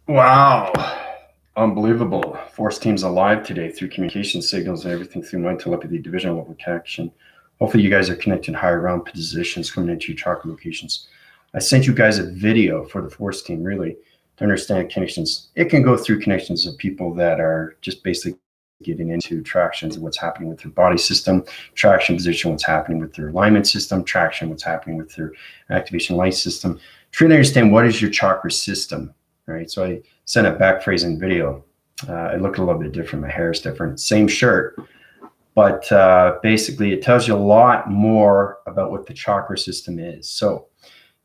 Wow. Unbelievable. Force teams alive today through communication signals and everything through mind telepathy, division level connection. Hopefully you guys are connected higher ground positions coming into your chakra locations. I sent you guys a video for the force team really to understand connections. It can go through connections of people that are just basically getting into tractions of what's happening with their body system, traction position, what's happening with their alignment system, traction, what's happening with their activation light system. Trying to understand what is your chakra system, right? So I sent a back phrasing video. It looked a little bit different. My hair is different. Same shirt, but basically it tells you a lot more about what the chakra system is. So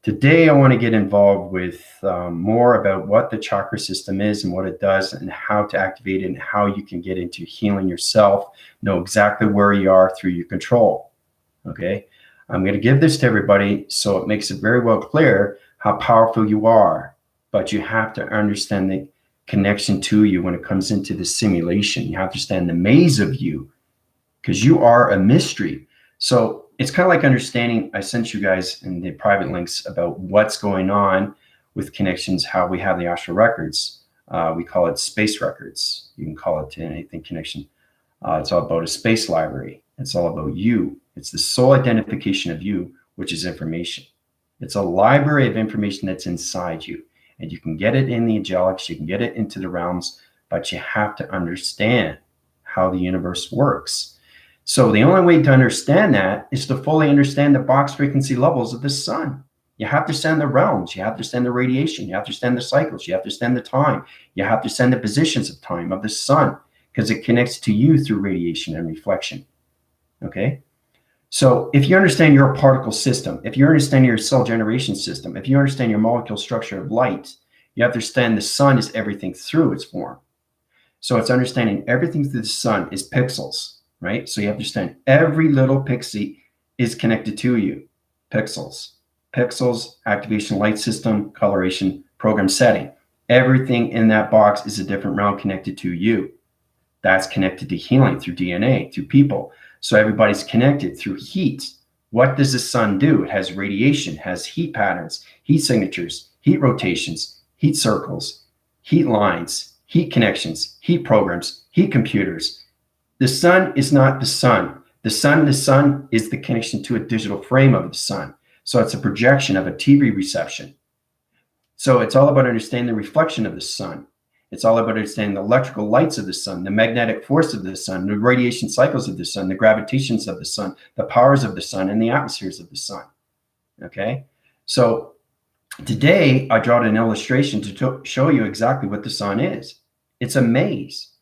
today I want to get involved with more about what the chakra system is and what it does and how to activate it and how you can get into healing yourself, know exactly where you are through your control. Okay. I'm going to give this to everybody so it makes it very well clear how powerful you are, but you have to understand the connection to you when it comes into the simulation. You have to understand the maze of you because you are a mystery. So it's kind of like understanding, I sent you guys in the private links about what's going on with connections, how we have the astral records. We call it space records. You can call it anything connection. It's all about a space library. It's all about you. It's the soul identification of you, which is information. It's a library of information that's inside you. And you can get it in the angelics, you can get it into the realms, but you have to understand how the universe works. So the only way to understand that is to fully understand the box frequency levels of the sun. You have to understand the realms, you have to understand the radiation, you have to understand the cycles, you have to understand the time, you have to understand the positions of time of the sun, because it connects to you through radiation and reflection. Okay? So if you understand your particle system, if you understand your cell generation system, if you understand your molecule structure of light, you have to understand the sun is everything through its form. So it's understanding everything through the sun is pixels, right? So you have to understand every little pixie is connected to you. Pixels, activation light system, coloration, program setting. Everything in that box is a different realm connected to you. That's connected to healing through DNA, through people. So everybody's connected through heat. What does the sun do? It has radiation, has heat patterns, heat signatures, heat rotations, heat circles, heat lines, heat connections, heat programs, heat computers. The sun is not the sun. The sun is the connection to a digital frame of the sun. So it's a projection of a TV reception. So it's all about understanding the reflection of the sun. It's all about understanding the electrical lights of the sun, the magnetic force of the sun, the radiation cycles of the sun, the gravitations of the sun, the powers of the sun, and the atmospheres of the sun. Okay? So today, I draw an illustration to show you exactly what the sun is. It's a maze.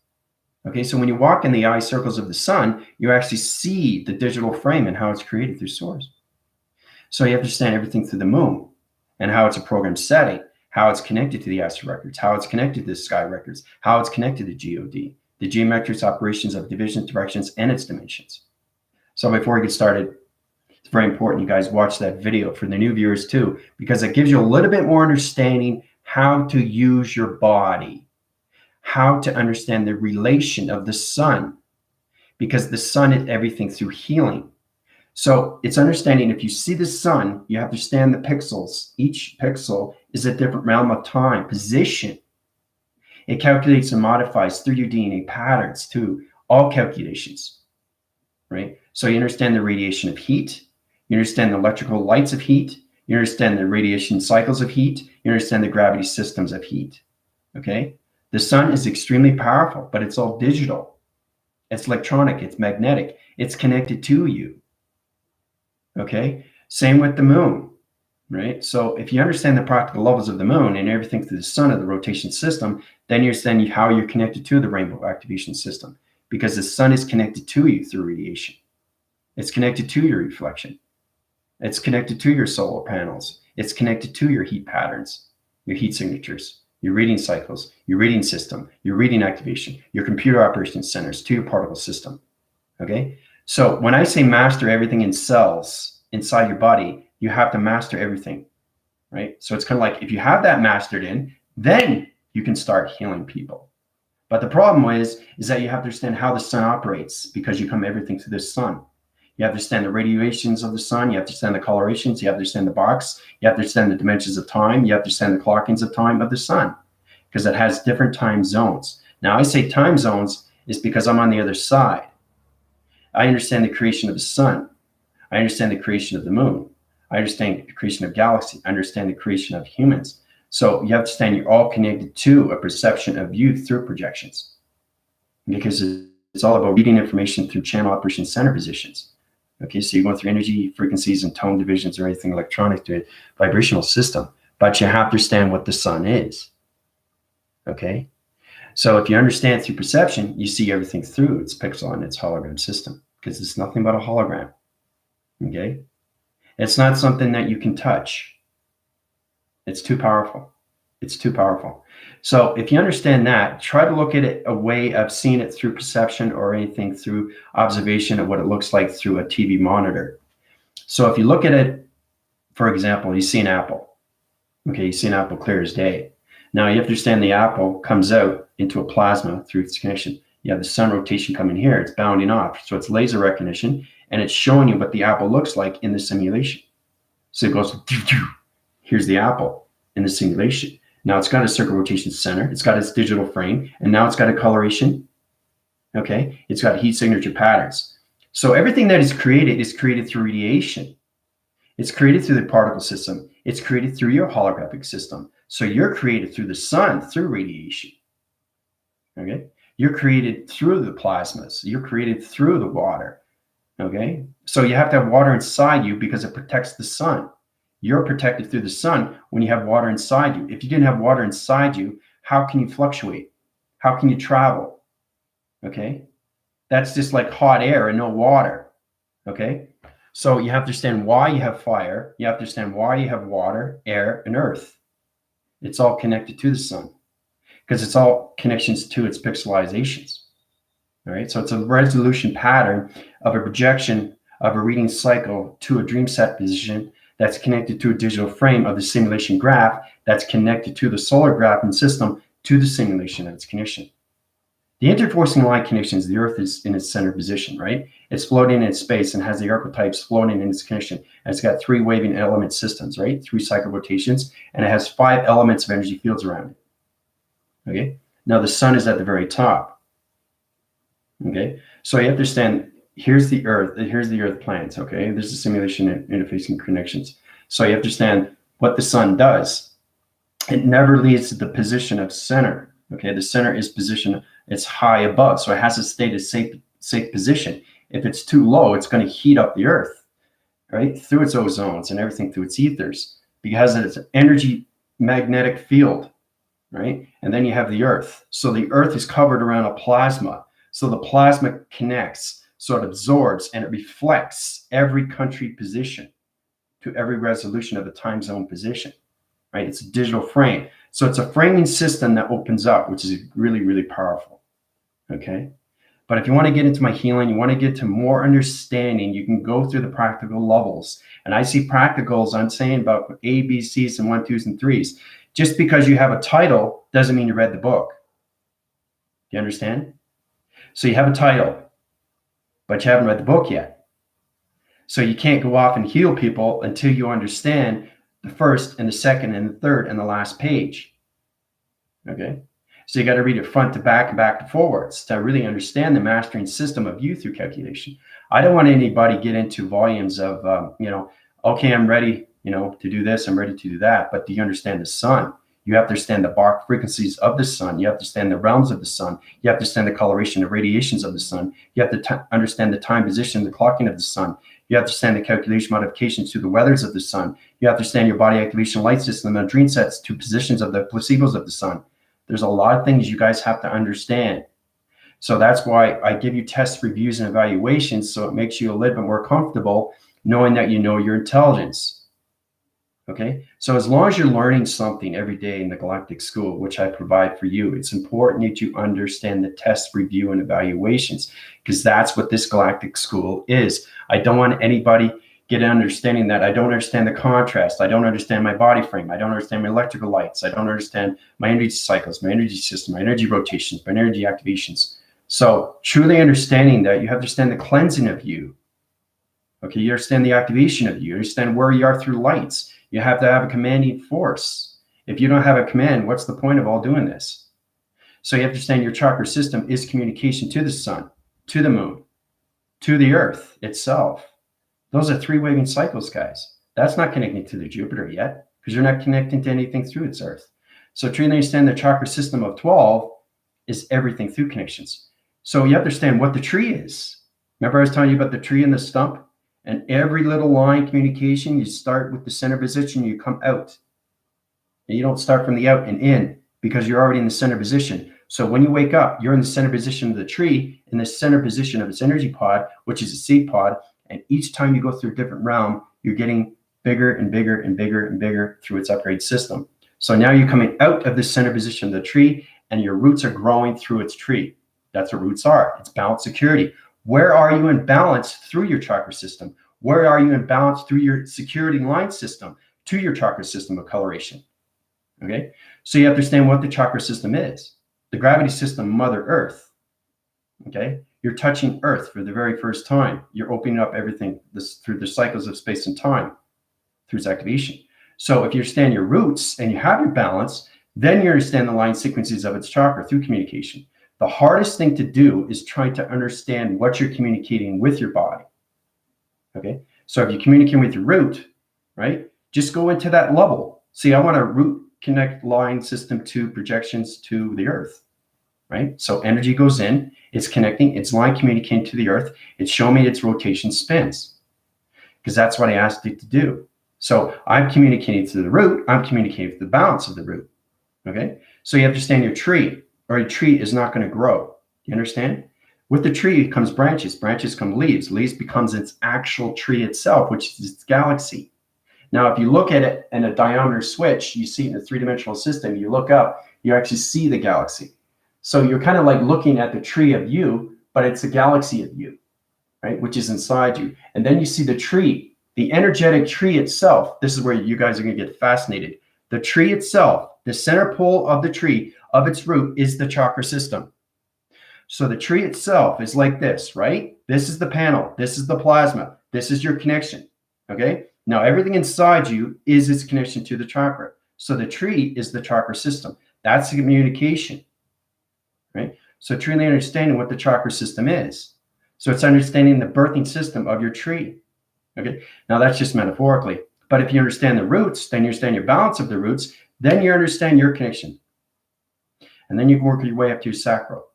Okay, so when you walk in the eye circles of the sun, you actually see the digital frame and how it's created through source. So you have to understand everything through the moon and how it's a program setting, how it's connected to the astral records, how it's connected to the sky records, how it's connected to God, the geometric operations of division, directions, and its dimensions. So before we get started, it's very important you guys watch that video for the new viewers too, because it gives you a little bit more understanding how to use your body, how to understand the relation of the sun, because the sun is everything through healing. So it's understanding if you see the sun, you have to understand the pixels. Each pixel is a different realm of time, position. It calculates and modifies through your DNA patterns too, all calculations, right? So you understand the radiation of heat, you understand the electrical lights of heat, you understand the radiation cycles of heat, you understand the gravity systems of heat, okay? The sun is extremely powerful, but it's all digital. It's electronic, it's magnetic, it's connected to you. Okay, same with the moon, right? So if you understand the practical levels of the moon and everything through the sun of the rotation system, then you understand how you're connected to the rainbow activation system, because the sun is connected to you through radiation. It's connected to your reflection. It's connected to your solar panels. It's connected to your heat patterns, your heat signatures, your reading cycles, your reading system, your reading activation, your computer operation centers, to your particle system, okay? So when I say master everything in cells inside your body, you have to master everything, right? So it's kind of like if you have that mastered in, then you can start healing people. But the problem is that you have to understand how the sun operates, because you come everything through the sun. You have to understand the radiations of the sun. You have to understand the colorations. You have to understand the box. You have to understand the dimensions of time. You have to understand the clockings of time of the sun. because it has different time zones. Now, I say time zones is because I'm on the other side. I understand the creation of the sun. I understand the creation of the moon. I understand the creation of galaxies. I understand the creation of humans. So you have to understand you're all connected to a perception of you through projections, because it's all about reading information through channel operation center positions. Okay, so you're going through energy, frequencies, and tone divisions or anything electronic to a vibrational system, but you have to understand what the sun is. Okay, so if you understand through perception, you see everything through its pixel and its hologram system, because it's nothing but a hologram. Okay, it's not something that you can touch. It's too powerful. It's too powerful. So if you understand that, try to look at it a way of seeing it through perception or anything through observation of what it looks like through a TV monitor. So if you look at it, for example, you see an apple. Okay, you see an apple clear as day. Now you have to understand the apple comes out into a plasma through its connection. You have the sun rotation coming here. It's bounding off. So it's laser recognition, and it's showing you what the apple looks like in the simulation. So it goes, here's the apple in the simulation. Now it's got a circle rotation center. It's got its digital frame, and now it's got a coloration. Okay, it's got heat signature patterns. So everything that is created through radiation. It's created through the particle system. It's created through your holographic system. So you're created through the sun, through radiation. Okay, you're created through the plasmas. You're created through the water. Okay, so you have to have water inside you because it protects the sun. You're protected through the sun when you have water inside you. If you didn't have water inside you, how can you fluctuate? How can you travel? Okay, that's just like hot air and no water. Okay, so you have to understand why you have fire. You have to understand why you have water, air, and earth. It's all connected to the sun because it's all connections to its pixelizations. All right, so it's a resolution pattern of a projection of a reading cycle to a dream set position that's connected to a digital frame of the simulation graph that's connected to the solar graphing system to the simulation of its connection. The interforcing line connections, the Earth is in its center position, right? It's floating in space and has the archetypes floating in its connection. And it's got 3 waving element systems, right? 3 cycle rotations, and it has 5 elements of energy fields around it. Okay, now the sun is at the very top. Okay, so you have to understand, here's the Earth planets, okay? There's the simulation interfacing connections. So you have to understand what the sun does. It never leaves the position of center, okay? The center is position, it's high above, so it has to stay at a safe position. If it's too low, it's going to heat up the Earth, right? Through its ozones and everything through its ethers, because it's an energy magnetic field, right? And then you have the Earth. So the Earth is covered around a plasma. So the plasma connects, so it absorbs and it reflects every country position to every resolution of the time zone position, right? It's a digital frame. So it's a framing system that opens up, which is really, really powerful, okay? But if you want to get into my healing, you want to get to more understanding, you can go through the practical levels. And I see practicals, I'm saying about A, B, C's, and 1, 2s, and 3s. Just because you have a title doesn't mean you read the book. Do you understand? So you have a title, but you haven't read the book yet. So you can't go off and heal people until you understand the first and the second and the third and the last page. Okay? So you got to read it front to back and back to forwards to really understand the mastering system of you through calculation. I don't want anybody get into volumes of, okay, I'm ready, to do this, I'm ready to do that. But do you understand the sun? You have to understand the Bach frequencies of the sun. You have to understand the realms of the sun. You have to understand the coloration, the radiations of the sun. You have to understand the time position, the clocking of the sun. You have to understand the calculation modifications to the weathers of the sun. You have to understand your body activation light system and dream sets to positions of the placebos of the sun. There's a lot of things you guys have to understand. So that's why I give you tests, reviews, and evaluations, so it makes you a little bit more comfortable knowing that you know your intelligence. Okay, so as long as you're learning something every day in the Galactic School, which I provide for you, it's important that you understand the test, review, and evaluations, because that's what this Galactic School is. I don't want anybody get an understanding that I don't understand the contrast. I don't understand my body frame. I don't understand my electrical lights. I don't understand my energy cycles, my energy system, my energy rotations, my energy activations. So truly understanding that, you have to understand the cleansing of you. Okay, you understand the activation of you. You understand where you are through lights. You have to have a commanding force. If you don't have a command, what's the point of all doing this? So you have to understand your chakra system is communication to the sun, to the moon, to the earth itself. Those are 3 waving cycles, guys. That's not connecting to the Jupiter yet, because you're not connecting to anything through its earth. So truly understand the chakra system of 12 is everything through connections. So you have to understand what the tree is. Remember I was telling you about the tree and the stump? And every little line communication, you start with the center position, you come out. And you don't start from the out and in, because you're already in the center position. So when you wake up, you're in the center position of the tree, in the center position of its energy pod, which is a seed pod. And each time you go through a different realm, you're getting bigger and bigger and bigger and bigger through its upgrade system. So now you're coming out of the center position of the tree, and your roots are growing through its tree. That's what roots are. It's balance security. Where are you in balance through your chakra system? Where are you in balance through your security line system to your chakra system of coloration? Okay, so you have to understand what the chakra system is. The gravity system, Mother Earth. Okay, you're touching Earth for the very first time. You're opening up everything through the cycles of space and time through its activation. So if you understand your roots and you have your balance, then you understand the line sequences of its chakra through communication. The hardest thing to do is trying to understand what you're communicating with your body. Okay, so if you communicate with your root, right, just go into that level. See, I want a root connect line system to projections to the earth, right? So energy goes in, it's connecting, it's line communicating to the earth, it's showing me its rotation spins, because that's what I asked it to do. So I'm communicating to the root, I'm communicating with the balance of the root, okay? So you have to understand your tree, or a tree is not going to grow. You understand? With the tree comes branches, branches come leaves, leaves becomes its actual tree itself, which is its galaxy. Now, if you look at it in a diameter switch, you see it in a 3-dimensional system, you look up, you actually see the galaxy. So you're kind of like looking at the tree of you, but it's a galaxy of you, right? Which is inside you. And then you see the tree, the energetic tree itself. This is where you guys are going to get fascinated. The tree itself, the center pole of the tree, of its root, is the chakra system. So the tree itself is like this, right? This is the panel. This is the plasma. This is your connection, okay? Now, everything inside you is its connection to the chakra. So the tree is the chakra system. That's the communication, right? So truly understanding what the chakra system is. So it's understanding the birthing system of your tree, okay? Now, that's just metaphorically. But if you understand the roots, then you understand your balance of the roots, then you understand your connection. And then you can work your way up to your sacral.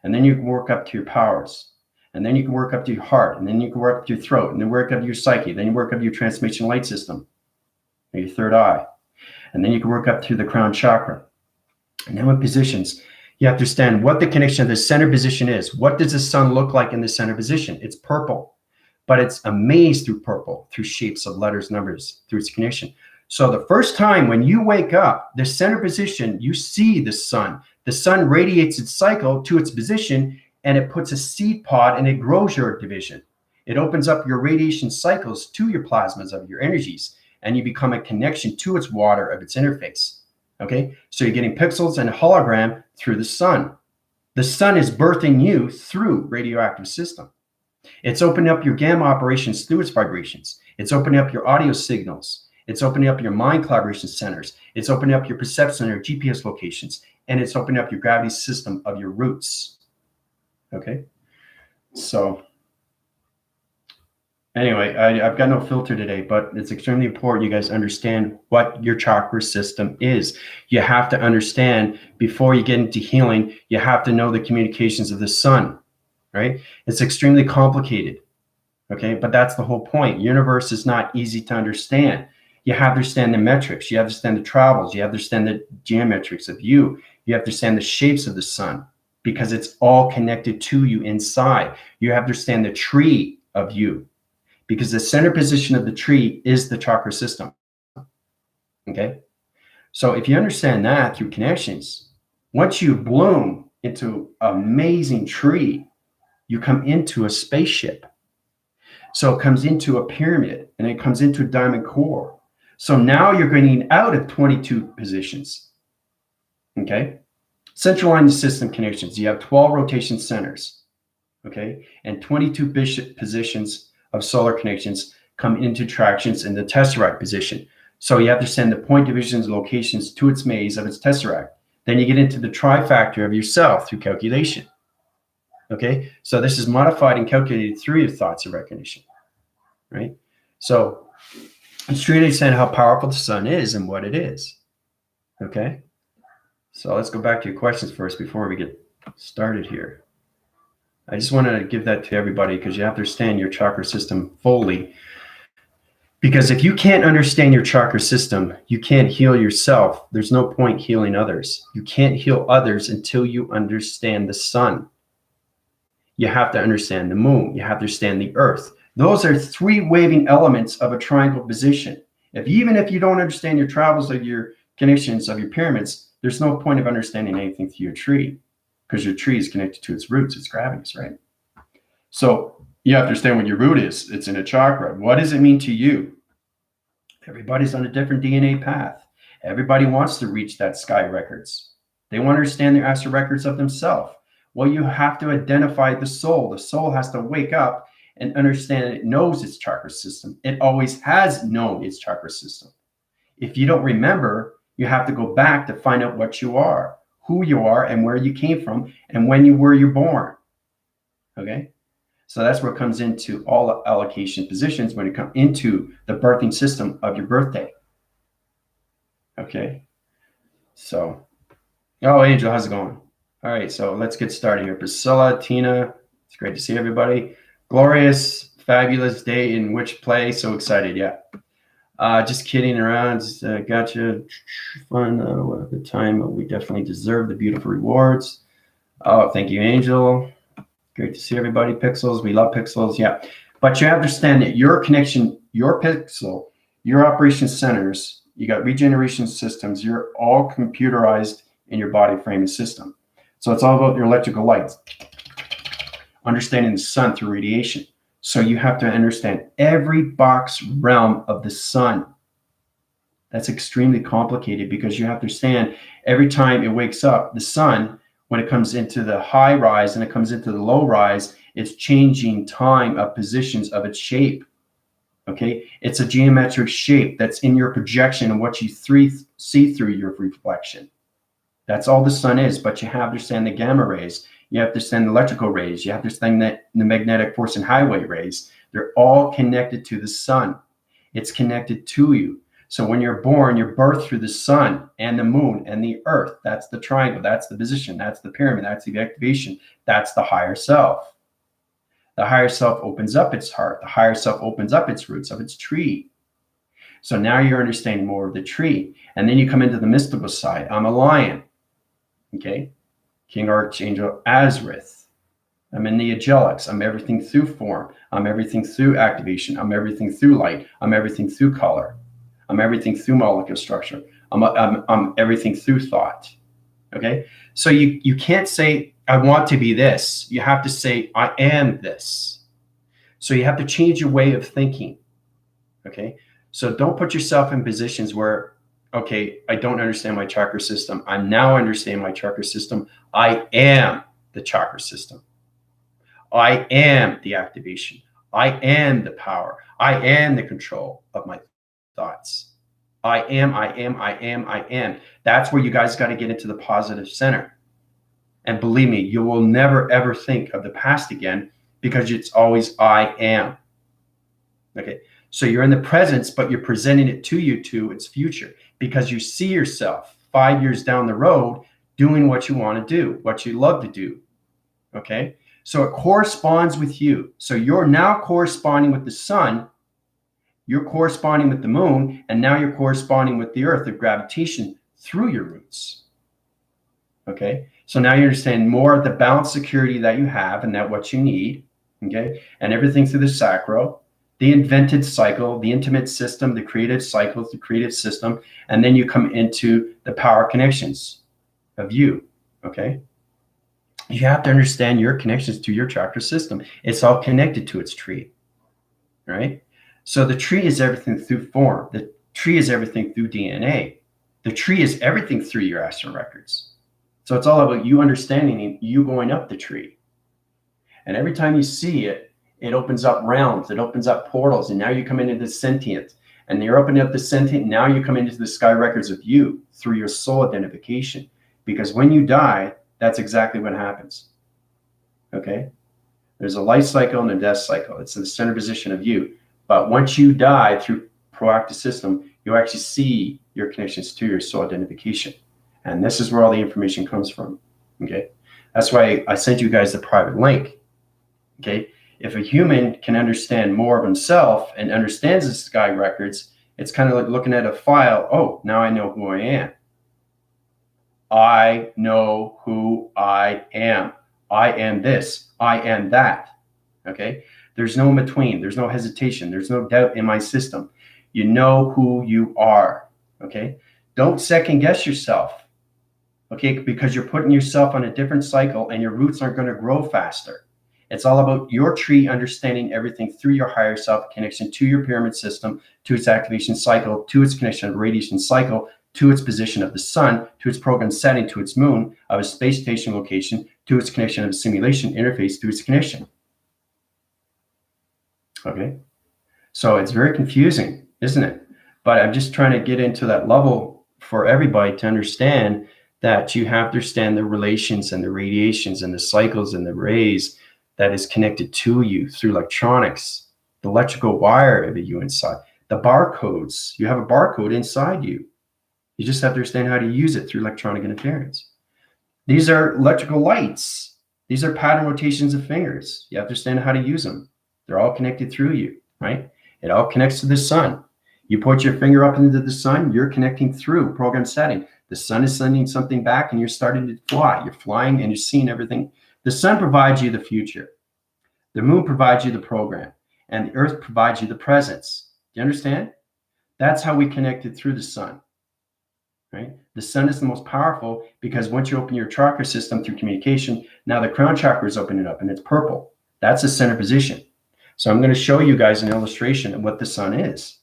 And then you can work up to your powers. And then you can work up to your heart, and then you can work up to your throat, and then work up to your psyche, then you work up to your transmission light system, or your third eye. And then you can work up to the crown chakra. And then with positions, you have to understand what the connection of the center position is. What does the sun look like in the center position? It's purple, but it's a maze through purple, through shapes of letters, numbers, through its connection. So the first time when you wake up, the center position, you see the sun. The sun radiates its cycle to its position, and it puts a seed pod and it grows your division. It opens up your radiation cycles to your plasmas of your energies, and you become a connection to its water of its interface. Okay, so you're getting pixels and a hologram through the sun. The sun is birthing you through radioactive system. It's opening up your gamma operations through its vibrations. It's opening up your audio signals. It's opening up your mind collaboration centers. It's opening up your perception or GPS locations, and it's opening up your gravity system of your roots. Okay, so anyway, I've got no filter today, but it's extremely important you guys understand what your chakra system is. You have to understand, before you get into healing, you have to know the communications of the sun, right? It's extremely complicated, okay? But that's the whole point. Universe is not easy to understand. You have to understand the metrics. You have to understand the travels. You have to understand the geometrics of you. You have to understand the shapes of the sun, because it's all connected to you inside. You have to understand the tree of you, because the center position of the tree is the chakra system. Okay? So if you understand that through connections, once you bloom into an amazing tree, you come into a spaceship. So it comes into a pyramid, and it comes into a diamond core. So now you're getting out of 22 positions. Okay? Central line system connections. You have 12 rotation centers, okay? And 22 positions of solar connections come into tractions in the tesseract position. So you have to send the point divisions locations to its maze of its tesseract. Then you get into the trifactor of yourself through calculation. Okay, so this is modified and calculated through your thoughts of recognition, right? So it's trying to understand how powerful the sun is and what it is. Okay, so let's go back to your questions first before we get started here. I just want to give that to everybody because you have to understand your chakra system fully. Because if you can't understand your chakra system, you can't heal yourself. There's no point healing others. You can't heal others until you understand the sun. You have to understand the moon. You have to understand the earth. Those are three waving elements of a triangle position. Even if you don't understand your travels of your connections of your pyramids, there's no point of understanding anything through your tree because your tree is connected to its roots, its gravities, right? So you have to understand what your root is. It's in a chakra. What does it mean to you? Everybody's on a different DNA path. Everybody wants to reach that sky records. They want to understand their astral records of themselves. Well, you have to identify the soul. The soul has to wake up and understand it knows its chakra system. It always has known its chakra system. If you don't remember, you have to go back to find out what you are, who you are, and where you came from, and when you were born. Okay? So that's what comes into all allocation positions when it comes into the birthing system of your birthday. Okay? So, oh, Angel, how's it going? All right, so let's get started here. Priscilla, Tina, it's great to see everybody. Glorious, fabulous day in which play. So excited, yeah. Just kidding around. Gotcha. Fun. At the time, we definitely deserve the beautiful rewards. Oh, thank you, Angel. Great to see everybody. Pixels, we love pixels, yeah. But you understand that your connection, your pixel, your operation centers, you got regeneration systems, you're all computerized in your body framing system. So it's all about your electrical lights, understanding the sun through radiation. So you have to understand every box realm of the sun. That's extremely complicated because you have to understand every time it wakes up, the sun, when it comes into the high rise and it comes into the low rise, it's changing time of positions of its shape. Okay, it's a geometric shape that's in your projection and what you see through your reflection. That's all the sun is, but you have to understand the gamma rays. You have to understand the electrical rays. You have to understand the magnetic force and highway rays. They're all connected to the sun. It's connected to you. So when you're born, you're birthed through the sun and the moon and the earth. That's the triangle. That's the position. That's the pyramid. That's the activation. That's the higher self. The higher self opens up its heart. The higher self opens up its roots of its tree. So now you're understanding more of the tree. And then you come into the mystical side. I'm a lion. Okay, King Archangel Azrith. I'm in the angelics. I'm everything through form. I'm everything through activation. I'm everything through light. I'm everything through color. I'm everything through molecular structure. I'm everything through thought. Okay, so you can't say I want to be this. You have to say I am this. So you have to change your way of thinking. Okay, so don't put yourself in positions where, okay, I don't understand my chakra system. I now understand my chakra system. I am the chakra system. I am the activation. I am the power. I am the control of my thoughts. I am. That's where you guys got to get into the positive center. And believe me, you will never, ever think of the past again because it's always I am. Okay. So you're in the presence, but you're presenting it to you to its future because you see yourself 5 years down the road doing what you want to do, what you love to do. Okay. So it corresponds with you. So you're now corresponding with the sun. You're corresponding with the moon. And now you're corresponding with the earth, the gravitation through your roots. Okay. So now you understand more of the balanced security that you have and that what you need. Okay. And everything through the sacral. The invented cycle, the intimate system, the creative cycles, the creative system, and then you come into the power connections of you, okay? You have to understand your connections to your chakra system. It's all connected to its tree, right? So the tree is everything through form. The tree is everything through DNA. The tree is everything through your astral records. So it's all about you understanding and you going up the tree. And every time you see it, it opens up realms, it opens up portals, and now you come into the sentient. And you're opening up the sentient. Now you come into the sky records of you through your soul identification. Because when you die, that's exactly what happens. Okay? There's a life cycle and a death cycle. It's the center position of you. But once you die through proactive system, you actually see your connections to your soul identification. And this is where all the information comes from. Okay? That's why I sent you guys the private link. Okay? If a human can understand more of himself and understands the sky records, it's kind of like looking at a file. Oh, now I know who I am. I know who I am. I am this. I am that. Okay? There's no in between. There's no hesitation. There's no doubt in my system. You know who you are. Okay? Don't second guess yourself. Okay? Because you're putting yourself on a different cycle and your roots aren't going to grow faster. It's all about your tree understanding everything through your higher self connection to your pyramid system, to its activation cycle, to its connection of radiation cycle, to its position of the sun, to its program setting, to its moon, of its space station location, to its connection of simulation interface, to its connection. Okay? So it's very confusing, isn't it? But I'm just trying to get into that level for everybody to understand that you have to understand the relations and the radiations and the cycles and the rays that is connected to you through electronics, the electrical wire of you inside, the barcodes. You have a barcode inside you. You just have to understand how to use it through electronic interference. These are electrical lights. These are pattern rotations of fingers. You have to understand how to use them. They're all connected through you, right? It all connects to the sun. You put your finger up into the sun, you're connecting through program setting. The sun is sending something back and you're starting to fly. You're flying and you're seeing everything. The sun provides you the future. The moon provides you the program. And the earth provides you the presence. Do you understand? That's how we connected through the sun. Right? The sun is the most powerful because once you open your chakra system through communication, now the crown chakra is opening up and it's purple. That's the center position. So I'm going to show you guys an illustration of what the sun is.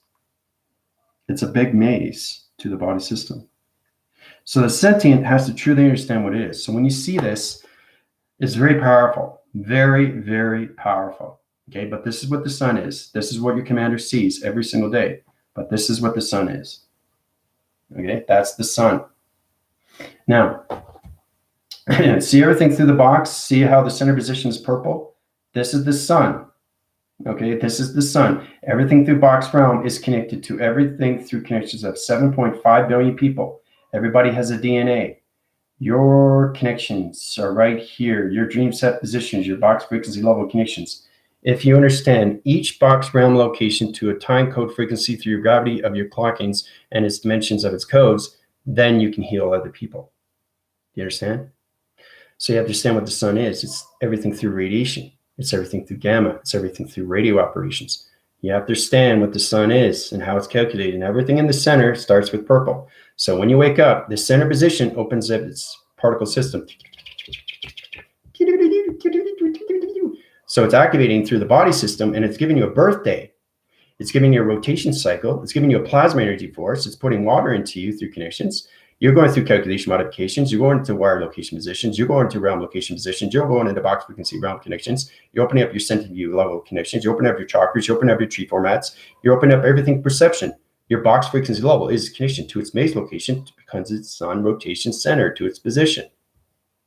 It's a big maze to the body system. So the sentient has to truly understand what it is. So when you see this, it's very powerful, very, very powerful. Okay, but this is what the sun is. This is what your commander sees every single day. But this is what the sun is. Okay, that's the sun. Now, see everything through the box? See how the center position is purple? This is the sun. Okay, this is the sun. Everything through box realm is connected to everything through connections of 7.5 billion people. Everybody has a DNA. Your connections are right here. Your dream set positions, your box frequency level connections. If you understand each box realm location to a time code frequency through your gravity of your clockings and its dimensions of its codes, then you can heal other people. You understand? So you have to understand what the sun is. It's everything through radiation. It's everything through gamma. It's everything through radio operations. You have to understand what the sun is and how it's calculated. And everything in the center starts with purple. So when you wake up, the center position opens up its particle system. So it's activating through the body system and it's giving you a birthday. It's giving you a rotation cycle. It's giving you a plasma energy force. It's putting water into you through connections. You're going through calculation modifications. You're going into wire location positions. You're going to realm location positions. You're going into box frequency realm connections. You're opening up your sentient view level connections. You open up your chakras. You open up your tree formats. You're opening up everything perception. Your box frequency level is connection to its maze location because it's sun rotation center to its position.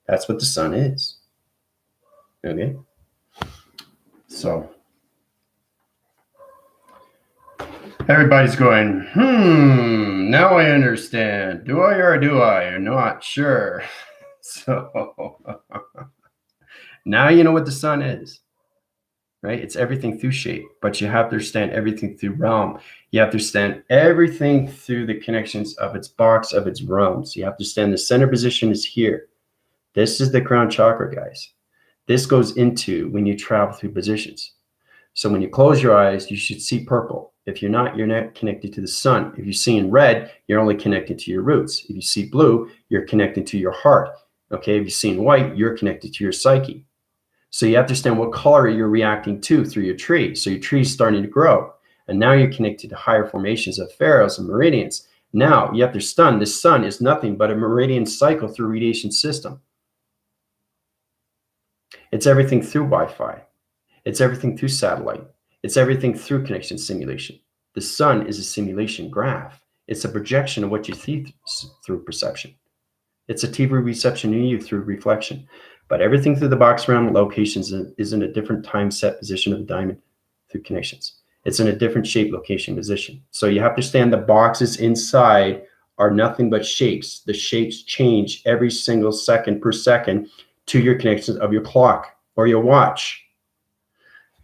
That's what the sun is. Okay? So everybody's going, now I understand. Do I or do I? Or not sure. So now you know what the sun is, right? It's everything through shape, but you have to understand everything through realm. You have to understand everything through the connections of its box, of its realms. You have to understand the center position is here. This is the crown chakra, guys. This goes into when you travel through positions. So when you close your eyes, you should see purple. If you're not connected to the sun. If you're seeing red, you're only connected to your roots. If you see blue, you're connected to your heart. Okay, if you're seeing white, you're connected to your psyche. So you have to understand what color you're reacting to through your tree. So your tree is starting to grow. And now you're connected to higher formations of pharaohs and meridians. Now you have to understand the sun is nothing but a meridian cycle through radiation system. It's everything through Wi-Fi. It's everything through satellite. It's everything through connection simulation. The sun is a simulation graph. It's a projection of what you see through perception. It's a TV reception in you through reflection. But everything through the box around locations is in a different time set position of the diamond through connections. It's in a different shape, location, position. So you have to understand the boxes inside are nothing but shapes. The shapes change every single second per second to your connections of your clock or your watch,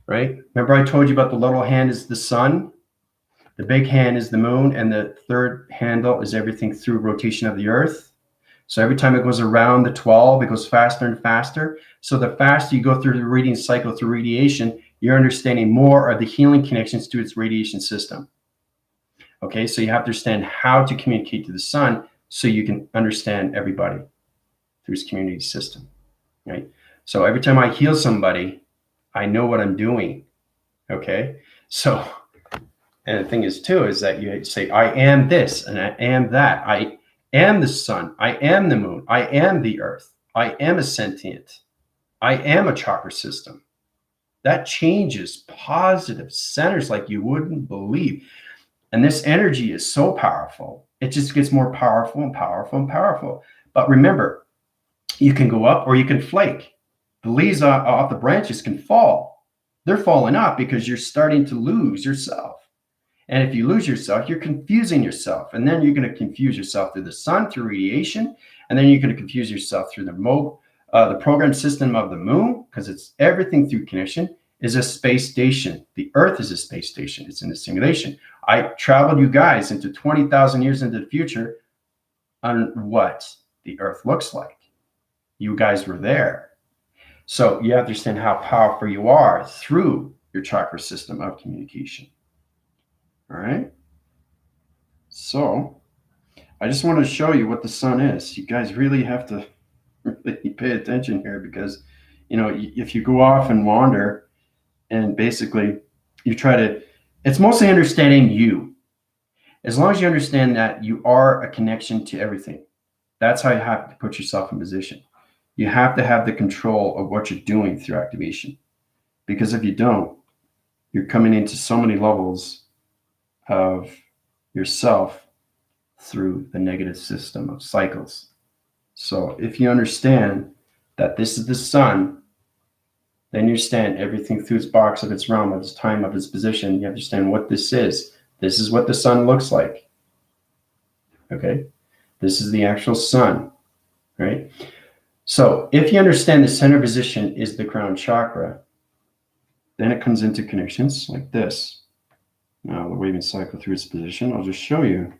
right? Remember I told you about the little hand is the sun, the big hand is the moon, and the third handle is everything through rotation of the earth. So every time it goes around the 12, it goes faster and faster. So the faster you go through the reading cycle through radiation, you're understanding more of the healing connections to its radiation system. Okay, so you have to understand how to communicate to the sun so you can understand everybody through its community system, right? So every time I heal somebody, I know what I'm doing, okay? So, and the thing is too, is that you say, I am this and I am that. I am the sun. I am the moon. I am the earth. I am a sentient. I am a chakra system. That changes positive centers like you wouldn't believe. And this energy is so powerful. It just gets more powerful and powerful and powerful. But remember, you can go up or you can flake. The leaves off the branches can fall. They're falling off because you're starting to lose yourself. And if you lose yourself, you're confusing yourself. And then you're going to confuse yourself through the sun, through radiation. And then you're going to confuse yourself through the program system of the moon, because it's everything through connection is a space station. The earth is a space station. It's in a simulation. I traveled you guys into 20,000 years into the future on what the earth looks like. You guys were there. So you have to understand how powerful you are through your chakra system of communication. All right. So I just want to show you what the sun is. You guys really have to really pay attention here because, you know, if you go off and wander and basically you try to, it's mostly understanding you. As long as you understand that you are a connection to everything, that's how you have to put yourself in position. You have to have the control of what you're doing through activation. Because if you don't, you're coming into so many levels of yourself through the negative system of cycles. So if you understand that this is the sun, then you understand everything through its box of its realm, of its time, of its position. You understand what this is. This is what the sun looks like. Okay? This is the actual sun, right? So if you understand the center position is the crown chakra, then it comes into connections like this. Now the waving cycle through its position, I'll just show you.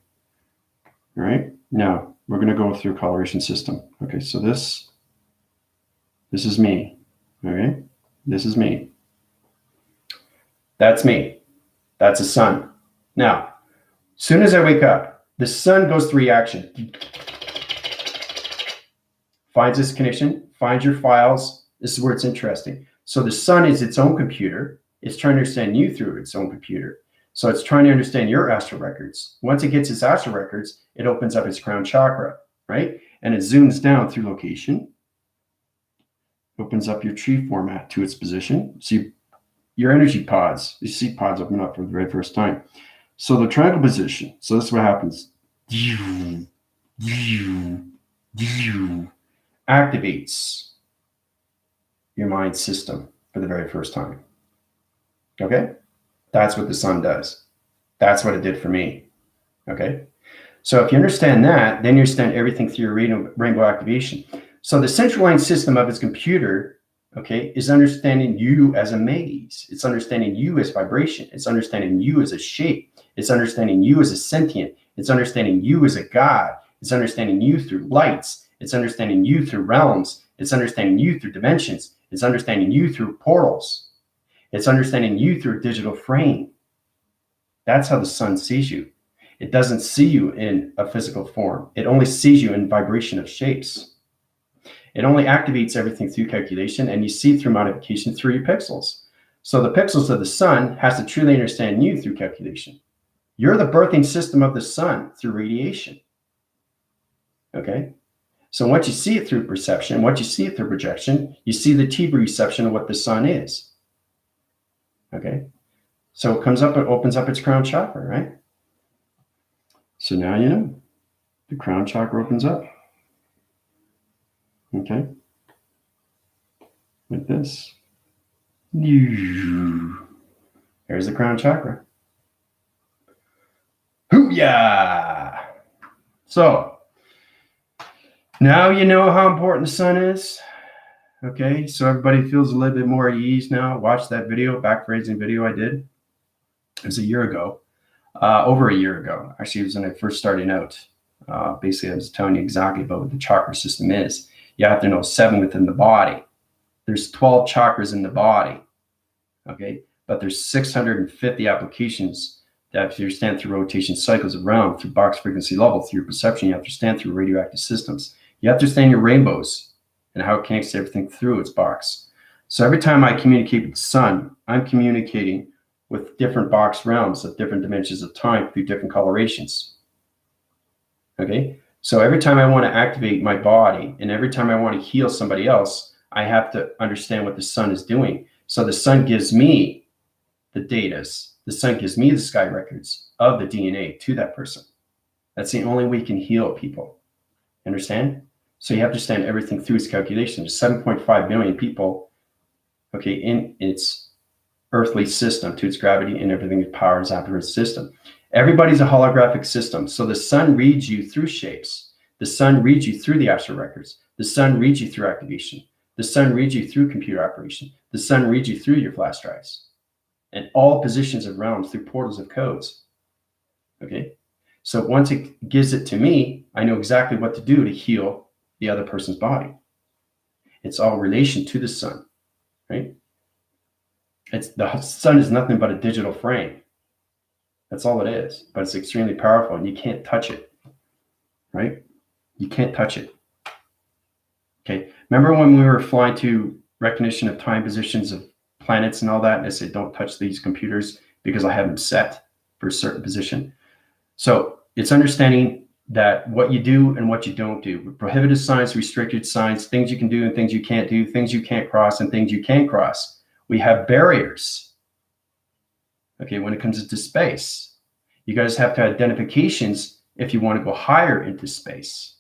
All right. Now we're going to go through coloration system. Okay. So this is me. All right. This is me. That's me. That's the sun. Now, as soon as I wake up, the sun goes through reaction. Finds this connection, finds your files. This is where it's interesting. So the sun is its own computer. It's trying to understand you through its own computer. So it's trying to understand your astral records. Once it gets its astral records, it opens up its crown chakra, right? And it zooms down through location, opens up your tree format to its position. See your energy pods. You see pods open up for the very first time. So the triangle position. So this is what happens. Activates your mind system for the very first time. Okay? That's what the sun does. That's what it did for me. Okay? So if you understand that, then you understand everything through your rainbow activation. So the central line system of its computer, okay, is understanding you as a maze. It's understanding you as vibration. It's understanding you as a shape. It's understanding you as a sentient. It's understanding you as a God. It's understanding you through lights. It's understanding you through realms. It's understanding you through dimensions. It's understanding you through portals. It's understanding you through a digital frame. That's how the sun sees you. It doesn't see you in a physical form. It only sees you in vibration of shapes. It only activates everything through calculation, and you see through modification through your pixels. So the pixels of the sun has to truly understand you through calculation. You're the birthing system of the sun through radiation. Okay? So once you see it through perception, once you see it through projection, you see the TV reception of what the sun is. Okay? So it comes up, it opens up its crown chakra, right? So now you know, the crown chakra opens up. Okay. Like this. There's the crown chakra. Hoo-yah! So now you know how important the sun is. Okay, so everybody feels a little bit more at ease now. Watch that video, back phrasing video I did. It was a year ago, over a year ago. Actually, it was when I first started out. Basically, I was telling you exactly about what the chakra system is. You have to know 7 within the body. There's 12 chakras in the body. Okay, but there's 650 applications that if you understand through rotation cycles around, through box frequency level, through your perception, you have to understand through radioactive systems. You have to understand your rainbows and how it connects everything through its box. So every time I communicate with the sun, I'm communicating with different box realms of different dimensions of time through different colorations. Okay, so every time I want to activate my body and every time I want to heal somebody else, I have to understand what the sun is doing. So the sun gives me the datas. The sun gives me the sky records of the DNA to that person. That's the only way you can heal people. Understand? So you have to understand everything through its calculations. There's 7.5 million people, okay, in its earthly system, to its gravity and everything it powers after its system. Everybody's a holographic system. So the sun reads you through shapes. The sun reads you through the astral records. The sun reads you through activation. The sun reads you through computer operation. The sun reads you through your flash drives and all positions of realms through portals of codes. Okay. So once it gives it to me, I know exactly what to do to heal the other person's body. It's all relation to the sun, right? The sun is nothing but a digital frame. That's all it is, but it's extremely powerful and you can't touch it, right? You can't touch it. Okay. Remember when we were flying to recognition of time positions of planets and all that, and I said, don't touch these computers because I have them set for a certain position. So it's understanding that what you do and what you don't do, prohibited signs, restricted signs, things you can do and things you can't do, things you can't cross and things you can cross. We have barriers. Okay, when it comes into space, you guys have to have identifications if you want to go higher into space.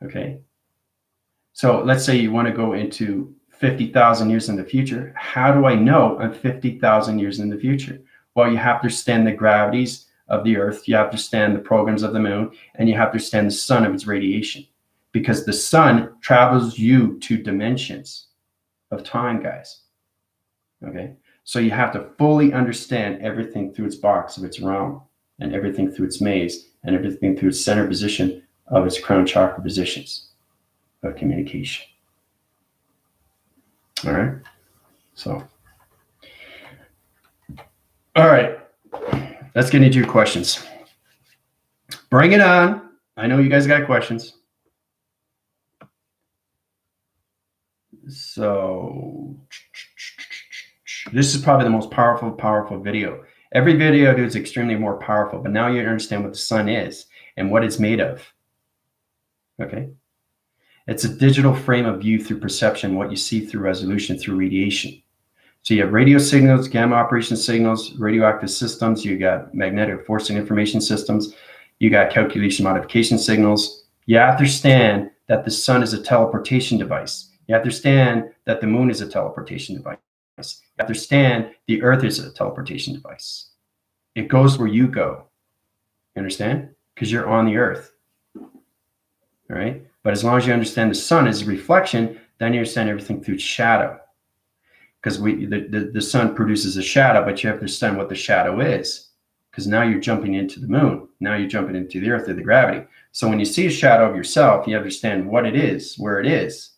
Okay, so let's say you want to go into 50,000 years in the future. How do I know I'm 50,000 years in the future? Well, you have to understand the gravities of the earth, you have to understand the programs of the moon, and you have to understand the sun of its radiation, because the sun travels you to dimensions of time, guys. Okay, so you have to fully understand everything through its box of its realm, and everything through its maze, and everything through its center position of its crown chakra positions of communication. All right, so all right, let's get into your questions. Bring it on. I know you guys got questions. So this is probably the most powerful video. Every video I do is extremely more powerful, but now you understand what the sun is and what it's made of. Okay. It's a digital frame of view through perception, what you see through resolution, through radiation. So you have radio signals, gamma operation signals, radioactive systems, you got magnetic force and information systems, you got calculation modification signals. You have to understand that the sun is a teleportation device. You have to understand that the moon is a teleportation device. You have to understand the earth is a teleportation device. It goes where you go. You understand? Because you're on the earth. All right? But as long as you understand the sun is a reflection, then you understand everything through shadow. Because the sun produces a shadow, but you have to understand what the shadow is. Because now you're jumping into the moon. Now you're jumping into the earth, or the gravity. So when you see a shadow of yourself, you understand what it is, where it is.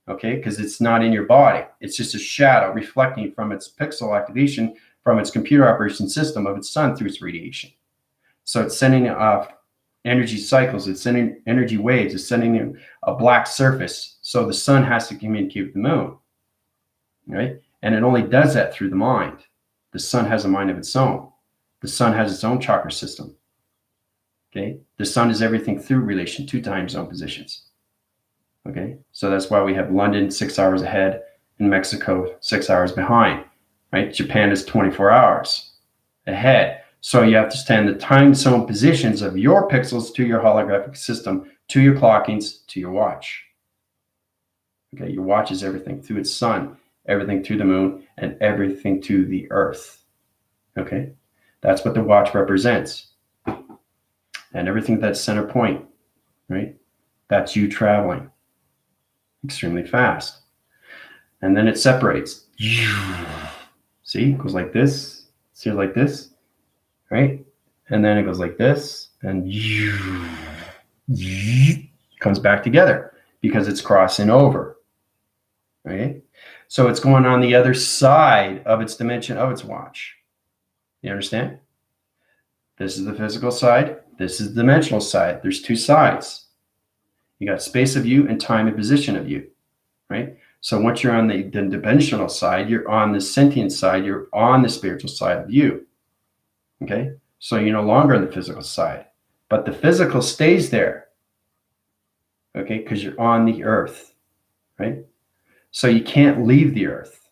Okay, because it's not in your body. It's just a shadow reflecting from its pixel activation, from its computer operation system of its sun through its radiation. So it's sending off energy cycles, it's sending energy waves, it's sending a black surface. So the sun has to communicate with the moon, right? And it only does that through the mind. The sun has a mind of its own. The sun has its own chakra system. Okay, the sun is everything through relation to time zone positions. Okay, so that's why we have London 6 hours ahead and Mexico 6 hours behind. right? Japan is 24 hours ahead. So you have to stand the time zone positions of your pixels to your holographic system, to your clockings, to your watch. Okay, your watch is everything through its sun, everything to the moon, and everything to the earth. Okay, that's what the watch represents. And everything that's center point, right? That's you traveling extremely fast. And then it separates. See, it goes like this, see it like this, right? And then it goes like this, and comes back together because it's crossing over, right? So it's going on the other side of its dimension of its watch. You understand? This is the physical side. This is the dimensional side. There's two sides. You got space of you and time and position of you, right? So once you're on the dimensional side, you're on the sentient side, you're on the spiritual side of you, okay? So you're no longer on the physical side, but the physical stays there, okay? Because you're on the earth, right? So you can't leave the earth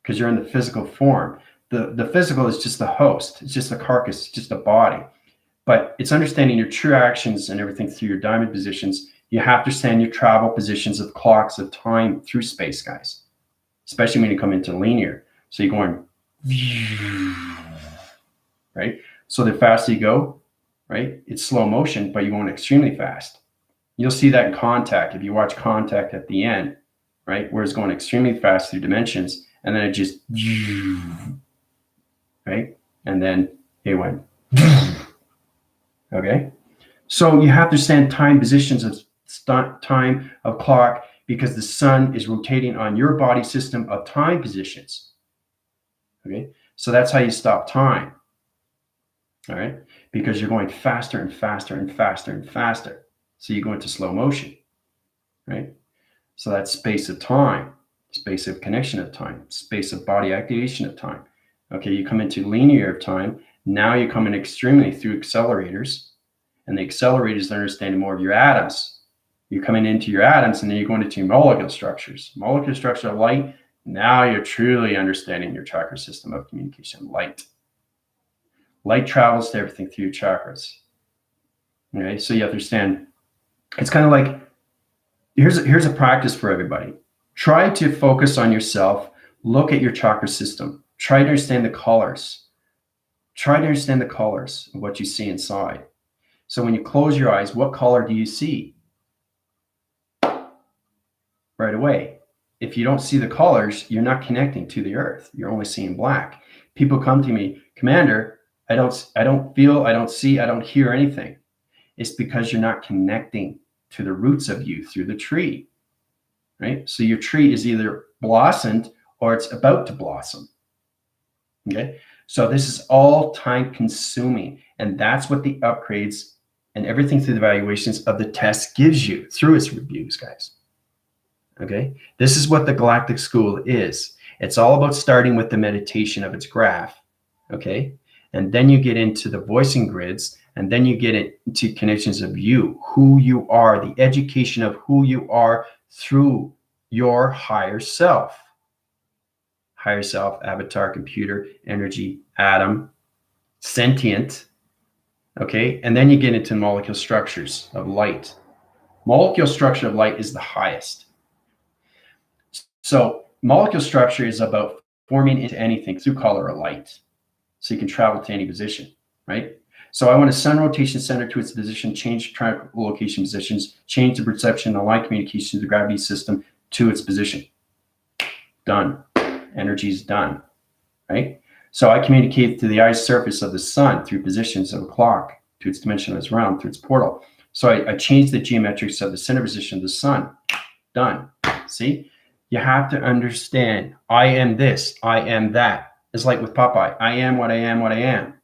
because you're in the physical form. The physical is just the host. It's just a carcass, it's just a body. But it's understanding your true actions and everything through your diamond positions. You have to understand your travel positions of clocks of time through space, guys, especially when you come into linear. So you're going, right? So the faster you go, right? It's slow motion, but you're going extremely fast. You'll see that in Contact. If you watch Contact at the end, right? Where it's going extremely fast through dimensions, and then it just, right? And then it went, okay? So you have to understand time positions of time of clock because the sun is rotating on your body system of time positions, okay? So that's how you stop time, all right? Because you're going faster and faster and faster and faster. So you go into slow motion, right? So that's space of time, space of connection of time, space of body activation of time. Okay, you come into linear of time. Now you come in extremely through accelerators, and the accelerators are understanding more of your atoms. You're coming into your atoms, and then you're going into your molecular structures. Molecular structure of light. Now you're truly understanding your chakra system of communication, light. Light travels to everything through your chakras. Okay, so you have to understand. It's kind of like, here's a practice for everybody. Try to focus on yourself. Look at your chakra system. Try to understand the colors. Try to understand the colors of what you see inside. So when you close your eyes, what color do you see? Right away. If you don't see the colors, you're not connecting to the earth. You're only seeing black. People come to me, Commander, I don't feel, I don't see, I don't hear anything. It's because you're not connecting to the roots of you through the tree, right? So your tree is either blossomed or it's about to blossom, okay? So this is all time consuming, and that's what the upgrades and everything through the evaluations of the test gives you through its reviews, guys. Okay, this is what the Galactic School is. It's all about starting with the meditation of its graph, okay? And then you get into the voicing grids, and then you get into connections of you, who you are, the education of who you are through your higher self. Higher self, avatar, computer, energy, atom, sentient, okay? And then you get into molecule structures of light. Molecule structure of light is the highest. So molecule structure is about forming into anything through color or light. So you can travel to any position, right? So I want a sun rotation center to its position, change triangle location positions, change the perception, align communication to the gravity system to its position. Done. Energy is done, right? So I communicate to the eye surface of the sun through positions of a clock to its dimension of its realm, through its portal. So I change the geometrics of the center position of the sun. Done. See? You have to understand, I am this, I am that. It's like with Popeye, I am what I am, what I am.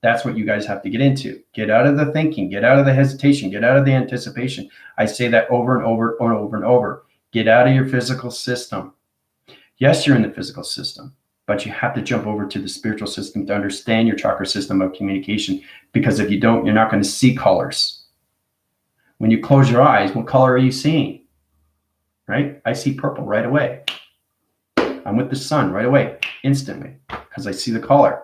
That's what you guys have to get into. Get out of the thinking, get out of the hesitation, get out of the anticipation. I say that over and over and over and over. Get out of your physical system. Yes, you're in the physical system, but you have to jump over to the spiritual system to understand your chakra system of communication, because if you don't, you're not going to see colors. When you close your eyes, what color are you seeing? Right? I see purple right away. I'm with the sun right away, instantly, because I see the color.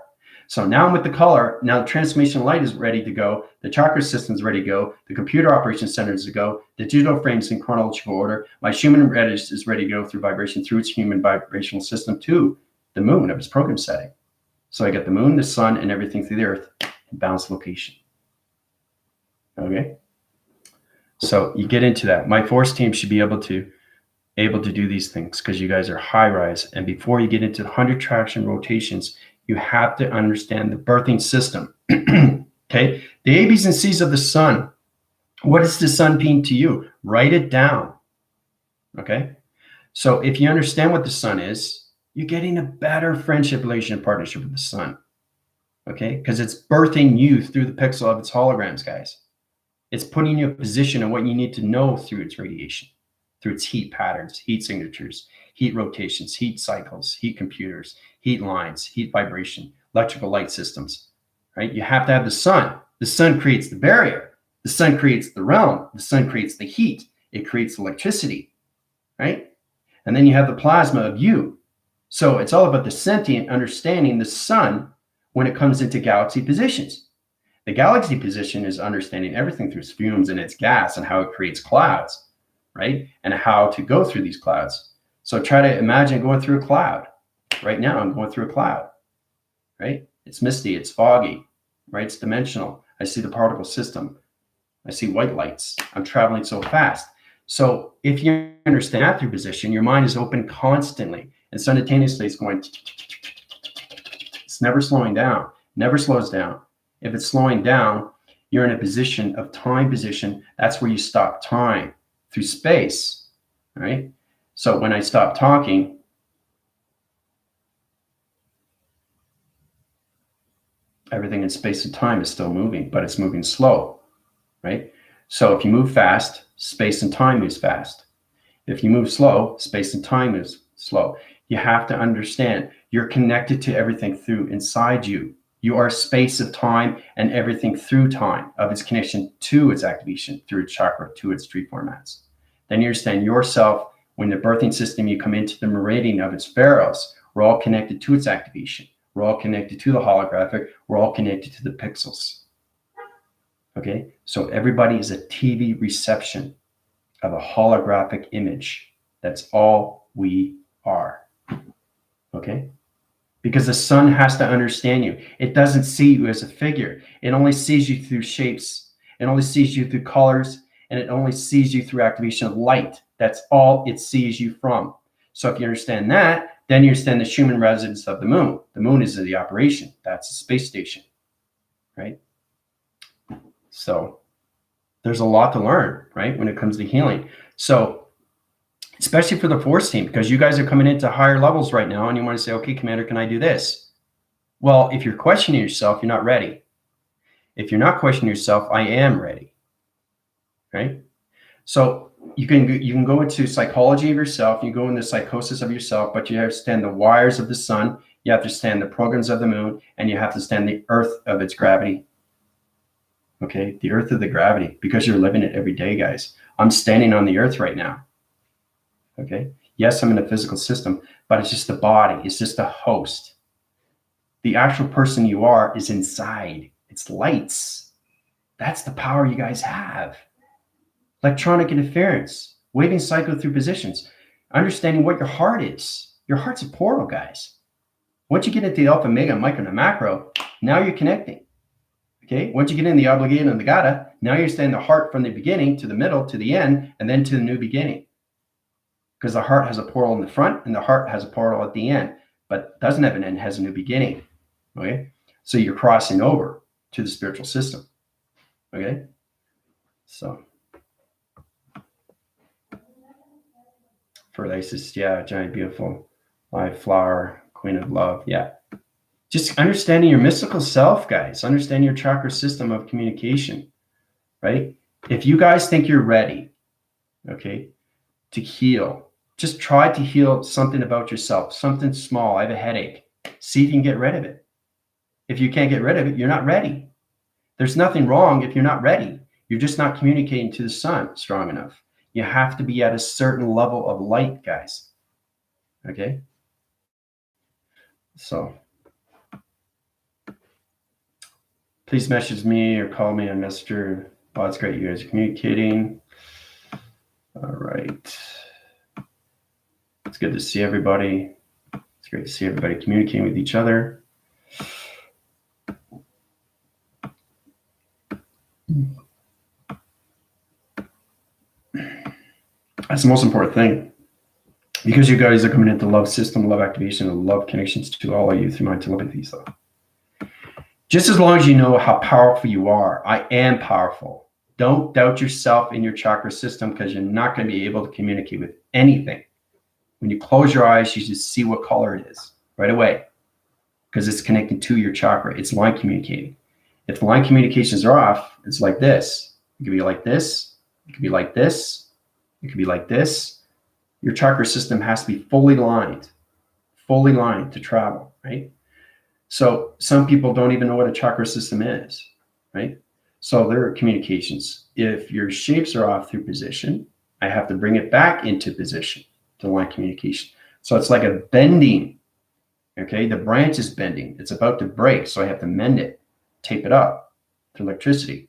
So now I'm with the color. Now the transformation light is ready to go. The chakra system is ready to go. The computer operation center is to go. The digital frame is in chronological order. My human redis is ready to go through vibration through its human vibrational system to the moon of its program setting. So I get the moon, the sun, and everything through the earth in balanced location. Okay. So you get into that. My force team should be able to do these things because you guys are high rise. And before you get into 100 traction rotations, you have to understand the birthing system. Okay. The A, B's, and C's of the sun. What does the sun mean to you? Write it down. Okay. So if you understand what the sun is, you're getting a better friendship, relation, and partnership with the sun. Okay. Because it's birthing you through the pixel of its holograms, guys. It's putting you in a position of what you need to know through its radiation, through its heat patterns, heat signatures, heat rotations, heat cycles, heat computers, heat lines, heat vibration, electrical light systems, right? You have to have the sun. The sun creates the barrier. The sun creates the realm. The sun creates the heat. It creates electricity, right? And then you have the plasma of you. So it's all about the sentient understanding the sun when it comes into galaxy positions. The galaxy position is understanding everything through its fumes and its gas and how it creates clouds, right? And how to go through these clouds. So try to imagine going through a cloud. Right now, I'm going through a cloud, right? It's misty, it's foggy, right? It's dimensional. I see the particle system. I see white lights. I'm traveling so fast. So if you understand that through position, your mind is open constantly and simultaneously it's going, it's never slowing down, never slows down. If it's slowing down, you're in a position of time position. That's where you stop time through space, right? So when I stop talking, everything in space and time is still moving, but it's moving slow, right? So if you move fast, space and time moves fast. If you move slow, space and time moves slow. You have to understand you're connected to everything through inside you. You are a space of time and everything through time of its connection to its activation through its chakra, to its three formats. Then you understand yourself when the birthing system, you come into the meridian of its pharaohs. We're all connected to its activation. We're all connected to the holographic. We're all connected to the pixels. Okay, so everybody is a TV reception of a holographic image. That's all we are. Okay, because the sun has to understand you. It doesn't see you as a figure. It only sees you through shapes. It only sees you through colors, and it only sees you through activation of light. That's all it sees you from. So if you understand that, then you understand the human residence of the moon. The moon is the operation. That's the space station, right? So there's a lot to learn, right, when it comes to healing. So especially for the force team, because you guys are coming into higher levels right now and you want to say, okay, Commander, can I do this? Well, if you're questioning yourself, you're not ready. If you're not questioning yourself, I am ready, right? So you can go into psychology of yourself, you go into psychosis of yourself, but you have to stand the wires of the sun, you have to stand the programs of the moon, and you have to stand the earth of its gravity. Okay, the earth of the gravity, because you're living it every day, guys. I'm standing on the earth right now. Okay, yes, I'm in a physical system, but it's just a body, it's just a host. The actual person you are is inside. It's lights. That's the power you guys have. Electronic interference, waving cycle through positions, understanding what your heart is. Your heart's a portal, guys. Once you get into the alpha, mega, micro, and macro, now you're connecting. Okay, once you get in the obligated and the gata, now you're staying the heart from the beginning to the middle to the end, and then to the new beginning. Because the heart has a portal in the front and the heart has a portal at the end, but doesn't have an end, has a new beginning. Okay, so you're crossing over to the spiritual system. Okay, so for Isis, yeah, giant, beautiful, live flower, queen of love, yeah. Just understanding your mystical self, guys. Understand your chakra system of communication, right? If you guys think you're ready, okay, to heal, just try to heal something about yourself, something small. I have a headache. See if you can get rid of it. If you can't get rid of it, you're not ready. There's nothing wrong if you're not ready. You're just not communicating to the sun strong enough. You have to be at a certain level of light, guys. Okay? So please message me or call me on Messenger. Oh, it's great you guys are communicating. All right. It's good to see everybody. It's great to see everybody communicating with each other. That's the most important thing. Because you guys are coming into love system, love activation, and love connections to all of you through my telepathy. So just as long as you know how powerful you are, I am powerful. Don't doubt yourself in your chakra system, because you're not going to be able to communicate with anything. When you close your eyes, you just see what color it is right away, because it's connected to your chakra. It's line communicating. If the line communications are off, it's like this. It could be like this. It could be like this. It could be like this. Your chakra system has to be fully lined to travel, right? So some people don't even know what a chakra system is, right? So there are communications. If your shapes are off through position, I have to bring it back into position to line communication. So it's like a bending, okay? The branch is bending. It's about to break, so I have to mend it, tape it up through electricity,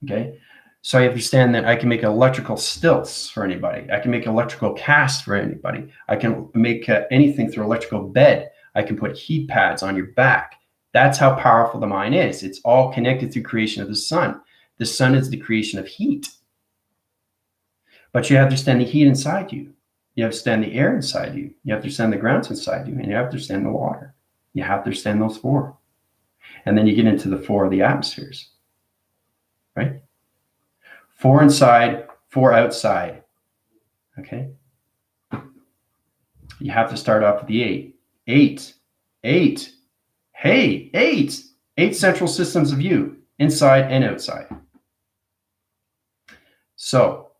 okay? So I understand that I can make electrical stilts for anybody. I can make electrical cast for anybody. I can make anything through electrical bed. I can put heat pads on your back. That's how powerful the mind is. It's all connected through creation of the sun. The sun is the creation of heat. But you have to understand the heat inside you. You have to understand the air inside you. You have to understand the grounds inside you. And you have to understand the water. You have to understand those four. And then you get into the four of the atmospheres, right? 4 inside, 4 outside, okay? You have to start off with the 8. 8. Hey, 8. 8 central systems of you, inside and outside. So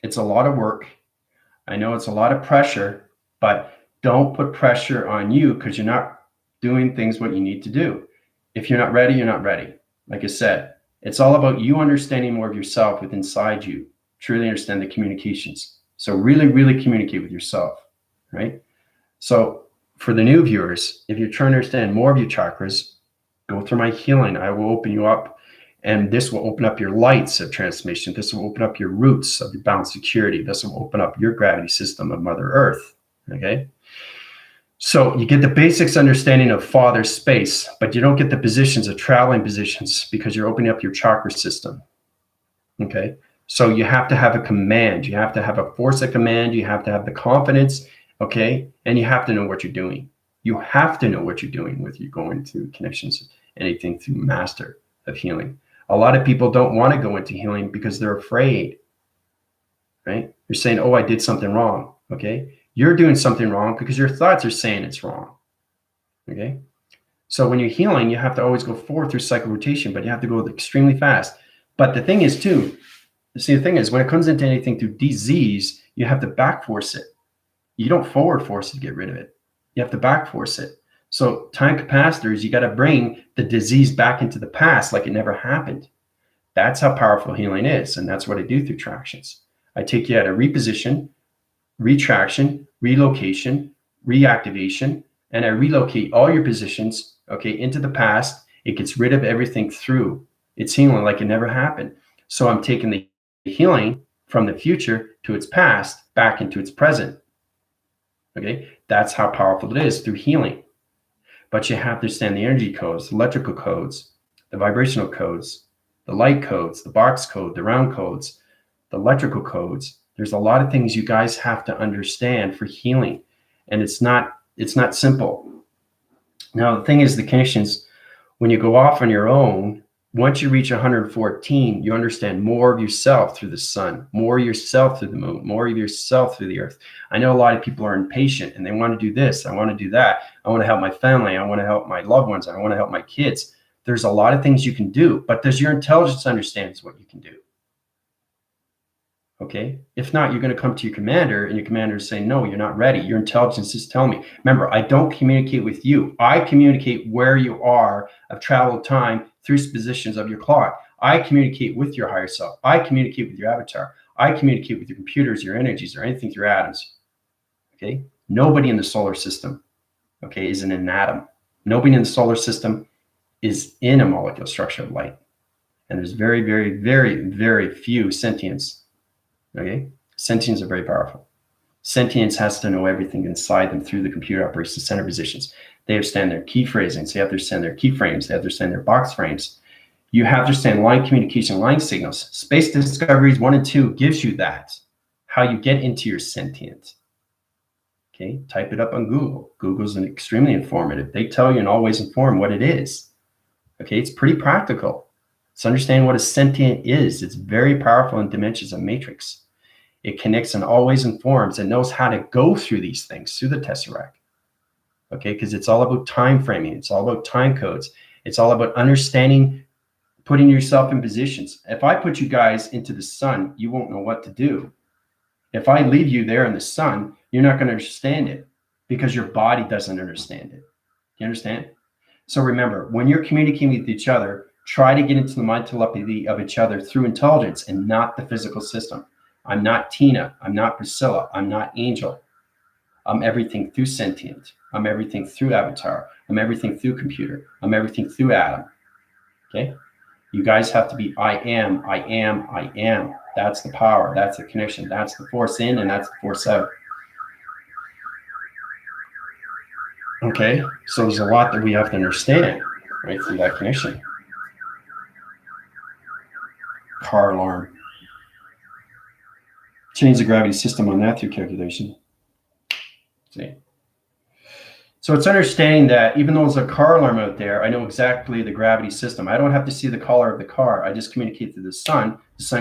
it's a lot of work. I know it's a lot of pressure, but don't put pressure on you, because you're not doing things what you need to do. If you're not ready, you're not ready. Like I said, it's all about you understanding more of yourself with inside you, truly understand the communications. So really, really communicate with yourself, right? So for the new viewers, if you're trying to understand more of your chakras, go through my healing. I will open you up, and this will open up your lights of transformation. This will open up your roots of your balanced security. This will open up your gravity system of Mother Earth, okay? So you get the basics understanding of Father space, but you don't get the positions of traveling positions, because you're opening up your chakra system, okay? So you have to have a command. You have to have a force of command. You have to have the confidence, okay? And you have to know what you're doing. You have to know what you're doing with you going to connections, anything through master of healing. A lot of people don't want to go into healing because they're afraid, right? You're saying, oh, I did something wrong, okay? You're doing something wrong because your thoughts are saying it's wrong, okay? So when you're healing, you have to always go forward through cycle rotation, but you have to go extremely fast. But the thing is too, see, the thing is, when it comes into anything through disease, you have to back force it. You don't forward force it to get rid of it. You have to back force it. So time capacitors, you got to bring the disease back into the past like it never happened. That's how powerful healing is. And that's what I do through tractions. I take you out of reposition, retraction, relocation, reactivation, and I relocate all your positions, okay, into the past. It gets rid of everything through. It's healing like it never happened. So I'm taking the healing from the future to its past back into its present. Okay, that's how powerful it is through healing. But you have to understand the energy codes, the electrical codes, the vibrational codes, the light codes, the box code, the round codes, the electrical codes. There's a lot of things you guys have to understand for healing. And it's not simple. Now, the thing is, the connections, when you go off on your own, once you reach 114, you understand more of yourself through the sun, more of yourself through the moon, more of yourself through the earth. I know a lot of people are impatient and they want to do this. I want to do that. I want to help my family. I want to help my loved ones. I want to help my kids. There's a lot of things you can do, but does your intelligence understand what you can do? Okay. If not, you're going to come to your commander and your commander is saying, no, you're not ready. Your intelligence is telling me. Remember, I don't communicate with you. I communicate where you are of travel time through positions of your clock. I communicate with your higher self. I communicate with your avatar. I communicate with your computers, your energies, or anything through atoms. Okay. Nobody in the solar system, okay, is in an atom. Nobody in the solar system is in a molecular structure of light. And there's very, very, very, very few sentients. Okay? Sentients are very powerful. Sentience has to know everything inside them through the computer operations center positions. They understand their key phrasings. They understand their keyframes. They understand their box frames. You have to understand line communication, line signals. Space Discoveries 1 and 2 gives you that, how you get into your sentient. Okay, type it up on Google. Google's extremely informative. They tell you and always inform what it is. Okay, it's pretty practical. So understand what a sentient is. It's very powerful in dimensions of matrix. It connects and always informs and knows how to go through these things, through the tesseract. Okay, because it's all about time framing. It's all about time codes. It's all about understanding, putting yourself in positions. If I put you guys into the sun, you won't know what to do. If I leave you there in the sun, you're not going to understand it because your body doesn't understand it. You understand? So remember, when you're communicating with each other, try to get into the mind telepathy of each other through intelligence and not the physical system. I'm not Tina. I'm not Priscilla. I'm not Angel. I'm everything through sentient. I'm everything through avatar. I'm everything through computer. I'm everything through atom. Okay? You guys have to be I am, I am, I am. That's the power. That's the connection. That's the force in and that's the force out. Okay? So there's a lot that we have to understand, right, through that connection. Car alarm. Change the gravity system on that through calculation. See? So it's understanding that even though there's a car alarm out there, I know exactly the gravity system. I don't have to see the color of the car. I just communicate to the sun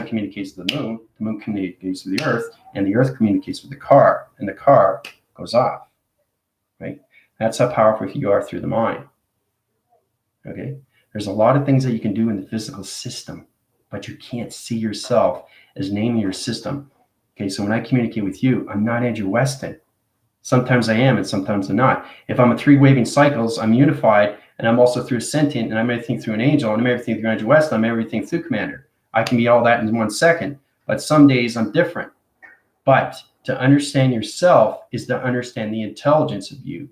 communicates to the moon communicates to the earth, and the earth communicates with the car, and the car goes off, right? That's how powerful you are through the mind, okay? There's a lot of things that you can do in the physical system, but you can't see yourself as naming your system. Okay, so when I communicate with you, I'm not Andrew Weston. Sometimes I am and sometimes I'm not. If I'm a 3 waving cycles, I'm unified and I'm also through a sentient and I'm everything through an angel and I'm everything through Andrew Weston, I'm everything through Commander. I can be all that in 1 second, but some days I'm different. But to understand yourself is to understand the intelligence of you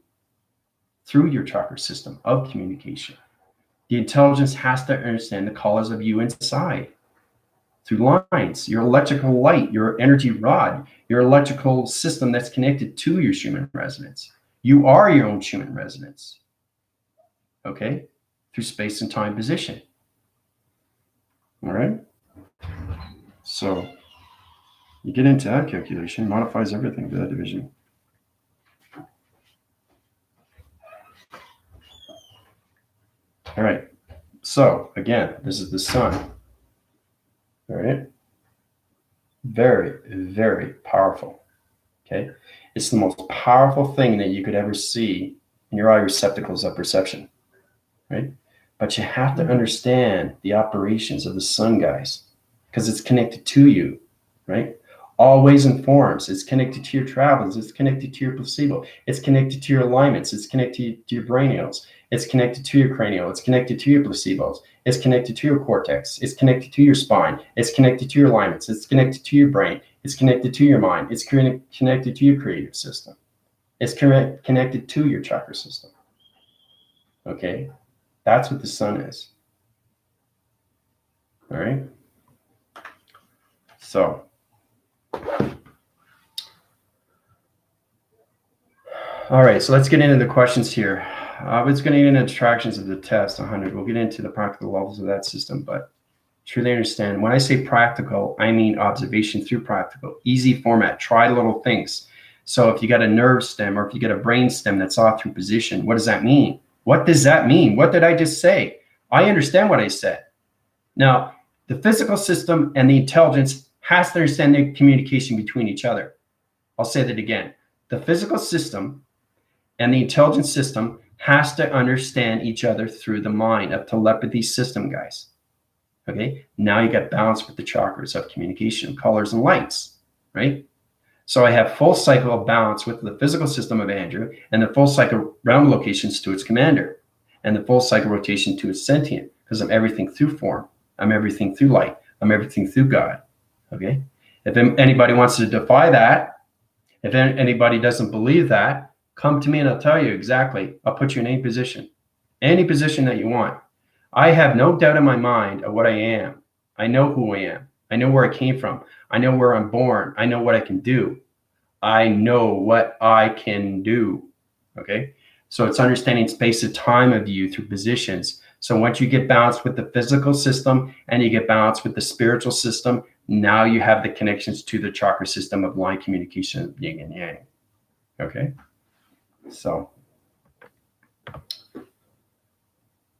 through your chakra system of communication. The intelligence has to understand the colors of you inside. Through lines, your electrical light, your energy rod, your electrical system that's connected to your Schumann resonance. You are your own Schumann resonance, okay? Through space and time position, all right? So you get into that calculation, modifies everything to that division. All right, so again, this is the sun. All right. Very, very powerful. Okay. It's the most powerful thing that you could ever see in your eye receptacles of perception. Right. But you have to understand the operations of the sun, guys, because it's connected to you. Right. Always informs. It's connected to your travels. It's connected to your placebo. It's connected to your alignments. It's connected to your brainials. It's connected to your cranial. It's connected to your placebos. It's connected to your cortex. It's connected to your spine. It's connected to your alignments. It's connected to your brain. It's connected to your mind. It's connected to your creative system. It's connected to your chakra system. Okay? That's what the sun is. All right? So, all right, so let's get into the questions here. It's going to get into attractions of the test 100. We'll get into the practical levels of that system, but truly understand when I say practical, I mean observation through practical, easy format, try little things. So if you got a nerve stem or if you get a brain stem that's off through position, what does that mean? What does that mean? What did I just say? I understand what I said. Now, the physical system and the intelligence has to understand the communication between each other. I'll say that again. The physical system and the intelligence system has to understand each other through the mind of telepathy system, guys. Okay, now you got balance with the chakras of communication, colors and lights, right? So I have full cycle of balance with the physical system of Andrew and the full cycle round locations to its commander and the full cycle rotation to its sentient because I'm everything through form. I'm everything through light. I'm everything through God, okay? If anybody wants to defy that, if anybody doesn't believe that, Come to me and I'll tell you exactly. I'll put you in any position that you want. I have no doubt in my mind of what I am. I know who I am. I know where I came from. I know where I'm born. I know what I can do. I know what I can do. Okay. So it's understanding space and time of you through positions. So once you get balanced with the physical system and you get balanced with the spiritual system, now you have the connections to the chakra system of line communication of yin and yang. Okay. So,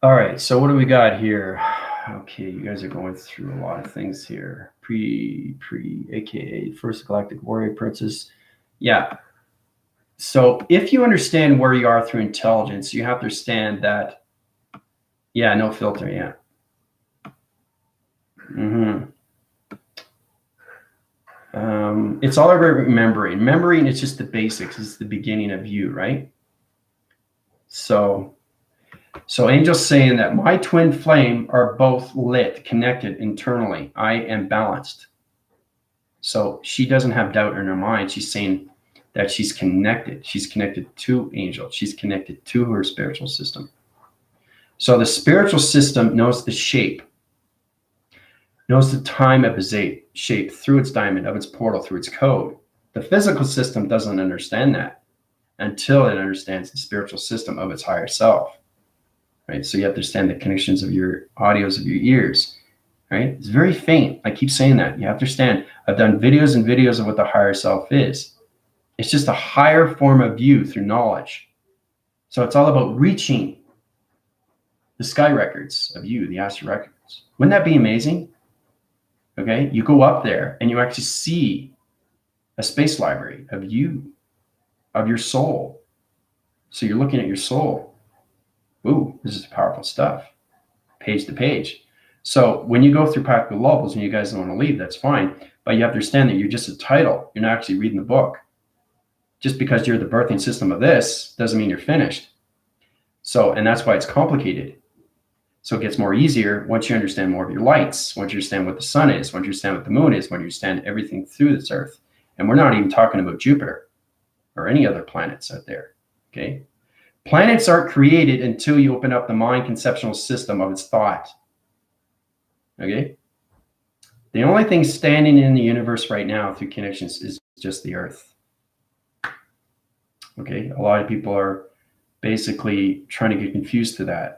all right. So what do we got here? Okay, you guys are going through a lot of things here. AKA First Galactic Warrior Princess. Yeah. So if you understand where you are through intelligence, you have to understand that, yeah, no filter, yeah. It's all about remembering. Remembering is just the basics. It's the beginning of you, right? So Angel's saying that my twin flame are both lit, connected internally. I am balanced. So she doesn't have doubt in her mind. She's saying that she's connected. She's connected to Angel. She's connected to her spiritual system. So the spiritual system knows the shape, knows the time of its shape through its diamond, of its portal, through its code. The physical system doesn't understand that until it understands the spiritual system of its higher self. Right? So you have to understand the connections of your audios of your ears. Right? It's very faint. I keep saying that. You have to understand. I've done videos and videos of what the higher self is. It's just a higher form of you through knowledge. So it's all about reaching the sky records of you, the astral records. Wouldn't that be amazing? Okay, you go up there and you actually see a space library of you, of your soul. So you're looking at your soul. Ooh, this is powerful stuff. Page to page. So when you go through practical levels and you guys don't want to leave, that's fine. But you have to understand that you're just a title. You're not actually reading the book. Just because you're the birthing system of this doesn't mean you're finished. So, and that's why it's complicated. So it gets more easier once you understand more of your lights, once you understand what the sun is, once you understand what the moon is, once you understand everything through this earth. And we're not even talking about Jupiter or any other planets out there. Okay. Planets aren't created until you open up the mind conceptual system of its thought. Okay. The only thing standing in the universe right now through connections is just the earth. Okay. A lot of people are basically trying to get confused to that.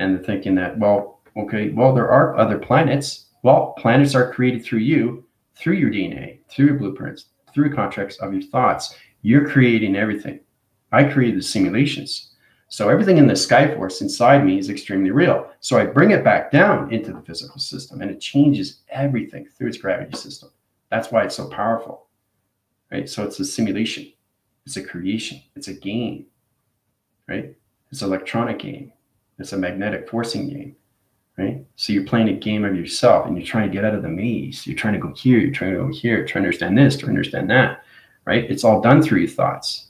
And they're thinking that, well, okay, well, there are other planets. Well, planets are created through you, through your DNA, through your blueprints, through contracts of your thoughts. You're creating everything. I created the simulations. So everything in the sky force inside me is extremely real. So I bring it back down into the physical system and it changes everything through its gravity system. That's why it's so powerful, right? So it's a simulation. It's a creation. It's a game, right? It's an electronic game. It's a magnetic forcing game, right? So you're playing a game of yourself and you're trying to get out of the maze. You're trying to go here. You're trying to go here, trying to understand this, trying to understand that, right? It's all done through your thoughts.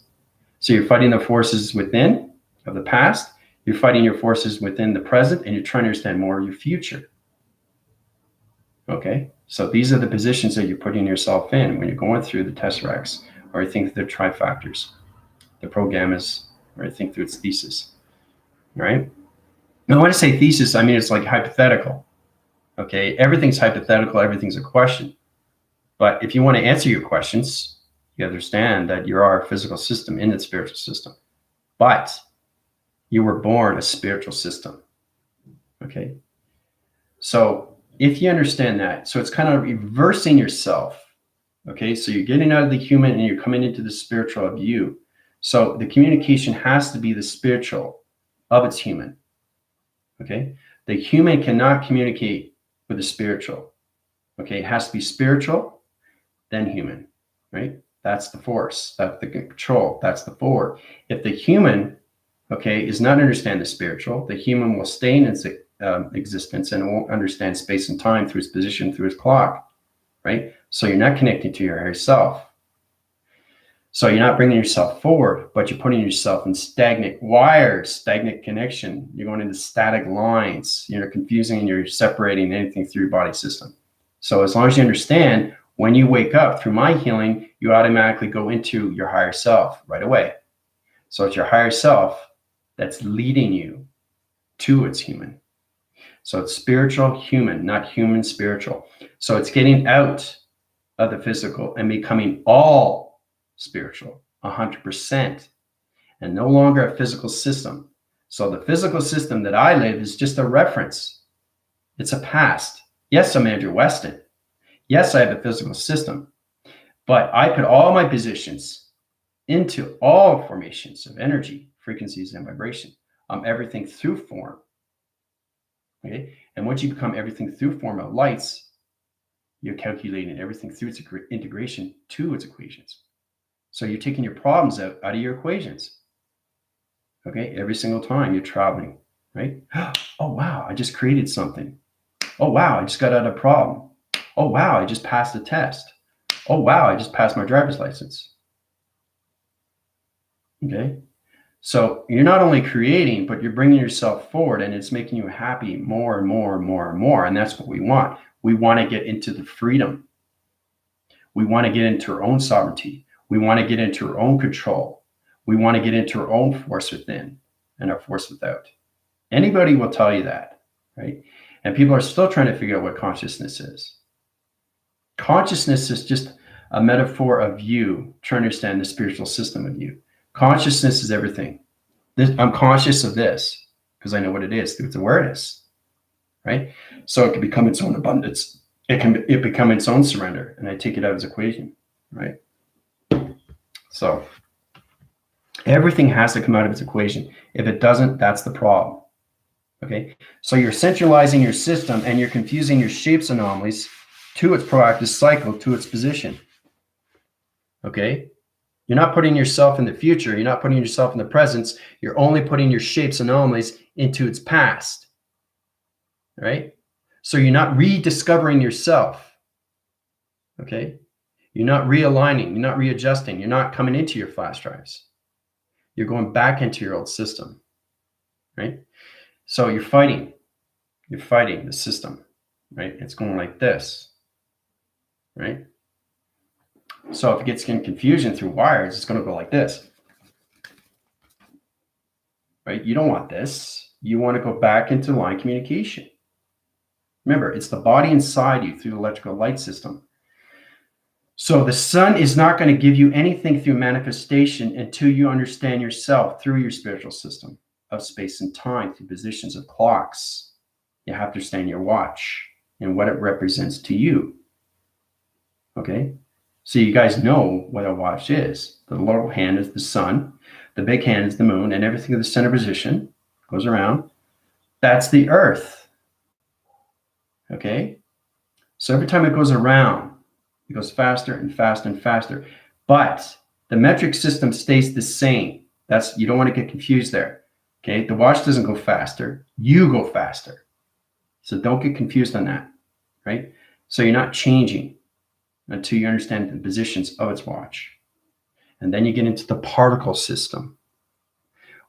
So you're fighting the forces within of the past. You're fighting your forces within the present, and you're trying to understand more of your future. Okay? So these are the positions that you're putting yourself in when you're going through the tesseracts, or you think they're trifactors, the programmas, or you think through its thesis, right? Now, when I say thesis, I mean it's like hypothetical. Okay, everything's hypothetical, everything's a question. But if you want to answer your questions, you understand that you are a physical system in the spiritual system. But you were born a spiritual system. Okay, so if you understand that, so it's kind of reversing yourself. Okay, so you're getting out of the human and you're coming into the spiritual of you. So the communication has to be the spiritual of its human. Okay, the human cannot communicate with the spiritual. Okay, it has to be spiritual, then human, right? That's the force, that's the control, that's the forward. If the human, okay, is not understand the spiritual, the human will stay in its existence and won't understand space and time through its position, through its clock, right? So you're not connecting to your higher self. So you're not bringing yourself forward, but you're putting yourself in stagnant wires, stagnant connection. You're going into static lines. You're confusing and you're separating anything through your body system. So as long as you understand, when you wake up through my healing, you automatically go into your higher self right away. So it's your higher self that's leading you to its human. So it's spiritual human, not human spiritual. So it's getting out of the physical and becoming all spiritual, 100%, and no longer a physical system. So the physical system that I live is just a reference. It's a past. Yes, I'm Andrew Weston. Yes, I have a physical system, but I put all my positions into all formations of energy, frequencies, and vibration. I'm everything through form. Okay, and once you become everything through form of lights, you're calculating everything through its integration to its equations. So you're taking your problems out of your equations. Okay, every single time you're traveling, right? Oh, wow, I just created something. Oh, wow, I just got out of a problem. Oh, wow, I just passed a test. Oh, wow, I just passed my driver's license. Okay, so you're not only creating, but you're bringing yourself forward, and it's making you happy more and more and more and more. And that's what we want. We want to get into the freedom. We want to get into our own sovereignty. We want to get into our own control. We want to get into our own force within and our force without. Anybody will tell you that, right? And people are still trying to figure out what consciousness is. Consciousness is just a metaphor of you trying to understand the spiritual system of you. Consciousness is everything. I'm conscious of this because I know what it is through its awareness, right? So it can become its own abundance. It become its own surrender, and I take it out as equation, right? So everything has to come out of its equation. If it doesn't, that's the problem. Okay, so you're centralizing your system and you're confusing your shapes anomalies to its proactive cycle, to its position. Okay, you're not putting yourself in the future. You're not putting yourself in the present. You're only putting your shapes anomalies into its past. Right? So you're not rediscovering yourself. Okay, you're not realigning. You're not readjusting. You're not coming into your flash drives. You're going back into your old system. Right? So you're fighting the system, right? It's going like this, right? So if it gets in confusion through wires, it's going to go like this, right? You don't want this. You want to go back into line communication. Remember, it's the body inside you through the electrical light system. So the sun is not going to give you anything through manifestation until you understand yourself through your spiritual system of space and time, through positions of clocks. You have to understand your watch and what it represents to you. Okay? So you guys know what a watch is. The little hand is the sun, the big hand is the moon, and everything in the center position goes around. That's the earth. Okay? So every time it goes around, it goes faster and faster and faster. But the metric system stays the same. You don't want to get confused there. Okay? The watch doesn't go faster. You go faster. So don't get confused on that, right? So you're not changing until you understand the positions of its watch. And then you get into the particle system,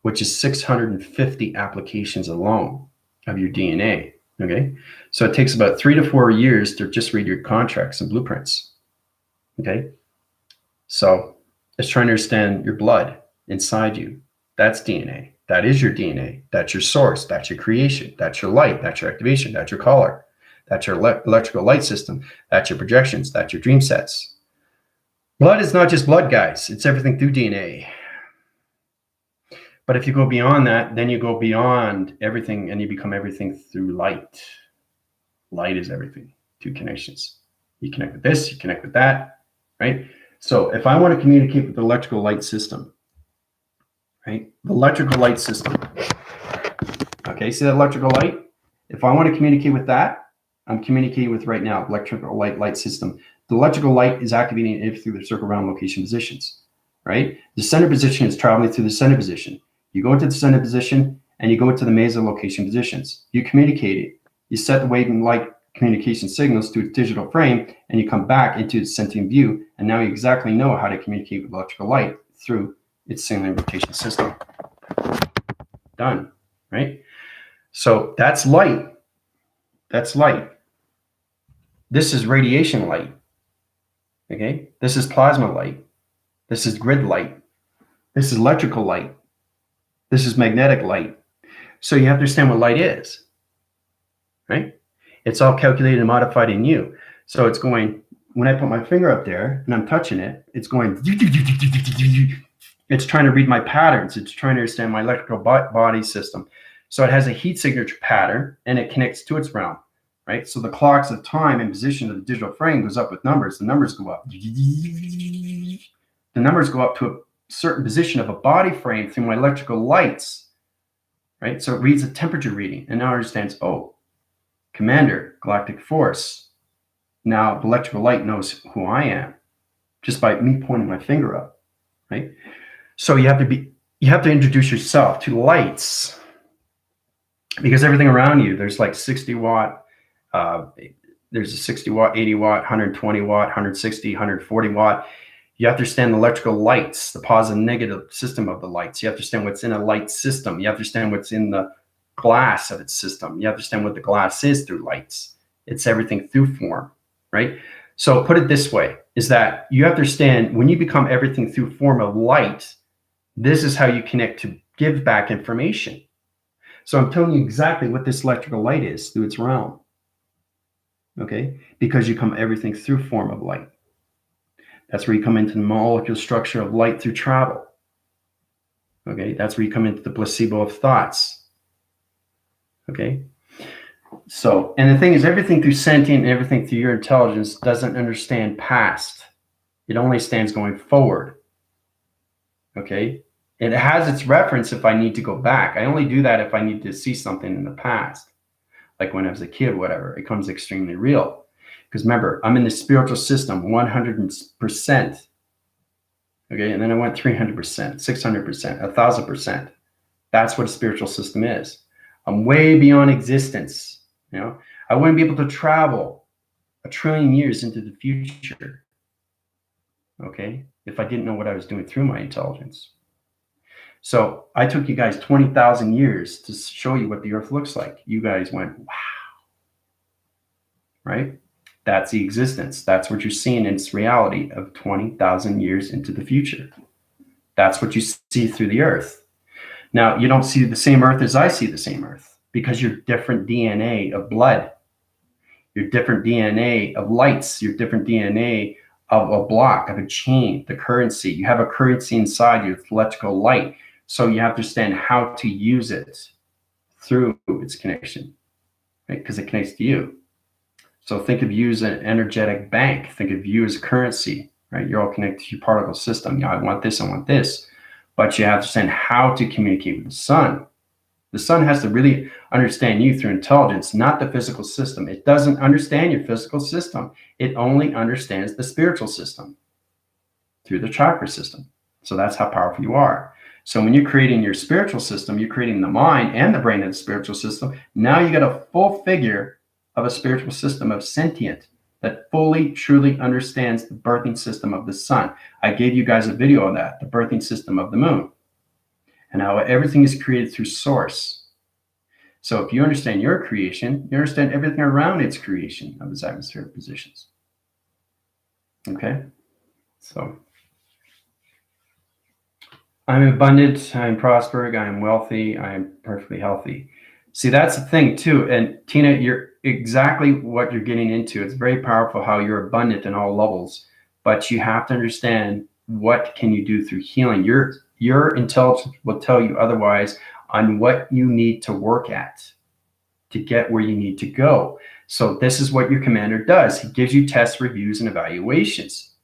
which is 650 applications alone of your DNA, okay? So it takes about 3 to 4 years to just read your contracts and blueprints, okay? So it's trying to understand your blood inside you. That's DNA. That is your DNA. That's your source. That's your creation. That's your light. That's your activation. That's your color. That's your electrical light system. That's your projections. That's your dream sets. Blood is not just blood, guys. It's everything through DNA. But if you go beyond that, then you go beyond everything and you become everything through light. Light is everything. Two connections. You connect with this, you connect with that, right? So if I want to communicate with the electrical light system, right? The electrical light system. Okay, see that electrical light? If I want to communicate with that, I'm communicating with right now, electrical light system. The electrical light is activating it through the circle round location positions, right? The center position is traveling through the center position. You go into the center position and you go into the maze of location positions. You communicate it. You set the wave and light communication signals to a digital frame and you come back into the sentient view. And now you exactly know how to communicate with electrical light through its signaling rotation system. Done, right? So that's light. That's light. This is radiation light. Okay? This is plasma light. This is grid light. This is electrical light. This is magnetic light. So you have to understand what light is, right? It's all calculated and modified in you. So it's going, when I put my finger up there and I'm touching it, it's going, it's trying to read my patterns. It's trying to understand my electrical body system. So it has a heat signature pattern and it connects to its realm, right? So the clocks of time and position of the digital frame goes up with numbers. The numbers go up. The numbers go up to a certain position of a body frame through my electrical lights, right? So it reads a temperature reading and now it understands, oh, Commander, Galactic Force. Now the electrical light knows who I am just by me pointing my finger up, right? So you have to introduce yourself to lights, because everything around you, there's like 60 watt, there's a 60 watt, 80 watt, 120 watt, 160, 140 watt. You have to understand the electrical lights, the positive and negative system of the lights. You have to understand what's in a light system. You have to understand what's in the glass of its system. You have to understand what the glass is through lights. It's everything through form, right? So put it this way, is that you have to understand when you become everything through form of light, this is how you connect to give back information. So I'm telling you exactly what this electrical light is through its realm, okay? Because you come everything through form of light. That's where you come into the molecular structure of light through travel, okay? That's where you come into the placebo of thoughts. Okay. So, and the thing is, everything through sentient and everything through your intelligence doesn't understand past. It only stands going forward. Okay. It has its reference if I need to go back. I only do that if I need to see something in the past. Like when I was a kid, whatever, it comes extremely real. Because remember, I'm in the spiritual system 100%. Okay. And then I went 300%, 600%, 1,000%. That's what a spiritual system is. I'm way beyond existence. You know, I wouldn't be able to travel 1 trillion years into the future, okay, if I didn't know what I was doing through my intelligence. So I took you guys 20,000 years to show you what the Earth looks like. You guys went, wow, right? That's the existence. That's what you're seeing in its reality of 20,000 years into the future. That's what you see through the Earth. Now, you don't see the same Earth as I see the same Earth, because you're different DNA of blood. You're different DNA of lights. You're different DNA of a block, of a chain, the currency. You have a currency inside you, electrical light. So you have to understand how to use it through its connection, right? Because it connects to you. So think of you as an energetic bank. Think of you as a currency, right? You're all connected to your particle system. Yeah, I want this, I want this. But you have to understand how to communicate with the sun. The sun has to really understand you through intelligence, not the physical system. It doesn't understand your physical system. It only understands the spiritual system through the chakra system. So that's how powerful you are. So when you're creating your spiritual system, you're creating the mind and the brain of the spiritual system. Now you got a full figure of a spiritual system of sentient that fully, truly understands the birthing system of the sun. I gave you guys a video on that, the birthing system of the moon, and how everything is created through source. So if you understand your creation, you understand everything around its creation of its atmospheric positions. Okay? So I'm abundant, I'm prospering, I am wealthy, I am perfectly healthy. See, that's the thing too. And Tina, you're exactly what you're getting into. It's very powerful how you're abundant in all levels, but you have to understand what can you do through healing. Your intelligence will tell you otherwise on what you need to work at to get where you need to go. So this is what your commander does. He gives you tests, reviews, and evaluations.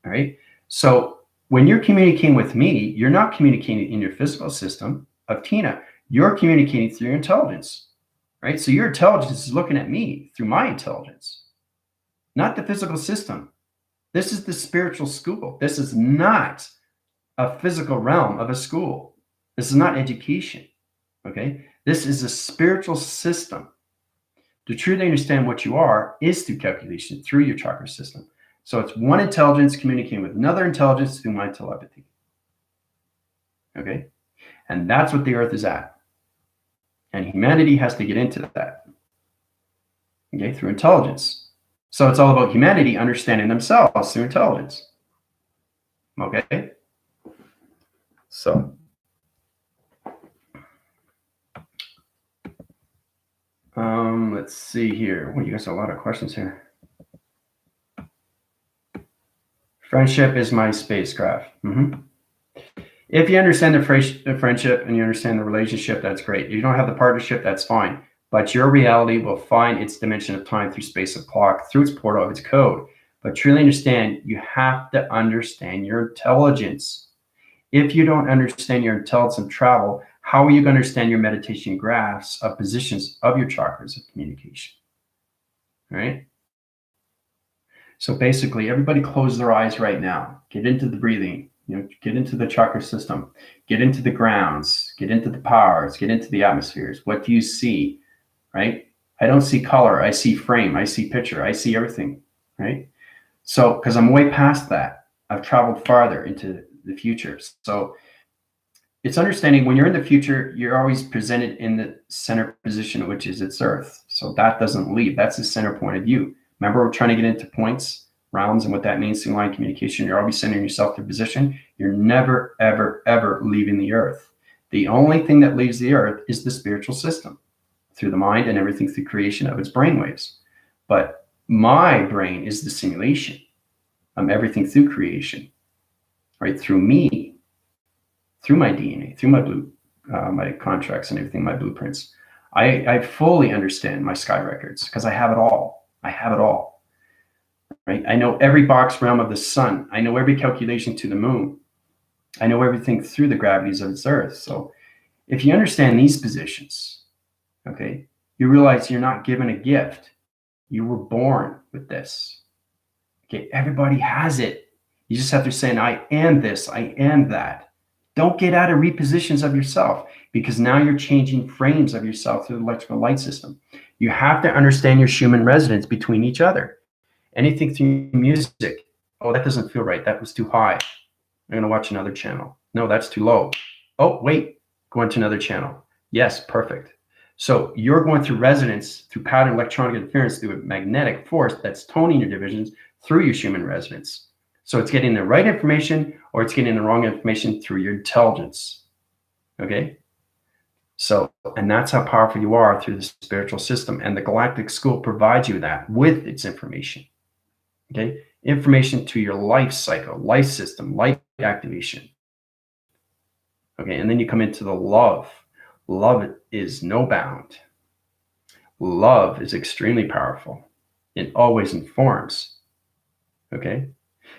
All right. So when you're communicating with me, you're not communicating in your physical system of Tina. You're communicating through your intelligence, right? So your intelligence is looking at me through my intelligence, not the physical system. This is the spiritual school. This is not a physical realm of a school. This is not education, okay? This is a spiritual system. To truly understand what you are is through calculation, through your chakra system. So it's one intelligence communicating with another intelligence through my telepathy, okay? And that's what the Earth is at. And humanity has to get into that, okay, through intelligence. So it's all about humanity understanding themselves through intelligence, okay? So, let's see here. Well, you guys have a lot of questions here. Friendship is my spacecraft. If you understand the friendship and you understand the relationship, that's great. If you don't have the partnership, that's fine. But your reality will find its dimension of time through space of clock, through its portal of its code. But truly understand, you have to understand your intelligence. If you don't understand your intelligence and travel, how are you going to understand your meditation graphs of positions of your chakras of communication? Right? So basically, everybody close their eyes right now. Get into the breathing. Get into the chakra system. Get into the grounds. Get into the powers. Get into the atmospheres. What do you see? Right? I don't see color. I see frame. I see picture. I see everything. Right? So, because I'm way past that, I've traveled farther into the future. So it's understanding when you're in the future, you're always presented in the center position, which is its earth. So that doesn't leave. That's the center point of view. Remember, we're trying to get into points, rounds, and what that means, single line communication. You're always centering yourself to position. You're never, ever, ever leaving the earth. The only thing that leaves the earth is the spiritual system through the mind and everything through creation of its brainwaves. But my brain is the simulation of everything through creation, right? Through me, through my DNA, through my contracts and everything, my blueprints. I fully understand my sky records because I have it all. I have it all, right? I know every box realm of the sun. I know every calculation to the moon. I know everything through the gravities of its earth. So if you understand these positions, okay, you realize you're not given a gift. You were born with this. Okay, everybody has it. You just have to say, I am this, I am that. Don't get out of repositions of yourself because now you're changing frames of yourself through the electrical light system. You have to understand your Schumann resonance between each other. Anything through music. Oh, that doesn't feel right. That was too high. I'm going to watch another channel. No, that's too low. Oh, wait, go into another channel. Yes, perfect. So you're going through resonance, through pattern electronic interference, through a magnetic force that's toning your divisions through your Schumann resonance. So it's getting the right information or it's getting the wrong information through your intelligence. Okay? So, and that's how powerful you are through the spiritual system. And the galactic school provides you that with its information. Okay? Information to your life cycle, life system, life activation. Okay, and then you come into the love. Love is no bound. Love is extremely powerful. It always informs. Okay?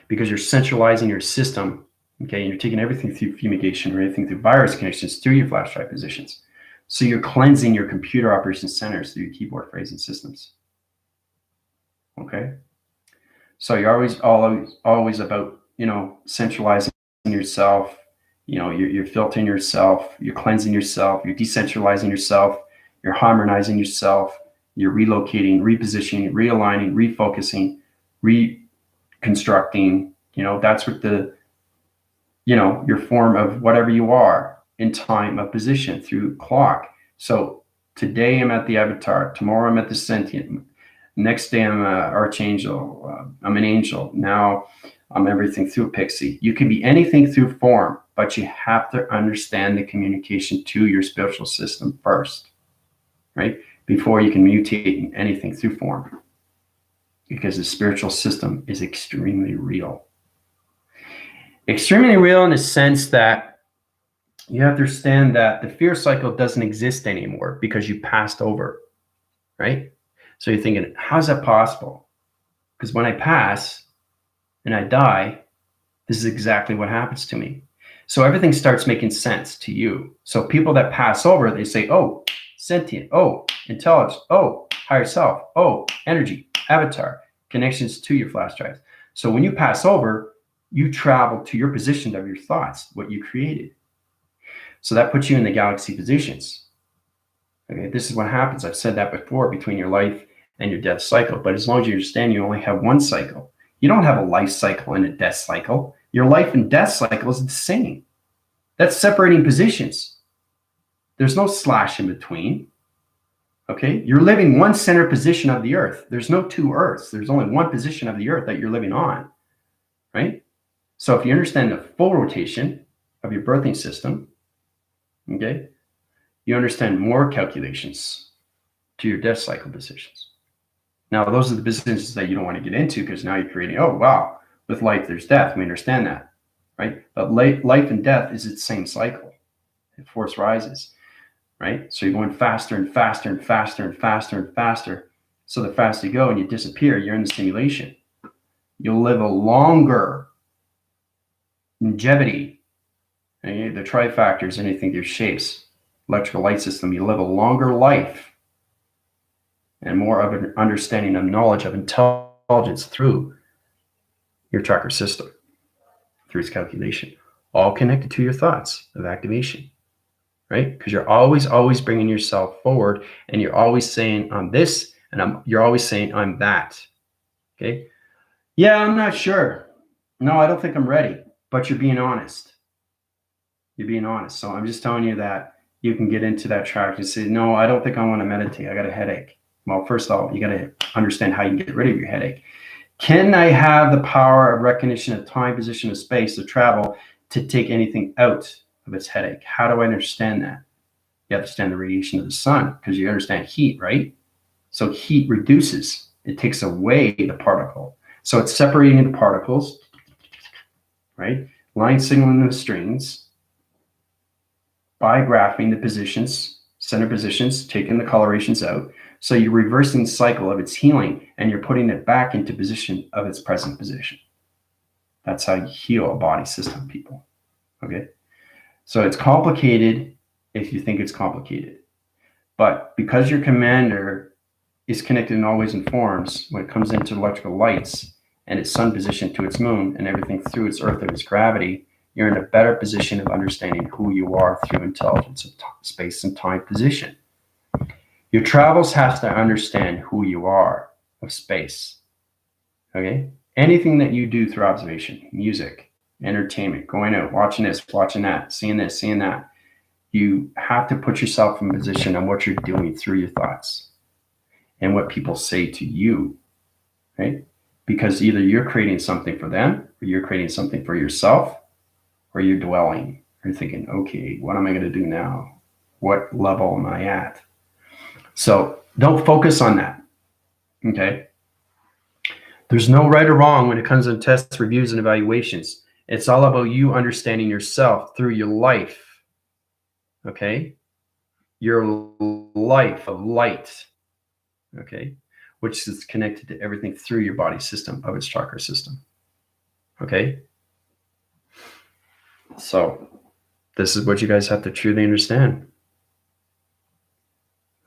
Because you're centralizing your system, okay, and you're taking everything through fumigation or anything through virus connections through your flash drive positions. So you're cleansing your computer operation centers through your keyboard phrasing systems. Okay? So you're always about, centralizing yourself, you're filtering yourself, you're cleansing yourself, you're decentralizing yourself, you're harmonizing yourself, you're relocating, repositioning, realigning, refocusing, constructing, that's what your form of whatever you are in time of position through clock. So today I'm at the avatar, tomorrow I'm at the sentient, next day I'm an archangel, I'm an angel, now I'm everything through pixie. You can be anything through form, but you have to understand the communication to your spiritual system first, right? Before you can mutate in anything through form. Because the spiritual system is extremely real. Extremely real in the sense that you have to understand that the fear cycle doesn't exist anymore because you passed over, right? So you're thinking, how's that possible? Because when I pass and I die, this is exactly what happens to me. So everything starts making sense to you. So people that pass over, they say, oh, sentient, oh, intelligence, oh, higher self, oh, energy, avatar, connections to your flash drives. So when you pass over, you travel to your position of your thoughts, what you created. So that puts you in the galaxy positions. Okay, this is what happens. I've said that before, between your life and your death cycle. But as long as you understand you only have one cycle, you don't have a life cycle and a death cycle. Your life and death cycle is the same. That's separating positions. There's no slash in between. Okay, you're living one center position of the earth. There's no two earths. There's only one position of the earth that you're living on, right? So if you understand the full rotation of your birthing system, okay, you understand more calculations to your death cycle positions. Now, those are the businesses that you don't want to get into because now you're creating, oh, wow, with life, there's death. We understand that, right? But life and death is its same cycle. The force rises, right? So you're going faster and faster and faster and faster and faster. So the faster you go and you disappear, you're in the simulation. You'll live a longer longevity. Okay? The trifactors, anything, their shapes, electrical light system, you live a longer life and more of an understanding of knowledge of intelligence through your chakra system, through its calculation, all connected to your thoughts of activation, right? Because you're always bringing yourself forward, and you're always saying, I'm this, and you're always saying, I'm that, okay? Yeah, I'm not sure. No, I don't think I'm ready, but you're being honest. You're being honest. So I'm just telling you that you can get into that track and say, no, I don't think I want to meditate. I got a headache. Well, first of all, you got to understand how you can get rid of your headache. Can I have the power of recognition of time, position, of space, of travel to take anything out of its headache? How do I understand that? You understand the radiation of the sun because you understand heat, right? So heat reduces. It takes away the particle. So it's separating the particles, right? Line signaling the strings by graphing the positions, center positions, taking the colorations out. So you're reversing the cycle of its healing and you're putting it back into position of its present position. That's how you heal a body system, people. Okay? So it's complicated if you think it's complicated. But because your commander is connected and always informs when it comes into electrical lights and its sun position to its moon and everything through its earth and its gravity, you're in a better position of understanding who you are through intelligence of space and time position. Your travels has to understand who you are of space, okay? Anything that you do through observation, music, entertainment, going out, watching this, watching that, seeing this, seeing that, you have to put yourself in position on what you're doing through your thoughts and what people say to you, right? Because either you're creating something for them or you're creating something for yourself or you're dwelling. You're thinking, okay, what am I going to do now? What level am I at? So don't focus on that, okay? There's no right or wrong when it comes to tests, reviews, and evaluations. It's all about you understanding yourself through your life, okay? Your life of light, okay? Which is connected to everything through your body system of its chakra system, okay? So this is what you guys have to truly understand,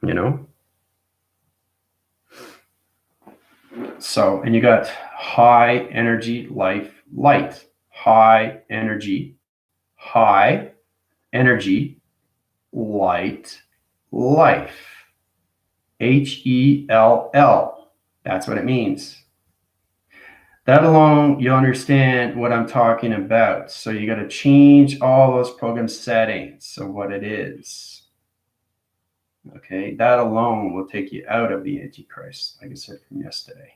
you know? So, and you got high energy, life, light, high energy, light, life, HELL. That's what it means. That alone, you understand what I'm talking about. So you got to change all those program settings of what it is. Okay, that alone will take you out of the Antichrist, like I said from yesterday.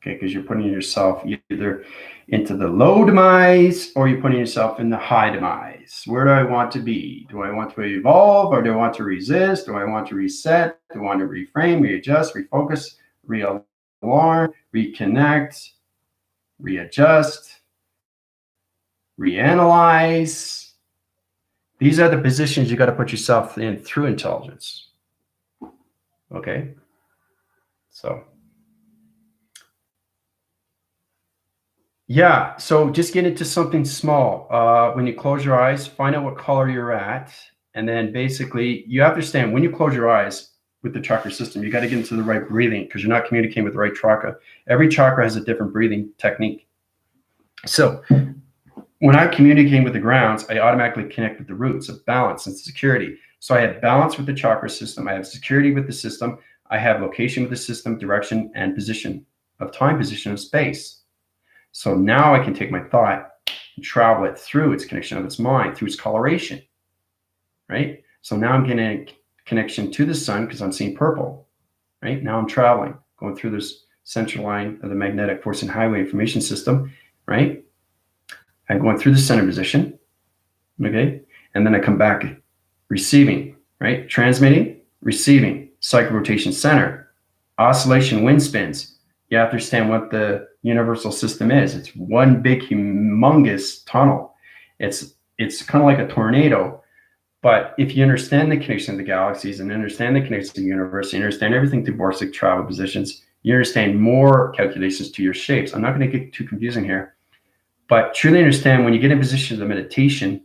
Okay, because you're putting yourself either into the low demise or you're putting yourself in the high demise. Where do I want to be? Do I want to evolve or do I want to resist? Do I want to reset? Do I want to reframe, readjust, refocus, realign, reconnect, readjust, reanalyze? These are the positions you got to put yourself in through intelligence. Okay, so. Yeah, so just get into something small. When you close your eyes, find out what color you're at. And then basically, you have to understand when you close your eyes with the chakra system, you got to get into the right breathing because you're not communicating with the right chakra. Every chakra has a different breathing technique. So when I'm communicating with the grounds, I automatically connect with the roots of balance and security. So I have balance with the chakra system. I have security with the system. I have location with the system, direction, and position of time, position of space. So now I can take my thought and travel it through its connection of its mind, through its coloration, right? So now I'm getting a connection to the sun because I'm seeing purple, right? Now I'm traveling, going through this central line of the magnetic force and highway information system, right? I'm going through the center position. Okay. And then I come back, receiving, right? Transmitting, receiving, cycle rotation center, oscillation, wind spins. You have to understand what the universal system is. It's one big, humongous tunnel. It's kind of like a tornado. But if you understand the connection of the galaxies and understand the connection of the universe, you understand everything through borsig travel positions, you understand more calculations to your shapes. I'm not going to get too confusing here, but truly understand when you get in position of meditation,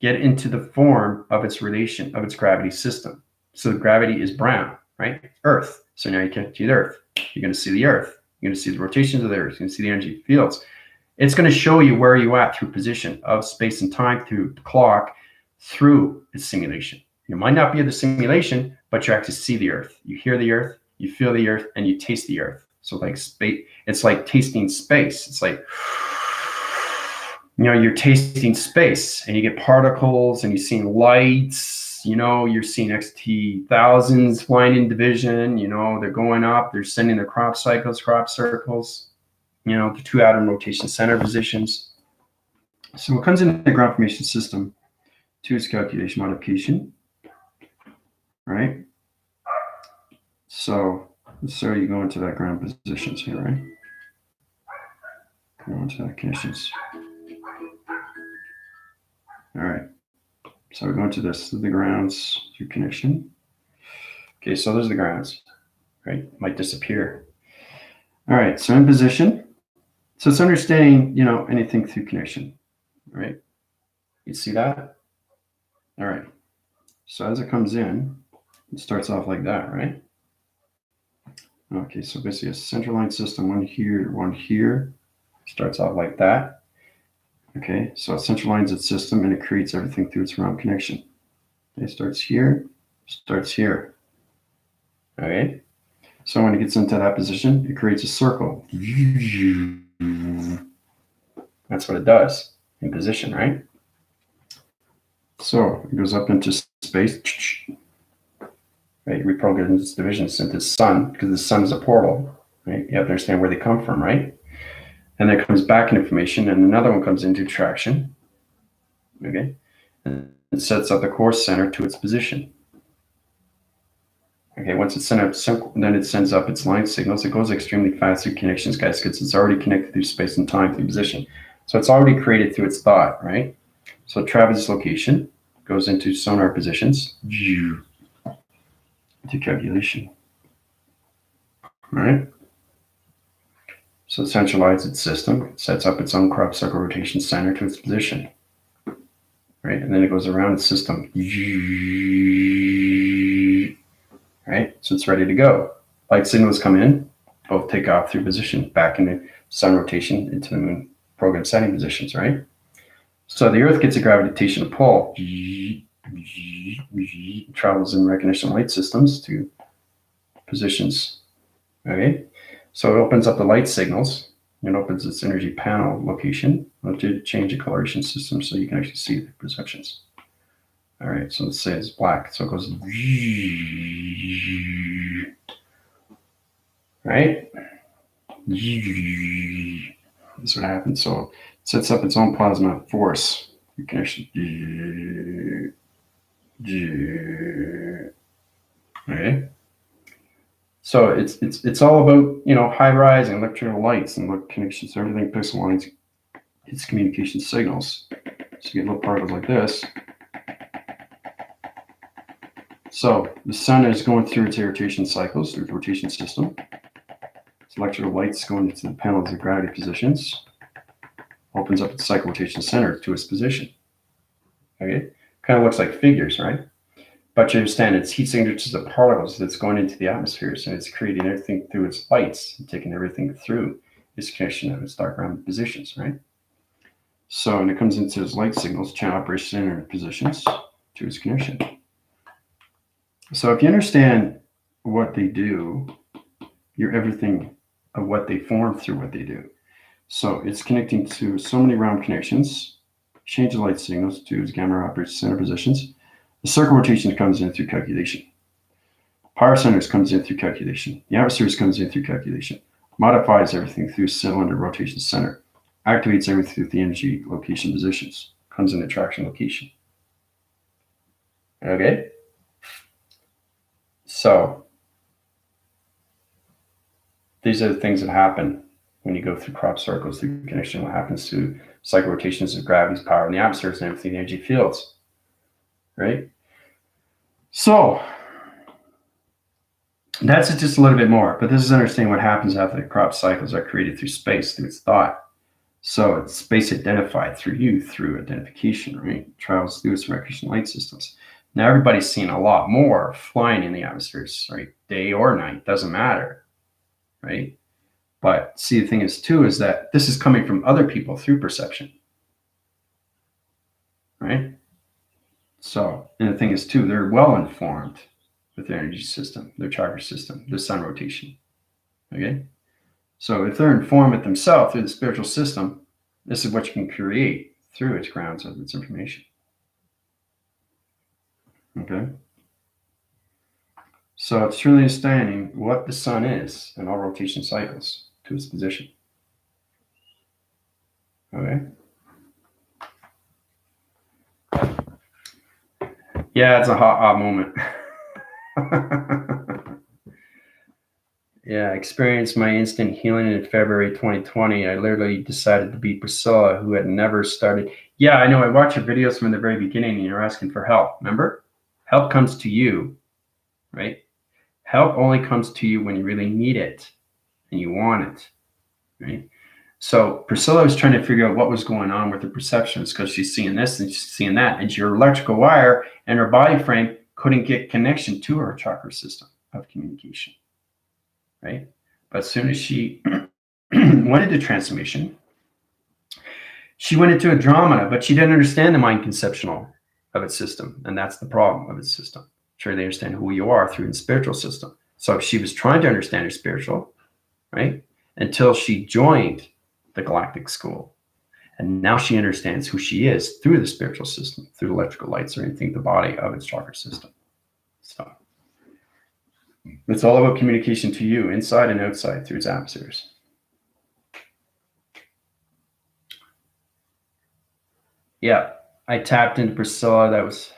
get into the form of its relation, of its gravity system. So the gravity is brown, right? Earth. So now you connect to the Earth. You're going to see the Earth. You're going to see the rotations of the Earth. You're going to see the energy fields. It's going to show you where you're at through position of space and time, through the clock, through the simulation. You might not be at the simulation, but you actually see the Earth. You hear the Earth, you feel the Earth, and you taste the Earth. So like space, it's like tasting space. It's like, you're tasting space and you get particles and you're seeing lights, you're seeing XT thousands flying in division, they're going up, they're sending their crop cycles, crop circles, the 2 atom rotation center positions. So what comes in the ground formation system, 2 is calculation modification, right? So you go into that ground positions here, right? Go into that conditions. All right. So we're going to this, the grounds through connection. Okay, so those are the grounds, right? Might disappear. All right, so in position. So it's understanding, anything through connection, right? You see that? All right. So as it comes in, it starts off like that, right? Okay, so basically a central line system, one here, starts off like that. Okay, so it centralizes its system and it creates everything through its round connection. It starts here. Okay, so when it gets into that position, it creates a circle. That's what it does in position, right? So it goes up into space. Right, reprogram its divisions into the sun because the sun is a portal. Right, you have to understand where they come from, right? And then it comes back in information, and another one comes into traction. Okay, and it sets up the core center to its position. Okay, once it's sent up, then it sends up its line signals. It goes extremely fast through connections, guys, because it's already connected through space and time through position. So it's already created through its thought, right? So it travels its location, goes into sonar positions, to calculation. All right. So it centralizes its system, it sets up its own crop circle rotation center to its position. Right, and then it goes around its system. Right, so it's ready to go. Light signals come in, both take off through position, back into sun rotation into the moon program setting positions, right? So the Earth gets a gravitational pull, travels in recognition light systems to positions. Okay, so it opens up the light signals. It opens its energy panel location to change the coloration system so you can actually see the perceptions. All right, so let's say it's black. So it goes, right? That's what happens. So it sets up its own plasma force. You can actually, okay? So it's all about, high rise and electrical lights and connections, everything pixel lines, its communication signals. So you get little particles like this. So the sun is going through its rotation cycles, through the rotation system. Its electrical lights going into the panels of gravity positions. Opens up its cycle rotation center to its position. Okay, kind of looks like figures, right? But you understand it's heat signatures of particles that's going into the atmosphere, so it's creating everything through its lights and taking everything through its connection of its dark ground positions, right? So when it comes into its light signals, channel operation center positions to its connection. So if you understand what they do, you're everything of what they form through what they do. So it's connecting to so many round connections, change the light signals to its gamma operation center positions. The circle rotation comes in through calculation. Power centers comes in through calculation. The atmospheres comes in through calculation. Modifies everything through cylinder rotation center. Activates everything through the energy location positions. becomes an attraction location. Okay? So these are the things that happen when you go through crop circles, through connection, what happens to cycle rotations of gravity's power in the atmospheres and everything, the energy fields, right? So that's just a little bit more, but this is understanding what happens after the crop cycles are created through space, through its thought. So it's space identified through you, through identification, right? Travels through its recognition light systems. Now everybody's seeing a lot more flying in the atmospheres, right? Day or night, doesn't matter, right? But see, the thing is too, is that this is coming from other people through perception, right? So, and the thing is too, they're well informed with their energy system, their chakra system, the sun rotation, okay? So if they're informed with themselves through the spiritual system, this is what you can create through its grounds of its information, okay? So it's truly understanding what the sun is in all rotation cycles to its position. Okay. Yeah, it's a hot moment. Yeah, I experienced my instant healing in February 2020. I literally decided to beat Priscilla, who had never started. Yeah, I know. I watched your videos from the very beginning and you're asking for help. Remember? Help comes to you, right? Help only comes to you when you really need it and you want it, right? So Priscilla was trying to figure out what was going on with her perceptions because she's seeing this and she's seeing that. And your electrical wire and her body frame couldn't get connection to her chakra system of communication, right? But as soon as she went into transformation, she went into a drama, but she didn't understand the mind conceptual of its system. And that's the problem of its system. Sure, they understand who you are through the spiritual system. So she was trying to understand her spiritual, right? Until she joined the galactic school. And now she understands who she is through the spiritual system, through electrical lights or anything, the body of its chakra system. So it's all about communication to you, inside and outside, through its atmospheres. Yeah, I tapped into Priscilla. That was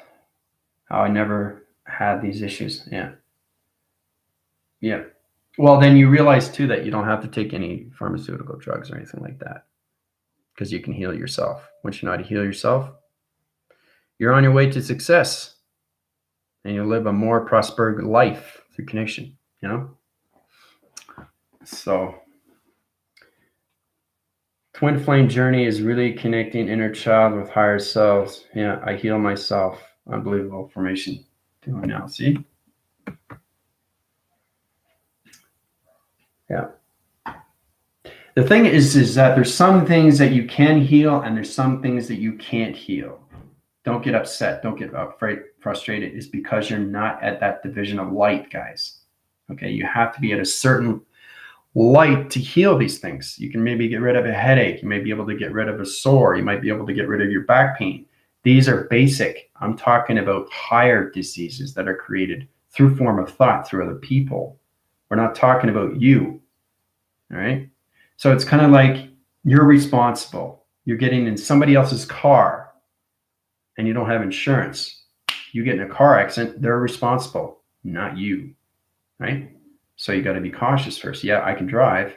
how I never had these issues. Yeah. Yeah. Well, then you realize too that you don't have to take any pharmaceutical drugs or anything like that because you can heal yourself. Once you know how to heal yourself, you're on your way to success and you'll live a more prosperous life through connection, you know? So twin flame journey is really connecting inner child with higher selves. Yeah, I heal myself. Unbelievable formation doing now. See? Yeah. The thing is that there's some things that you can heal and there's some things that you can't heal. Don't get upset. Don't get afraid, frustrated. It's because you're not at that division of light, guys. Okay, you have to be at a certain light to heal these things. You can maybe get rid of a headache. You may be able to get rid of a sore. You might be able to get rid of your back pain. These are basic. I'm talking about higher diseases that are created through form of thought, through other people. We're not talking about you. All right. So it's kind of like you're responsible. You're getting in somebody else's car and you don't have insurance. You get in a car accident, they're responsible, not you. Right. So you got to be cautious first. Yeah, I can drive,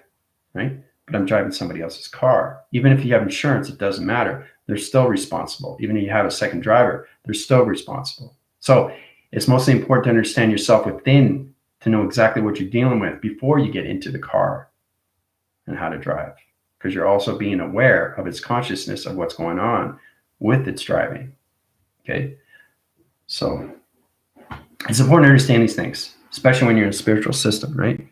right? But I'm driving somebody else's car. Even if you have insurance, it doesn't matter. They're still responsible. Even if you have a second driver, they're still responsible. So it's mostly important to understand yourself within to know exactly what you're dealing with before you get into the car and how to drive. Because you're also being aware of its consciousness of what's going on with its driving. Okay? So it's important to understand these things, especially when you're in a spiritual system, right?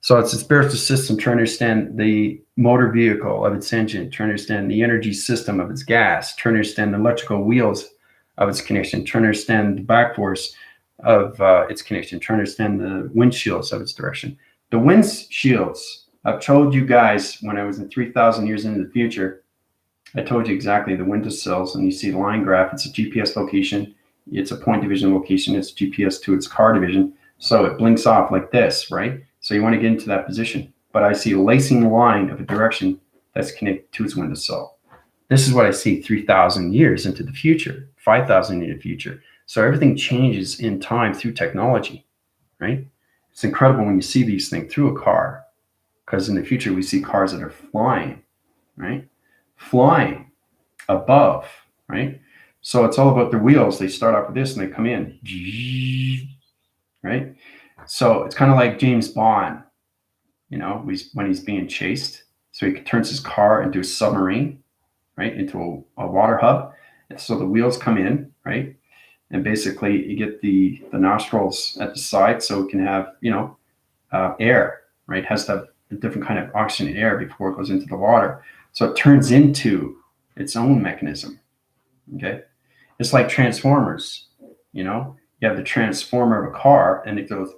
So it's a spiritual system to understand the motor vehicle of its engine, to understand the energy system of its gas, to understand the electrical wheels of its connection, to understand the back force of its connection, to understand the windshields of its direction. The windshields, I've told you guys when I was in 3,000 years into the future, I told you exactly the windowsills, and you see the line graph. It's a GPS location. It's a point division location. It's GPS to its car division. So it blinks off like this, right? So you want to get into that position. But I see a lacing line of a direction that's connected to its windowsill. This is what I see 3,000 years into the future, 5,000 into the future. So everything changes in time through technology, right? It's incredible when you see these things through a car, because in the future we see cars that are flying, right? Flying above, right? So it's all about the wheels. They start off with this and they come in, right? So it's kind of like James Bond, you know, when he's being chased. So he turns his car into a submarine, right, into a water hub. And so the wheels come in, right? And basically you get the nostrils at the side so it can have, you know, air, right? It has to have a different kind of oxygen air before it goes into the water. So it turns into its own mechanism, okay? It's like Transformers, you know? You have the transformer of a car and it goes,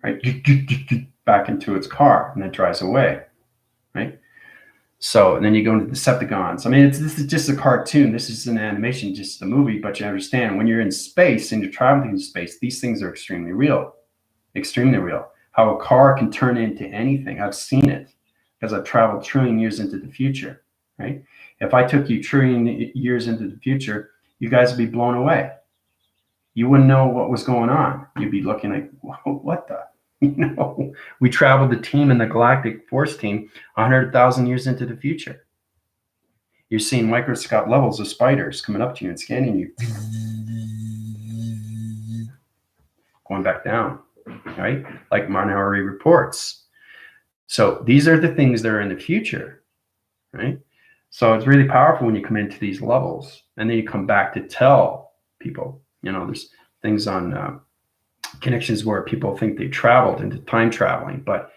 right, back into its car and it drives away, right? So, and then you go into Decepticons. I mean, this is just a cartoon. This is an animation, just a movie, but you understand when you're in space and you're traveling in space, these things are extremely real. Extremely real. How a car can turn into anything. I've seen it because I've traveled trillion years into the future, right? If I took you trillion years into the future, you guys would be blown away. You wouldn't know what was going on. You'd be looking like, what the? You know, we traveled the team in the galactic force team 100,000 years into the future. You're seeing microscopic levels of spiders coming up to you and scanning you, going back down, right? Like Minority Reports. So these are the things that are in the future, right? So it's really powerful when you come into these levels and then you come back to tell people, you know, there's things on connections where people think they traveled into time traveling, but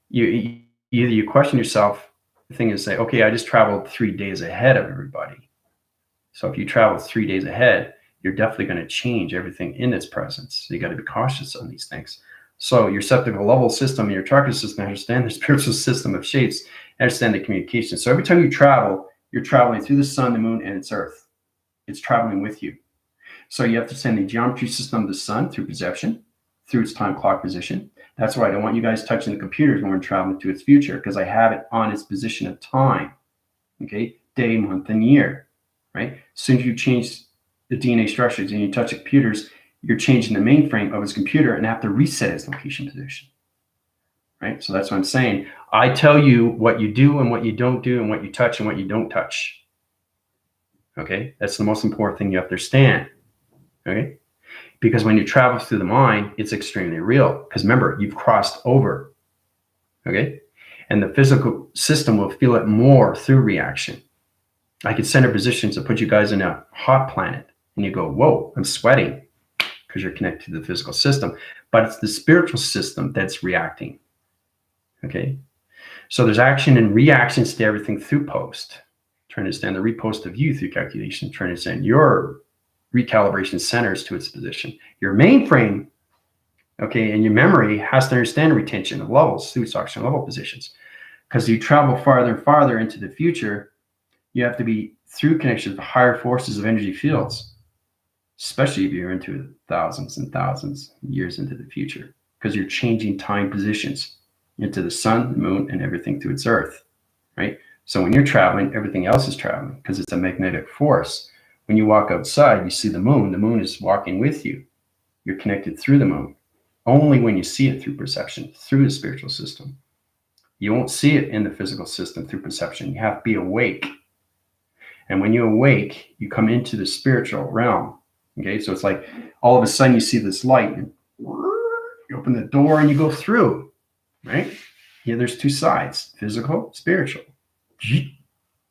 you either you question yourself. The thing is, say, okay, I just traveled 3 days ahead of everybody. So if you travel 3 days ahead, you're definitely going to change everything in its presence. So you got to be cautious on these things. So your septical level system and your chakra system, understand the spiritual system of shapes, understand the communication. So every time you travel, you're traveling through the sun, the moon, and its earth. It's traveling with you. So you have to send the geometry system of the sun through perception, through its time clock position. That's why I don't want you guys touching the computers when we're traveling to its future, because I have it on its position of time, okay? Day, month, and year, right? As soon as you change the DNA structures and you touch the computers, you're changing the mainframe of its computer and have to reset its location position, right? So that's what I'm saying. I tell you what you do and what you don't do and what you touch and what you don't touch, okay? That's the most important thing you have to understand, okay? Because when you travel through the mind, it's extremely real. Because remember, you've crossed over, okay? And the physical system will feel it more through reaction. I could center positions to put you guys in a hot planet, and you go, whoa, I'm sweating, because you're connected to the physical system. But it's the spiritual system that's reacting, okay? So there's action and reactions to everything through post. Trying to understand the repost of you through calculation, trying to understand your recalibration centers to its position. Your mainframe, okay, and your memory has to understand retention of levels through its oxygen level positions. Because you travel farther and farther into the future, you have to be through connection with higher forces of energy fields, especially if you're into thousands and thousands of years into the future, because you're changing time positions into the sun, the moon, and everything through its earth, right? So when you're traveling, everything else is traveling because it's a magnetic force. When you walk outside, you see the moon is walking with you. You're connected through the moon. Only when you see it through perception, through the spiritual system. You won't see it in the physical system through perception. You have to be awake. And when you awake, you come into the spiritual realm. Okay, so it's like all of a sudden you see this light and you open the door and you go through, right? Yeah, there's two sides, physical, spiritual.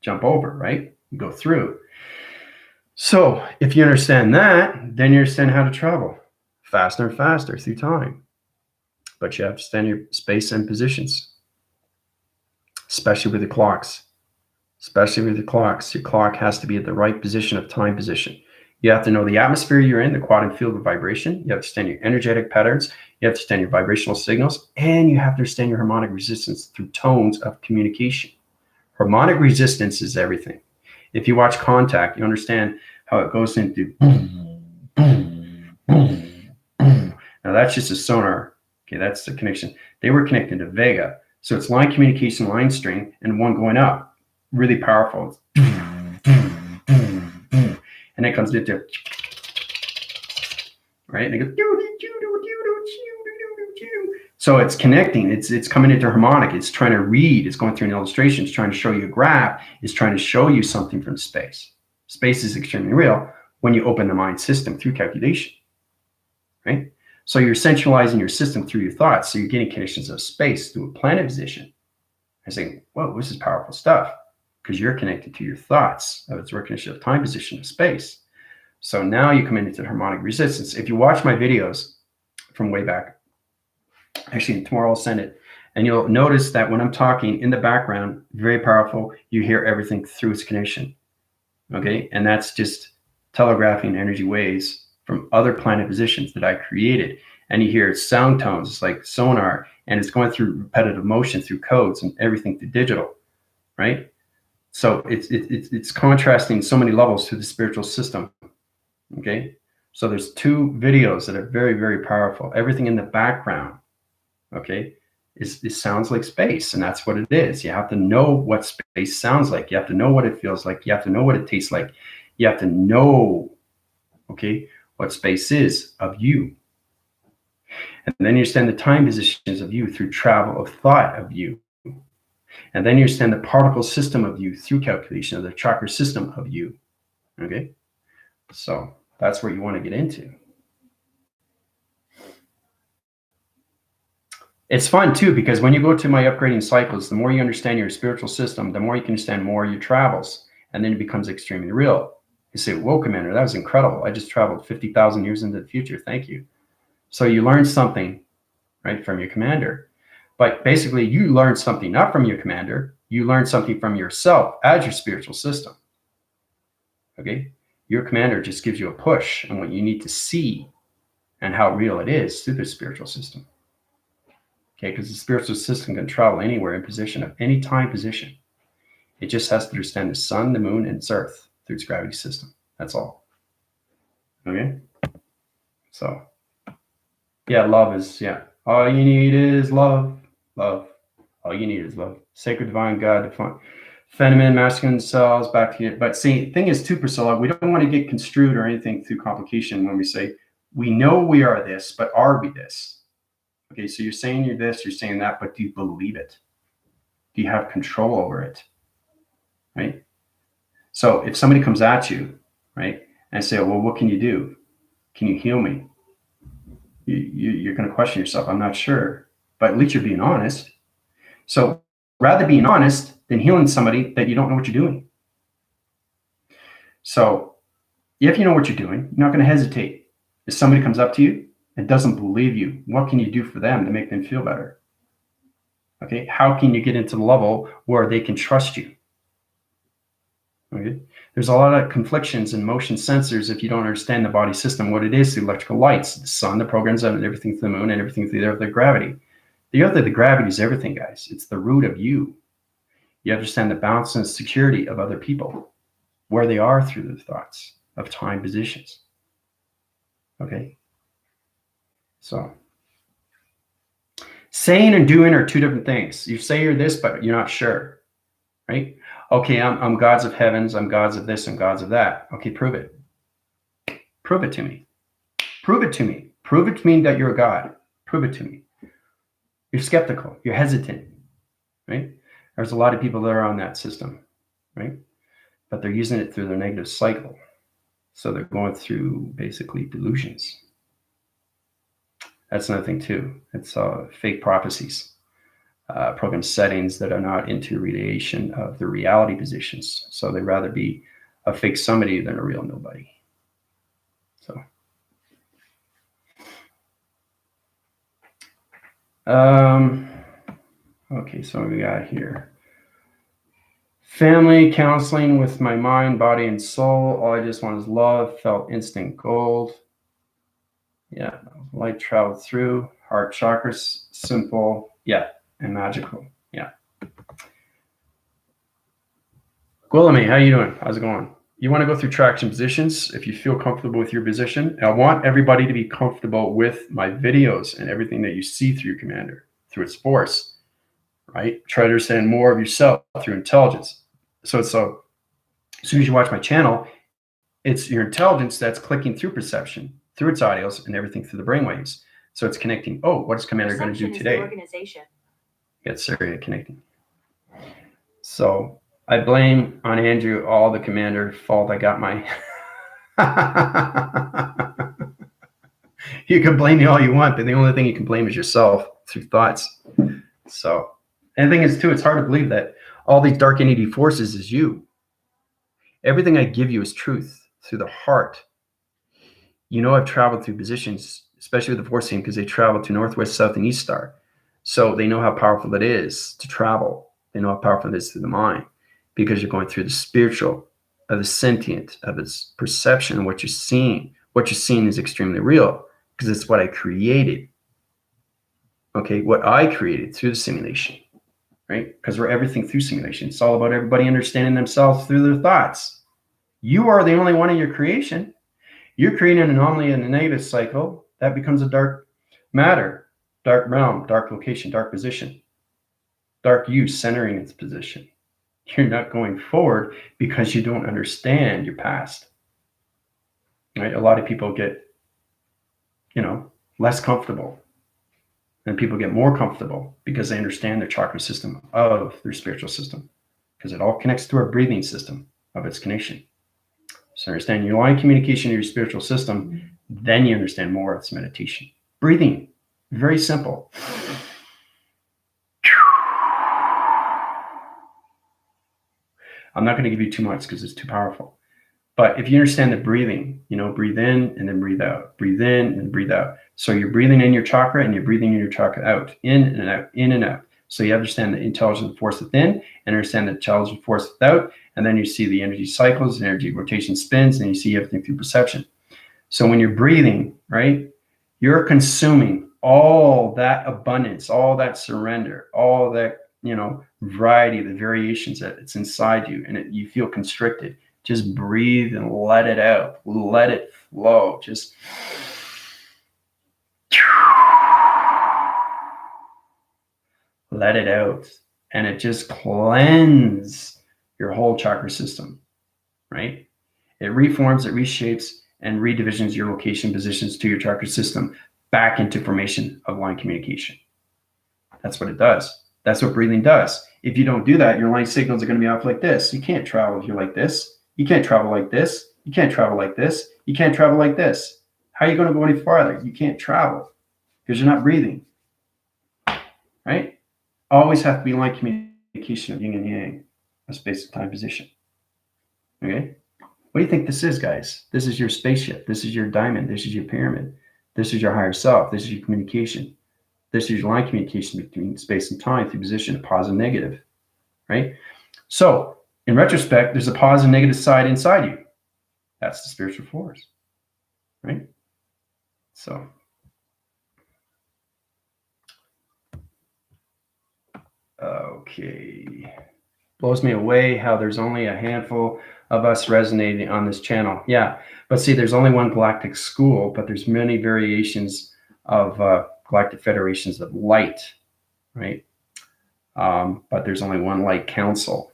Jump over, right? You go through. So if you understand that, then you understand how to travel faster and faster through time. But you have to stand your space and positions, especially with the clocks. Especially with the clocks. Your clock has to be at the right position of time position. You have to know the atmosphere you're in, the quantum field of vibration. You have to understand your energetic patterns. You have to understand your vibrational signals. And you have to understand your harmonic resistance through tones of communication. Harmonic resistance is everything. If you watch Contact, you understand how it goes into boom, boom, boom, boom. Now that's just a sonar. Okay, that's the connection. They were connected to Vega. So it's line communication, line string, and one going up. really powerful. And it comes into, right? And it goes, so it's connecting. It's coming into harmonic. It's trying to read. It's going through an illustration. It's trying to show you a graph. It's trying to show you something from space. Space is extremely real when you open the mind system through calculation, right? So you're centralizing your system through your thoughts. So you're getting connections of space through a planet position. I say, whoa, this is powerful stuff, because you're connected to your thoughts of its recognition of time, position, of space. So now you come into harmonic resistance. If you watch my videos from way back, actually tomorrow I'll send it, and you'll notice that when I'm talking in the background, very powerful, you hear everything through its connection. Okay, and that's just telegraphing energy waves from other planet positions that I created. And you hear sound tones, it's like sonar, and it's going through repetitive motion through codes and everything through digital, right? So it's contrasting so many levels to the spiritual system. Okay, so there's 2 videos that are very, very powerful. Everything in the background, okay, it sounds like space, and that's what it is. You have to know what space sounds like. You have to know what it feels like. You have to know what it tastes like. You have to know, okay, what space is of you. And then you understand the time positions of you through travel of thought of you. And then you understand the particle system of you through calculation of the chakra system of you. Okay, so that's where you want to get into. It's fun too, because when you go to my upgrading cycles, the more you understand your spiritual system, the more you can understand more your travels, and then it becomes extremely real. You say, whoa, Commander, that was incredible. I just traveled 50,000 years into the future. Thank you. So you learn something, right, from your commander. But basically, you learn something not from your commander. You learn something from yourself as your spiritual system. Okay? Your commander just gives you a push on what you need to see and how real it is through the spiritual system. Okay, because the spiritual system can travel anywhere in position of any time position. It just has to understand the sun, the moon, and its earth through its gravity system. That's all. Okay? So, yeah, love is, yeah. All you need is love. Love. All you need is love. Sacred divine God, feminine, masculine cells, back to you. But see, the thing is too, Priscilla, we don't want to get construed or anything through complication when we say, we know we are this, but are we this? Okay, so you're saying you're this, you're saying that, but do you believe it? Do you have control over it? Right? So if somebody comes at you, right, and say, well, what can you do? Can you heal me? You're going to question yourself. I'm not sure, but at least you're being honest. So rather being honest than healing somebody that you don't know what you're doing. So if you know what you're doing, you're not going to hesitate. If somebody comes up to you and doesn't believe you, what can you do for them to make them feel better? Okay, how can you get into the level where they can trust you? Okay, there's a lot of conflictions and motion sensors if you don't understand the body system, what it is, the electrical lights, the sun, the programs, and everything through the moon, and everything through the earth, the gravity. The earth of the gravity is everything, guys. It's the root of you. You understand the balance and security of other people, where they are through the thoughts of time positions. Okay, so saying and doing are 2 different things. You say you're this, but you're not sure, right? Okay, I'm gods of heavens, I'm gods of this, and gods of that. Okay, prove it. Prove it to me. Prove it to me. Prove it to me that you're a god. Prove it to me. You're skeptical. You're hesitant, right? There's a lot of people that are on that system, right? But they're using it through their negative cycle. So they're going through basically delusions. That's another thing too. It's fake prophecies, program settings that are not into radiation of the reality positions. So they'd rather be a fake somebody than a real nobody. So, okay, so what we got here. Family counseling with my mind, body, and soul. All I just want is love. Felt instant gold. Yeah, light traveled through. Heart chakras, simple, yeah, and magical. Yeah. Guillermo, how you doing? How's it going? You want to go through traction positions if you feel comfortable with your position. I want everybody to be comfortable with my videos and everything that you see through your commander, through its force, right? Try to understand more of yourself through intelligence. So as soon as you watch my channel, it's your intelligence that's clicking through perception, through its audios, and everything through the brainwaves. So it's connecting. Oh, what is Commander going to do today? Organization. Get Syria connecting. So I blame on Andrew all the Commander fault. I got my. You can blame me all you want, but the only thing you can blame is yourself through thoughts. So, and the thing is too, it's hard to believe that all these dark entity forces is you. Everything I give you is truth through the heart. You know, I've traveled through positions, especially with the force team, because they travel to northwest, south, and east star. So they know how powerful it is to travel. They know how powerful it is through the mind, because you're going through the spiritual, of the sentient, of its perception, and what you're seeing. What you're seeing is extremely real, because it's what I created. Okay, what I created through the simulation, right? Because we're everything through simulation. It's all about everybody understanding themselves through their thoughts. You are the only one in your creation. You're creating an anomaly in a negative cycle that becomes a dark matter, dark realm, dark location, dark position, dark use centering its position. You're not going forward because you don't understand your past. Right? A lot of people get, less comfortable, and people get more comfortable because they understand their chakra system of their spiritual system, because it all connects to our breathing system of its connection. So understand your line communication in your spiritual system, then you understand more of its meditation. Breathing, very simple. I'm not going to give you too much because it's too powerful. But if you understand the breathing, breathe in and then breathe out. Breathe in and breathe out. So you're breathing in your chakra and you're breathing in your chakra out. In and out, in and out. So you understand the intelligent force within and understand the intelligent force without. And then you see the energy cycles, and energy rotation spins, and you see everything through perception. So when you're breathing, right, you're consuming all that abundance, all that surrender, all that, variety, the variations that it's inside you, and you feel constricted. Just breathe and let it out. Let it flow. Just let it out. And it just cleanses your whole chakra system, right? It reforms, it reshapes, and redivisions your location positions to your chakra system back into formation of line communication. That's what it does. That's what breathing does. If you don't do that, your line signals are going to be off like this. You can't travel if you're like this. You can't travel like this. You can't travel like this. You can't travel like this. How are you going to go any farther? You can't travel because you're not breathing, right? Always have to be line communication of yin and yang, a space and time position. Okay? What do you think this is, guys? This is your spaceship. This is your diamond. This is your pyramid. This is your higher self. This is your communication. This is your line communication between space and time through position of positive and negative, right? So in retrospect, there's a positive and negative side inside you. That's the spiritual force, right? So okay. Blows me away how there's only a handful of us resonating on this channel. Yeah, but see, there's only one galactic school, but there's many variations of galactic federations of light, right? But there's only one light council.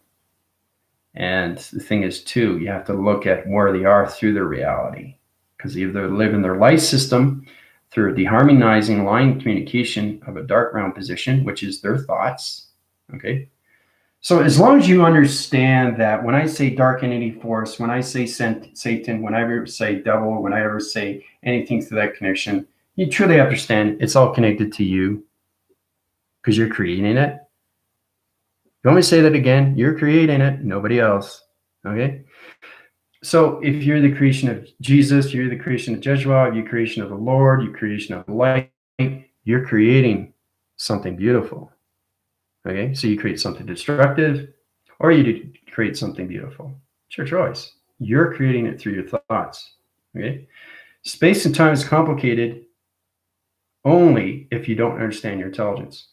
And the thing is, too, you have to look at where they are through their reality, because they either live in their light system through a deharmonizing line communication of a dark realm position, which is their thoughts, okay? So as long as you understand that when I say dark entity force, when I say Satan, when I ever say devil, when I ever say anything through that connection, you truly understand it's all connected to you because you're creating it. You want me to say that again? You're creating it, nobody else, okay? So if you're the creation of Jesus, you're the creation of Jehovah, you're the creation of the Lord, you're creation of light, you're creating something beautiful. Okay, so you create something destructive, or you create something beautiful. It's your choice. You're creating it through your thoughts. Okay, space and time is complicated only if you don't understand your intelligence.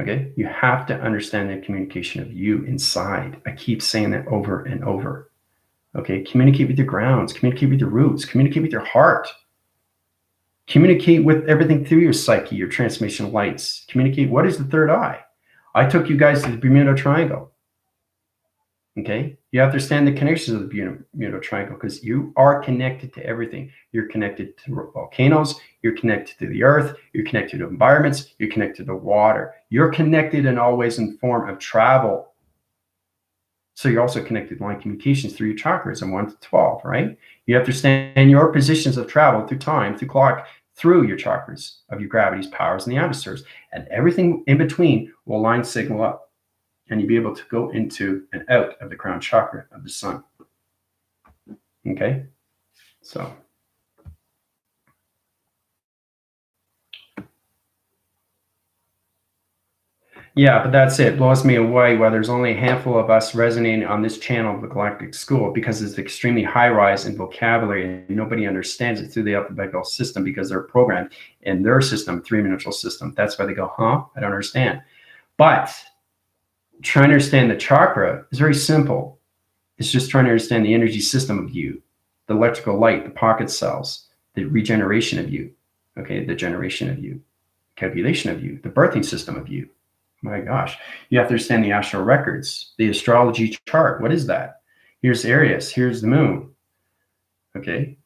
Okay, you have to understand the communication of you inside. I keep saying that over and over. Okay, communicate with your grounds, communicate with your roots, communicate with your heart. Communicate with everything through your psyche, your transformation lights. Communicate. What is the third eye? I took you guys to the Bermuda Triangle. Okay, you have to understand the connections of the Bermuda Triangle because you are connected to everything. You're connected to volcanoes, you're connected to the earth, you're connected to environments, you're connected to water. You're connected in all ways in form of travel. So you're also connected to line communications through your chakras in 1 to 12, right? You have to understand your positions of travel through time, through clock, through your chakras of your gravities, powers, and the ionospheres. And everything in between will line signal up. And you'll be able to go into and out of the crown chakra of the sun. Okay? So. Yeah, but that's it. Blows me away why there's only a handful of us resonating on this channel of the Galactic School because it's extremely high rise in vocabulary and nobody understands it through the alphabetical system because they're programmed in their system, three-dimensional system. That's why they go, huh? I don't understand. But trying to understand the chakra is very simple. It's just trying to understand the energy system of you, the electrical light, the pocket cells, the regeneration of you, okay, the generation of you, calculation of you, the birthing system of you. My gosh, you have to understand the astral records, the astrology chart. What is that? Here's Aries, here's the moon. Okay.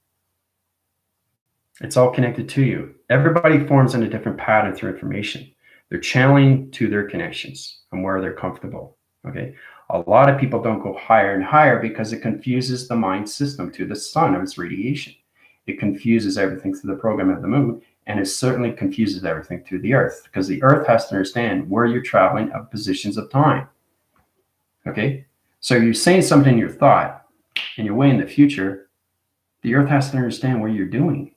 It's all connected to you. Everybody forms in a different pattern through information. They're channeling to their connections and where they're comfortable. Okay. A lot of people don't go higher and higher because it confuses the mind system to the sun of its radiation. It confuses everything through the program of the moon. And it certainly confuses everything to the earth because the earth has to understand where you're traveling of positions of time. Okay. So you're saying something in your thought and you're way in the future. The earth has to understand what you're doing.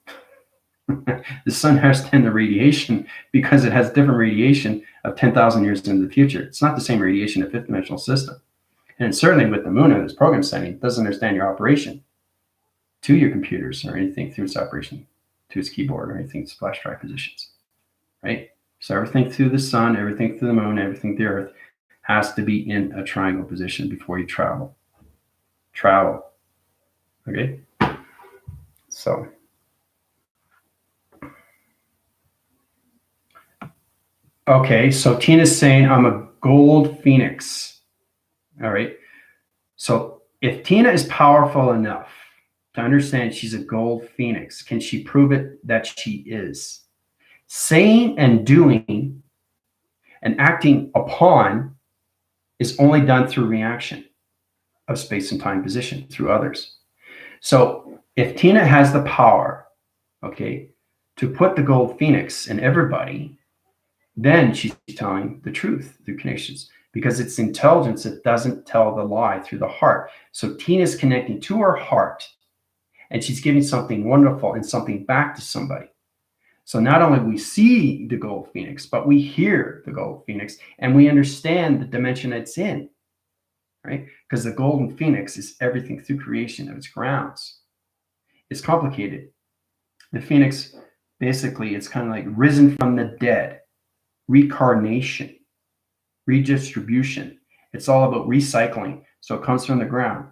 The sun has to understand the radiation because it has different radiation of 10,000 years into the future. It's not the same radiation of fifth dimensional system. And certainly with the moon and its program setting, it doesn't understand your operation to your computers or anything through its operation to its keyboard or anything, its flash drive positions, right? So everything through the sun, everything through the moon, everything through the earth has to be in a triangle position before you travel. Okay? So. Okay, so Tina's saying I'm a gold phoenix. All right. So if Tina is powerful enough to understand she's a gold phoenix, can she prove it that she is? Saying and doing and acting upon is only done through reaction of space and time position through others. So if Tina has the power, okay, to put the gold phoenix in everybody, then she's telling the truth through connections because it's intelligence that doesn't tell the lie through the heart. So Tina's connecting to her heart and she's giving something wonderful and something back to somebody. So not only we see the gold phoenix, but we hear the gold phoenix and we understand the dimension it's in, right? Because the golden phoenix is everything through creation of its grounds. It's complicated. The phoenix, basically, it's kind of like risen from the dead, reincarnation, redistribution. It's all about recycling. So it comes from the ground.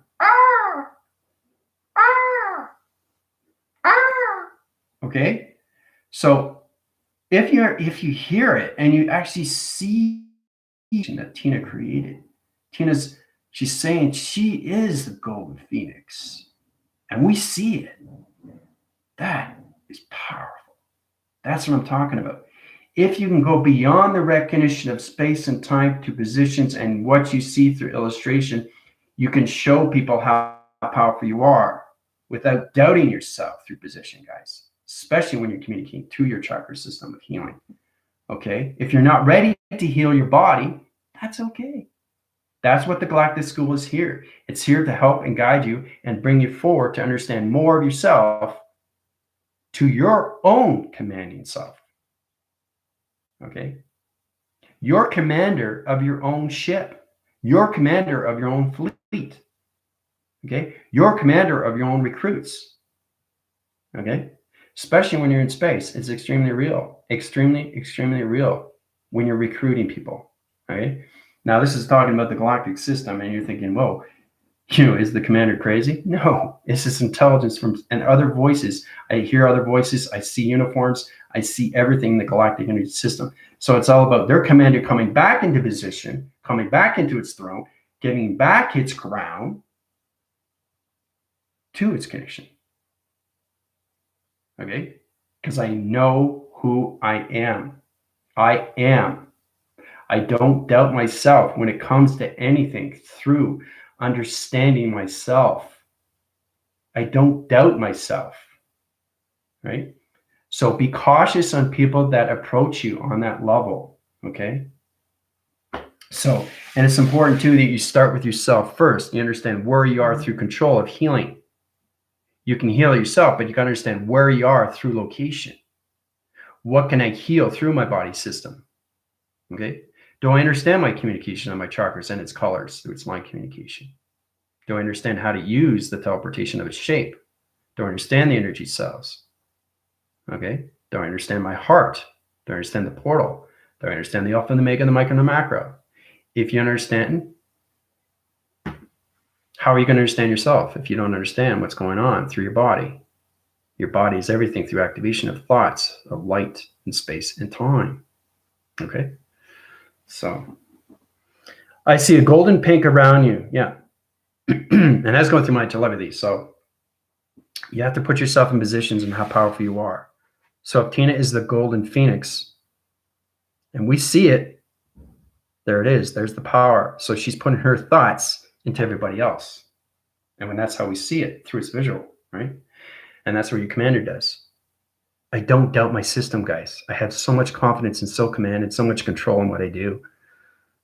Okay? So if you hear it and you actually see that Tina created, she's saying she is the golden phoenix. And we see it. That is powerful. That's what I'm talking about. If you can go beyond the recognition of space and time to positions and what you see through illustration, you can show people how powerful you are without doubting yourself through position, guys, especially when you're communicating to your chakra system of healing. Okay? If you're not ready to heal your body, that's okay. That's what the Galactic School is here. It's here to help and guide you and bring you forward to understand more of yourself to your own commanding self. Okay? You're commander of your own ship. You're commander of your own fleet. Okay? You're commander of your own recruits. Okay? Especially when you're in space, it's extremely real. Extremely, extremely real when you're recruiting people. Okay? Now, this is talking about the galactic system, and you're thinking, whoa, is the commander crazy? No, it's this intelligence from and other voices. I hear other voices. I see uniforms. I see everything in the galactic energy system. So it's all about their commander coming back into position, coming back into its throne, giving back its crown to its connection. Okay? Because I know who I am. I am. I don't doubt myself when it comes to anything through understanding myself. I don't doubt myself, right? So be cautious on people that approach you on that level, okay? So, and it's important too that you start with yourself first. You understand where you are through control of healing. You can heal yourself, but you got to understand where you are through location. What can I heal through my body system? Okay. Do I understand my communication on my chakras and its colors through its line communication? Do I understand how to use the teleportation of its shape? Do I understand the energy cells? Okay. Do I understand my heart? Do I understand the portal? Do I understand the alpha and the mega, the micro and the macro? If you understand, how are you going to understand yourself if you don't understand what's going on through your body? Your body is everything through activation of thoughts, of light and space and time. Okay. So I see a golden pink around you. Yeah. And that's going through my telepathy. So you have to put yourself in positions and how powerful you are. So if Tina is the golden phoenix and we see it, there it is. There's the power. So she's putting her thoughts into everybody else. And when that's how we see it through its visual, right? And that's what your commander does. I don't doubt my system, guys. I have so much confidence and so command and so much control in what I do.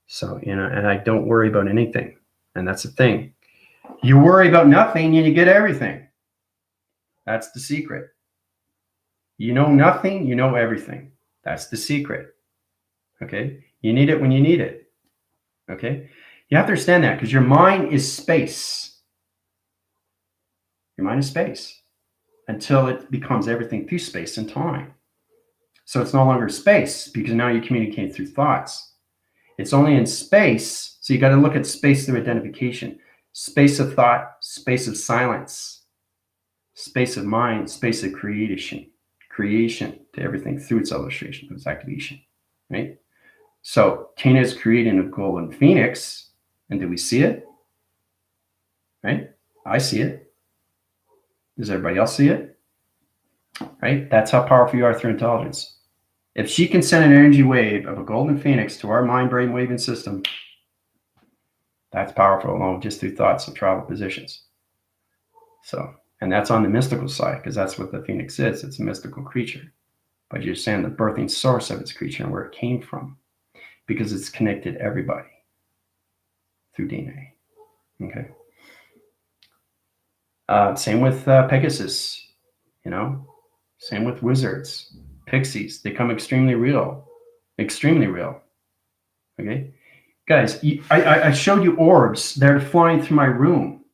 So, and I don't worry about anything. And that's the thing. You worry about nothing and you get everything. That's the secret. You know nothing, you know everything. That's the secret. Okay? You need it when you need it. Okay? You have to understand that because your mind is space. Your mind is space until it becomes everything through space and time. So it's no longer space because now you communicate through thoughts. It's only in space. So you got to look at space through identification. Space of thought, space of silence, space of mind, space of creation to everything through its illustration, its activation, right? So Tina is creating a golden phoenix. And do we see it? Right? I see it. Does everybody else see it? Right? That's how powerful you are through intelligence. If she can send an energy wave of a golden phoenix to our mind, brain, waving system, that's powerful alone just through thoughts of travel positions. So, and that's on the mystical side because that's what the phoenix is. It's a mystical creature. But you're saying the birthing source of its creature and where it came from because it's connected everybody through DNA. Okay. Same with Pegasus, same with wizards, pixies. They come extremely real. Okay. Guys, I showed you orbs that are flying through my room.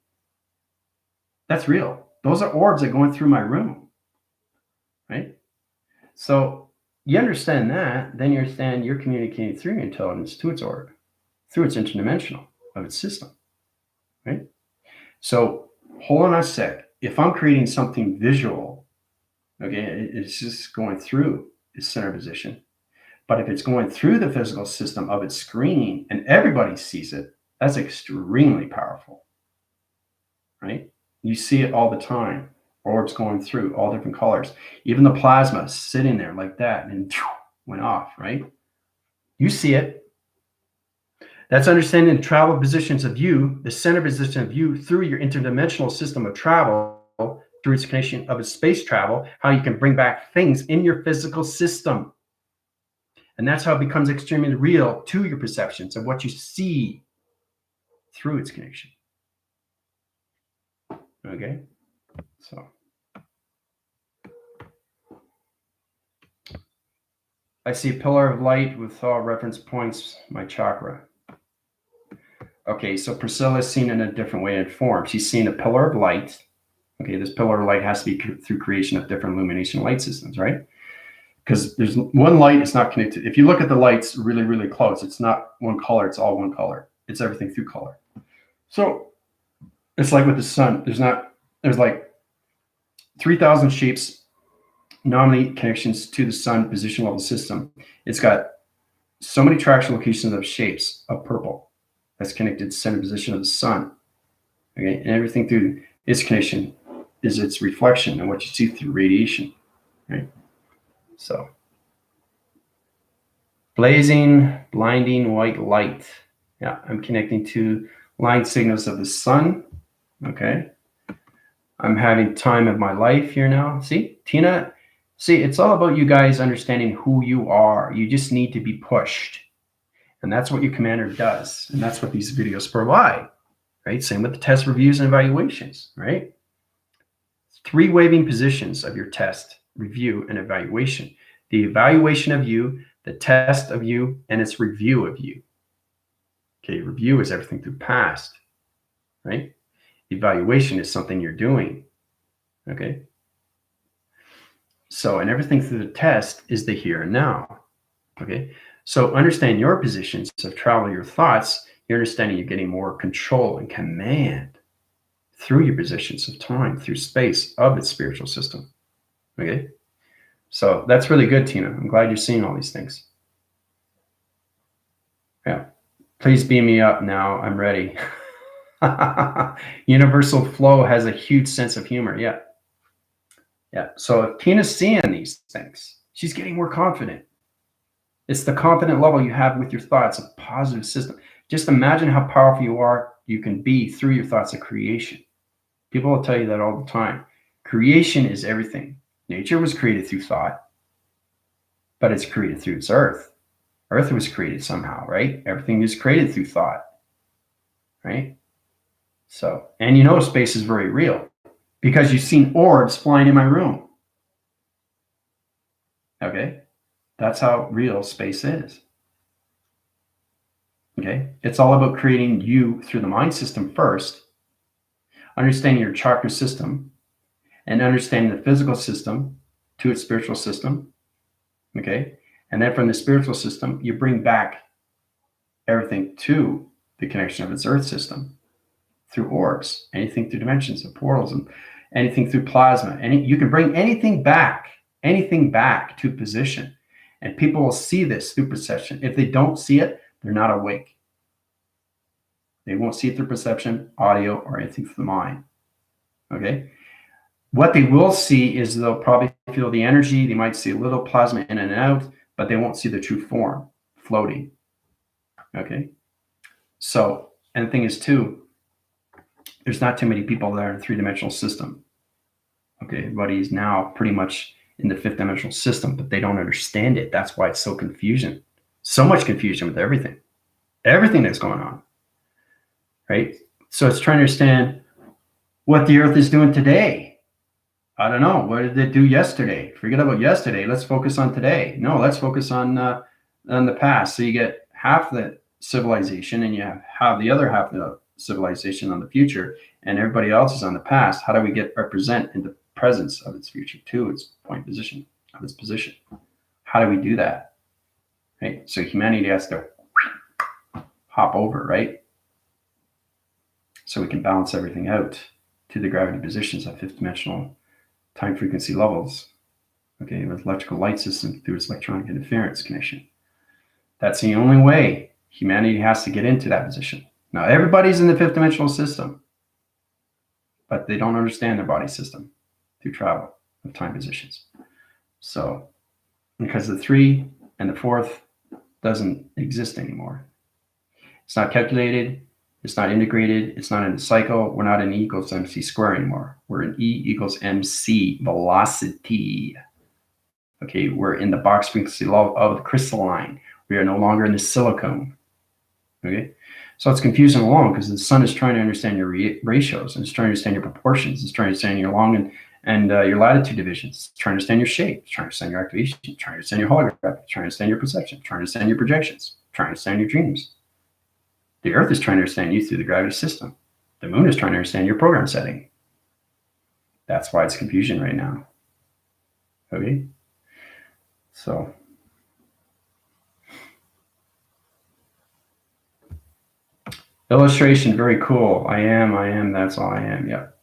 That's real. Those are orbs that are going through my room, right? So you understand that, then you understand you're communicating through your intelligence to its orb, through its interdimensional of its system, right? So hold on a sec. If I'm creating something visual, okay, it's just going through its center position. But if it's going through the physical system of its screen and everybody sees it, that's extremely powerful, right? You see it all the time. Orbs going through all different colors. Even the plasma sitting there like that and went off, right? You see it. That's understanding the travel positions of you, the center position of you through your interdimensional system of travel, through its connection of its space travel, how you can bring back things in your physical system. And that's how it becomes extremely real to your perceptions of what you see through its connection. Okay? So I see a pillar of light with all reference points, my chakra. Okay, so Priscilla is seen in a different way and form. She's seen a pillar of light. Okay, this pillar of light has to be through creation of different illumination light systems, right? Because there's one light, it's not connected. If you look at the lights really, really close, it's not one color, it's all one color. It's everything through color. So it's like with the sun, there's like 3,000 shapes, nominally connections to the sun position level system. It's got so many traction locations of shapes of purple. That's connected to the center position of the sun. Okay, and everything through its connection is its reflection and what you see through radiation. Right. So, blazing, blinding white light. Yeah, I'm connecting to line signals of the sun. Okay. I'm having time of my life here now. See, Tina, see, it's all about you guys understanding who you are. You just need to be pushed. And that's what your commander does. And that's what these videos provide, right? Same with the test reviews and evaluations, right? 3 waving positions of your test, review, and evaluation. The evaluation of you, the test of you, and its review of you. Okay, review is everything through past, right? Evaluation is something you're doing, okay? So, and everything through the test is the here and now, okay? So understand your positions of travel, your thoughts, you're understanding you're getting more control and command through your positions of time, through space of its spiritual system, okay? So that's really good, Tina. I'm glad you're seeing all these things. Yeah. Please beam me up now. I'm ready. Universal flow has a huge sense of humor. Yeah. Yeah. So if Tina's seeing these things, she's getting more confident. It's the confident level you have with your thoughts, a positive system. Just imagine how powerful you can be through your thoughts of creation. People will tell you that all the time. Creation is everything. Nature was created through thought, but it's created through its earth. Earth was created somehow, right? Everything is created through thought, right? So, and you know space is very real because you've seen orbs flying in my room. Okay? That's how real space is. Okay? It's all about creating you through the mind system first, understanding your chakra system, and understanding the physical system to its spiritual system. Okay? And then from the spiritual system, you bring back everything to the connection of its earth system through orbs, anything through dimensions and portals, and anything through plasma. You can bring anything back to position. And people will see this through perception. If they don't see it, they're not awake. They won't see it through perception, audio, or anything through the mind. Okay? What they will see is they'll probably feel the energy. They might see a little plasma in and out, but they won't see the true form floating. Okay? So, and the thing is too, there's not too many people that are in a 3-dimensional system. Okay, everybody's now pretty much in the 5th dimensional system, but they don't understand it. That's why it's so confusion. So much confusion with everything that's going on, right? So it's trying to understand what the earth is doing today. I don't know. What did it do yesterday? Forget about yesterday. Let's focus on today. No, let's focus on the past. So you get half the civilization and you have the other half of the civilization on the future, and everybody else is on the past. How do we represent in the presence of its future to its point position of its position? How do we do that? Right? So humanity has to hop over, right? So we can balance everything out to the gravity positions of 5th dimensional time frequency levels. Okay, with electrical light system through its electronic interference connection. That's the only way humanity has to get into that position. Now, everybody's in the 5th dimensional system, but they don't understand their body system through travel of time positions. So, because the 3 and the 4th doesn't exist anymore. It's not calculated, it's not integrated, it's not in a cycle. We're not in E equals MC square anymore. We're in E equals MC velocity. Okay, we're in the box frequency law of the crystalline. We are no longer in the silicone. Okay, so it's confusing along because the sun is trying to understand your ratios, and it's trying to understand your proportions. It's trying to understand your long and your latitude divisions. It's trying to understand your shape. It's trying to understand your activation. It's trying to understand your holographic. It's trying to understand your perception. It's trying to understand your projections. It's trying to understand your dreams. The earth is trying to understand you through the gravity system. The moon is trying to understand your program setting. That's why it's confusion right now. Okay? So, illustration, very cool. I am, that's all I am. Yep.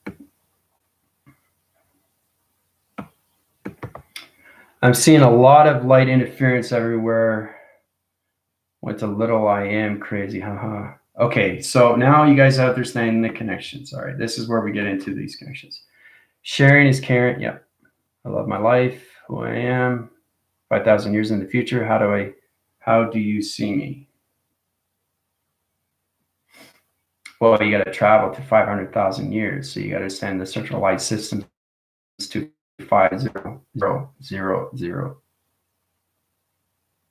I'm seeing a lot of light interference everywhere. What's a little I am crazy, haha. Okay, so now you guys understand the connections. All right, this is where we get into these connections. Sharing is caring. Yeah, I love my life, who I am. 5,000 years in the future, how do you see me? Well, you got to travel to 500,000 years, so you got to understand the central light system is 250,000.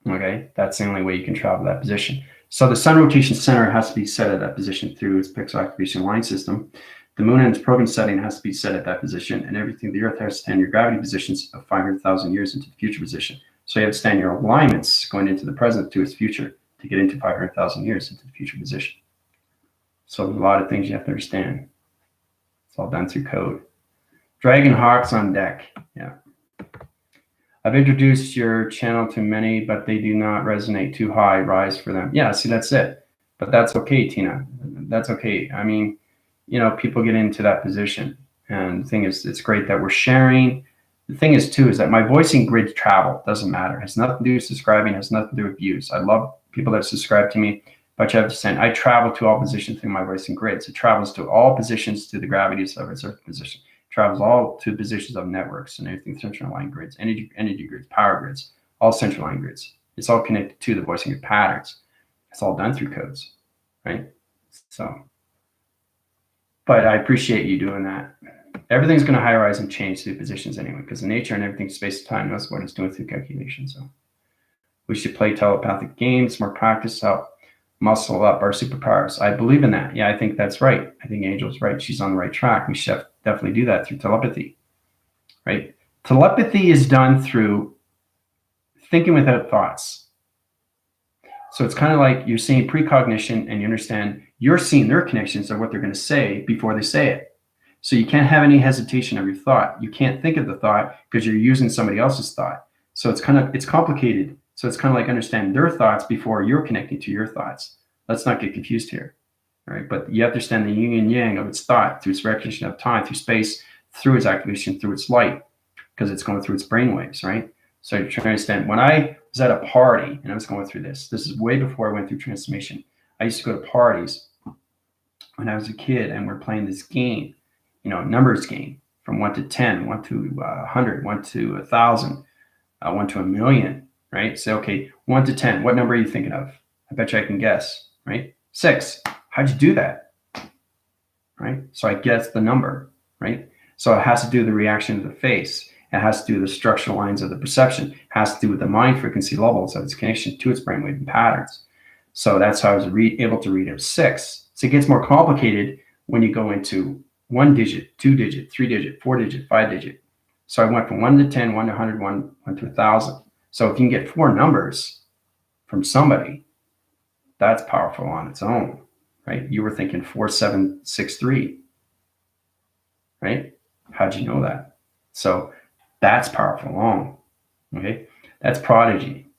Okay, that's the only way you can travel that position. So the sun rotation center has to be set at that position through its pixel activation line system. The moon and its program setting has to be set at that position, and everything the Earth has to stand your gravity positions of 500,000 years into the future position. So you have to stand your alignments going into the present to its future to get into 500,000 years into the future position. So there's a lot of things you have to understand. It's all done through code. Dragon Hawks on deck. Yeah. I've introduced your channel to many, but they do not resonate too high. Rise for them. Yeah, see, that's it. But that's okay, Tina. That's okay. I mean, you know, people get into that position. And the thing is, it's great that we're sharing. The thing is, too, is that my voicing grid travel doesn't matter. It has nothing to do with subscribing. It has nothing to do with views. I love people that subscribe to me, but you have to send. I travel to all positions through my voicing grids. It travels to all positions to the gravities of its Earth position. Travels all to positions of networks and everything, central line grids, energy grids, power grids, all central line grids. It's all connected to the voicing grid patterns. It's all done through codes, right? So, but I appreciate you doing that. Everything's going to high rise and change through positions anyway, because the nature and everything, space and time, knows what it's doing through calculation. So we should play telepathic games, more practice, help muscle up our superpowers. I believe in that. Yeah, I think that's right. I think Angel's right. She's on the right track. We should definitely do that through telepathy, right? Telepathy is done through thinking without thoughts. So it's kind of like you're seeing precognition and you understand you're seeing their connections of what they're going to say before they say it. So you can't have any hesitation of your thought. You can't think of the thought because you're using somebody else's thought. So it's complicated. So it's kind of like understanding their thoughts before you're connecting to your thoughts. Let's not get confused here, right? But you understand the yin and yang of its thought through its recognition of time, through space, through its activation, through its light, because it's going through its brain waves, right? So you're trying to understand. When I was at a party and I was going through this is way before I went through transformation. I used to go to parties when I was a kid and we're playing this game, you know, numbers game from 1 to 10, 1 to 100, 1 to 1,000, 1 to 1,000,000. Right? So, okay, 1 to 10, what number are you thinking of? I bet you I can guess, right? 6. How'd you do that? Right? So I guess the number, right? So it has to do with the reaction of the face. It has to do with the structural lines of the perception. It has to do with the mind frequency levels of its connection to its brainwave and patterns. So that's how I was able to read it 6. So it gets more complicated when you go into 1 digit, 2 digit, 3 digit, 4 digit, 5 digit. So I went from 1 to 10, 1 to 100, 1 to 1,000. So if you can get 4 numbers from somebody, that's powerful on its own, right? You were thinking 4763, right? How'd you know that? So that's powerful alone, okay? That's prodigy,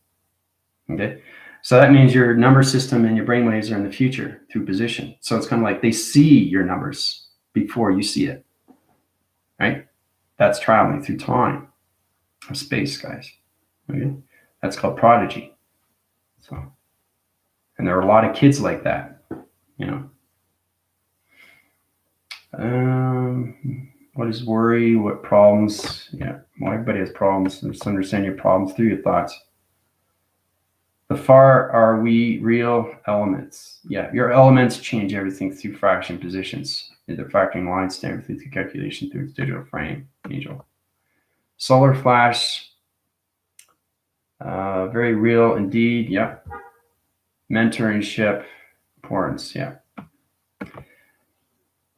okay? So that means your number system and your brainwaves are in the future through position. So it's kind of like they see your numbers before you see it, right? That's traveling through time or space, guys. Okay? That's called prodigy. So, and there are a lot of kids like that, you know. What is worry? What problems? Yeah, well, everybody has problems. Just understand your problems through your thoughts. The far are we real elements? Yeah, your elements change everything through fraction positions. The factoring lines to everything through calculation through its digital frame, Angel. Solar flash. Very real indeed. Yeah. Mentorship, importance. Yeah.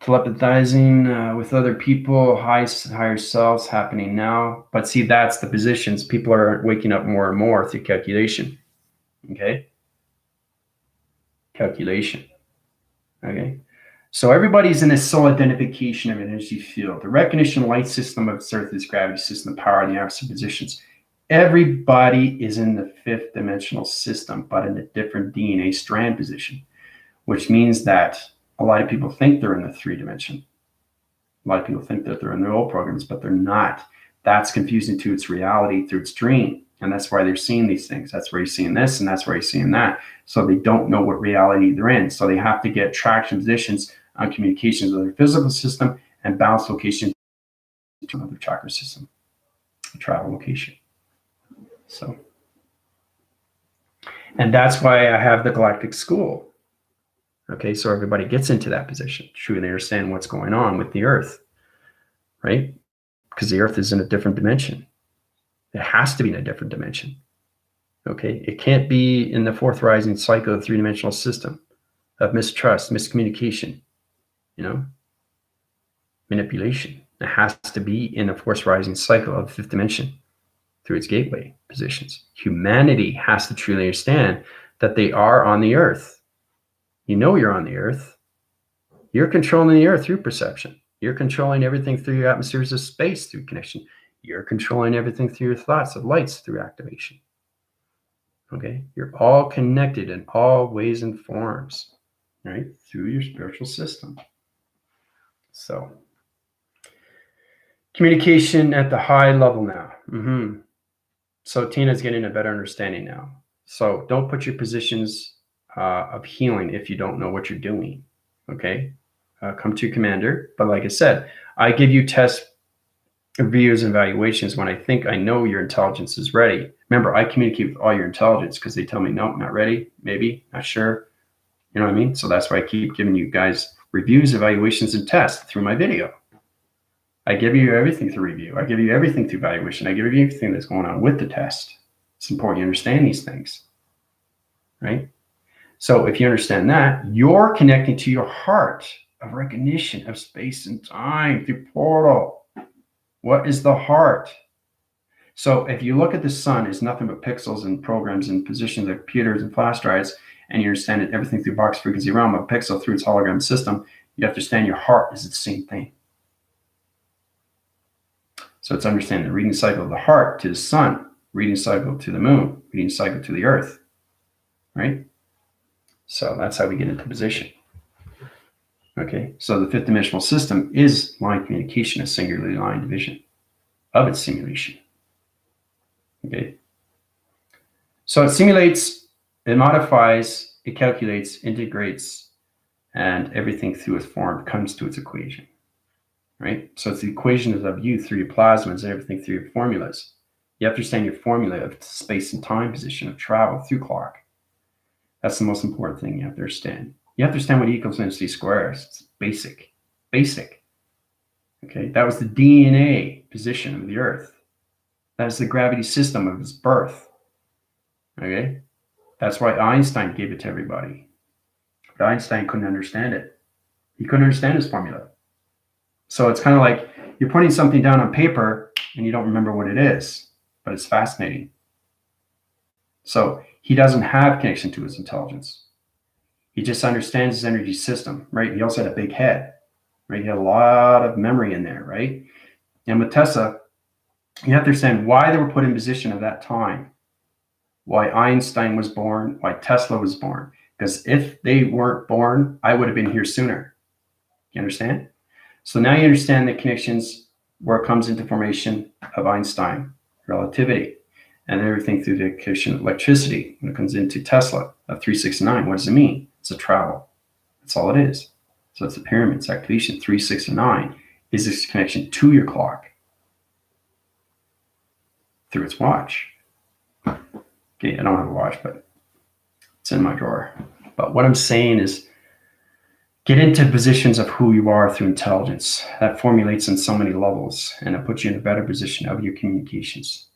Telepathizing with other people, higher selves happening now. But see, that's the positions. People are waking up more and more through calculation. Okay. Calculation. Okay. So everybody's in a soul identification of an energy field. The recognition light system of Earth is gravity system, power, and the opposite positions. Everybody is in the 5th dimensional system, but in a different DNA strand position, which means that a lot of people think they're in the 3 dimension. A lot of people think that they're in their old programs, but they're not. That's confusing to its reality through its dream. And that's why they're seeing these things. That's where you're seeing this, and that's where you're seeing that. So they don't know what reality they're in. So they have to get traction positions on communications with their physical system and bounce location to another chakra system, a travel location. So, and that's why I have the galactic school. Okay, so everybody gets into that position, truly understand what's going on with the earth, right? Because the earth is in a different dimension. It has to be in a different dimension. Okay, it can't be in the fourth rising cycle of three-dimensional system of mistrust, miscommunication, manipulation. It has to be in the fourth rising cycle of the fifth dimension through its gateway positions. Humanity has to truly understand that they are on the earth. You're on the earth. You're controlling the earth through perception. You're controlling everything through your atmospheres of space through connection. You're controlling everything through your thoughts of lights through activation. Okay, you're all connected in all ways and forms, right? Through your spiritual system. So, communication at the high level now. So Tina's getting a better understanding now. So don't put your positions of healing if you don't know what you're doing. Okay, come to commander. But like I said, I give you test reviews and evaluations when I think I know your intelligence is ready. Remember, I communicate with all your intelligence because they tell me, no, not ready, maybe, not sure. You know what I mean? So that's why I keep giving you guys reviews, evaluations, and tests through my video. I give you everything through review. I give you everything through evaluation. I give you everything that's going on with the test. It's important you understand these things, right? So if you understand that, you're connecting to your heart of recognition of space and time through portal. What is the heart? So if you look at the sun, it's nothing but pixels and programs and positions of computers and flash drives, and you understand it, everything through box frequency realm, a pixel through its hologram system, you have to understand your heart is the same thing. So it's understanding the reading cycle of the heart to the sun, reading cycle to the moon, reading cycle to the earth, right? So that's how we get into position. Okay, so the fifth dimensional system is line communication, a singularly line division of its simulation. Okay, so it simulates, it modifies, it calculates, integrates, and everything through its form comes to its equation, right? So it's the equations of you through your plasmas and everything through your formulas. You have to understand your formula of space and time position of travel through clock. That's the most important thing you have to understand. You have to understand what E equals MC squares. It's basic. Okay, that was the DNA position of the Earth. That is the gravity system of its birth. Okay, that's why Einstein gave it to everybody. But Einstein couldn't understand it. He couldn't understand his formula. So it's kind of like you're putting something down on paper and you don't remember what it is, but it's fascinating. So he doesn't have connection to his intelligence. He just understands his energy system, right? He also had a big head, right? He had a lot of memory in there, right? And with Tesla, you have to understand why they were put in position at that time, why Einstein was born, why Tesla was born. Because if they weren't born, I would have been here sooner. You understand? So now you understand the connections where it comes into formation of Einstein, relativity, and everything through the connection of electricity when it comes into Tesla of 369. What does it mean? It's a travel. That's all it is. So it's the pyramids activation. 369 is this connection to your clock through its watch. Okay, I don't have a watch, but it's in my drawer. But what I'm saying is get into positions of who you are through intelligence. That formulates on so many levels, and it puts you in a better position of your communications,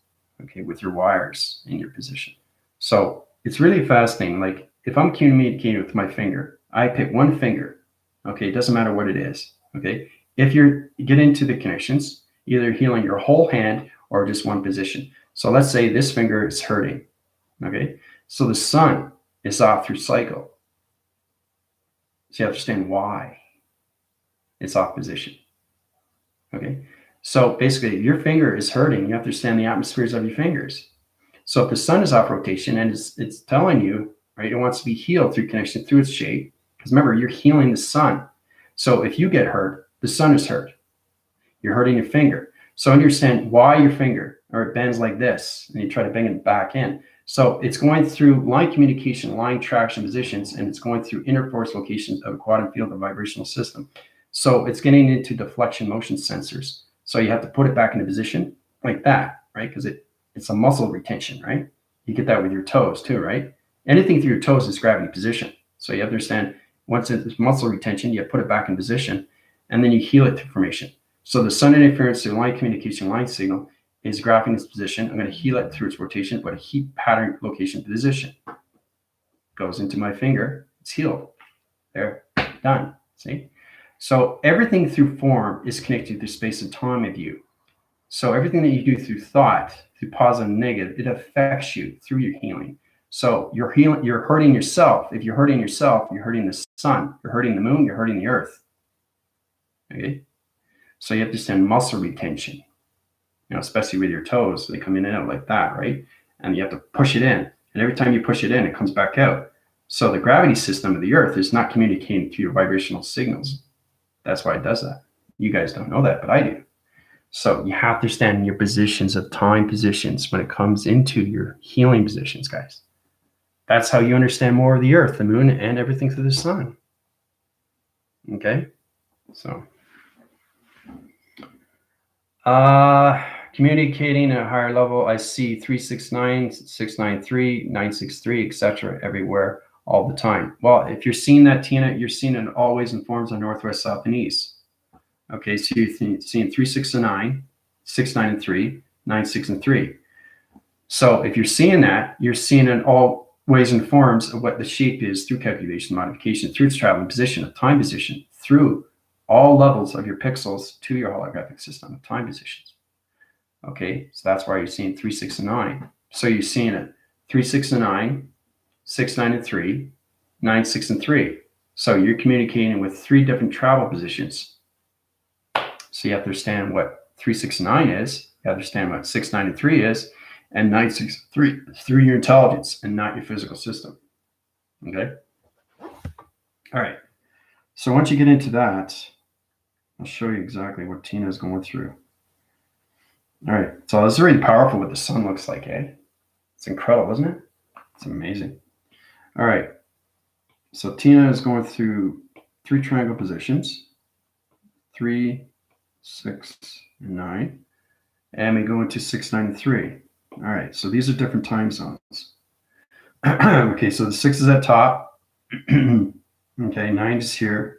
okay, with your wires in your position. So it's really fascinating. Like if I'm communicating with my finger, I pick one finger, okay, it doesn't matter what it is, okay? If you get into the connections, either healing your whole hand or just one position. So let's say this finger is hurting, okay? So the sun is off through cycle. So you have to understand why it's off position, okay? So basically your finger is hurting. You have to understand the atmospheres of your fingers. So if the sun is off rotation and it's telling you, right, it wants to be healed through connection through its shape, because remember, you're healing the sun. So if you get hurt, the sun is hurt. You're hurting your finger. So understand why your finger, or it bends like this, and you try to bring it back in. So it's going through line communication, line traction positions, and it's going through inner force locations of a quantum field of vibrational system. So it's getting into deflection motion sensors. So you have to put it back into position like that, right? Because it's a muscle retention, right? You get that with your toes too, right? Anything through your toes is gravity position. So you understand once it's muscle retention, you put it back in position, and then you heal it through formation. So the sun interference through line communication line signal is graphing its position. I'm going to heal it through its rotation, but a heat pattern location position goes into my finger. It's healed. There, done. See? So everything through form is connected to space and time of you. So everything that you do through thought, through positive and negative, it affects you through your healing. So you're healing, you're hurting yourself. If you're hurting yourself, you're hurting the sun, you're hurting the moon, you're hurting the earth. Okay? So you have to send muscle retention, especially with your toes. They come in and out like that, right? And you have to push it in. And every time you push it in, it comes back out. So the gravity system of the earth is not communicating to your vibrational signals. That's why it does that. You guys don't know that, but I do. So you have to stand in your positions of time positions when it comes into your healing positions, guys. That's how you understand more of the earth, the moon, and everything through the sun. Okay? So, communicating at a higher level, I see 369, 693, 963, etc. everywhere all the time. Well, if you're seeing that, Tina, you're seeing it always in forms of northwest, south, and east. Okay, so you're seeing 3, 6, and 9, 6, 9, and 3, 9, 6, and 3. So if you're seeing that, you're seeing in all ways and forms of what the shape is through calculation, modification, through its traveling position, of time position, through all levels of your pixels to your holographic system of time positions. Okay, so that's why you're seeing 3, 6, and 9. So you're seeing it 3, 6, and 9, 6, 9, and 3, 9, 6, and 3. So you're communicating with 3 different travel positions. So you have to understand what 3, 6, and 9 is. You understand what 6, 9, and 3 is. And 9, 6, and 3 is through your intelligence and not your physical system. Okay? All right. So once you get into that, I'll show you exactly what Tina's going through. All right. So this is really powerful what the sun looks like, eh? It's incredible, isn't it? It's amazing. All right. So Tina is going through 3 triangle positions. 3, 6, and 9, and we go into 6, 9, and 3. All right, so these are different time zones. Okay, so the 6 is at top. Okay, 9 is here,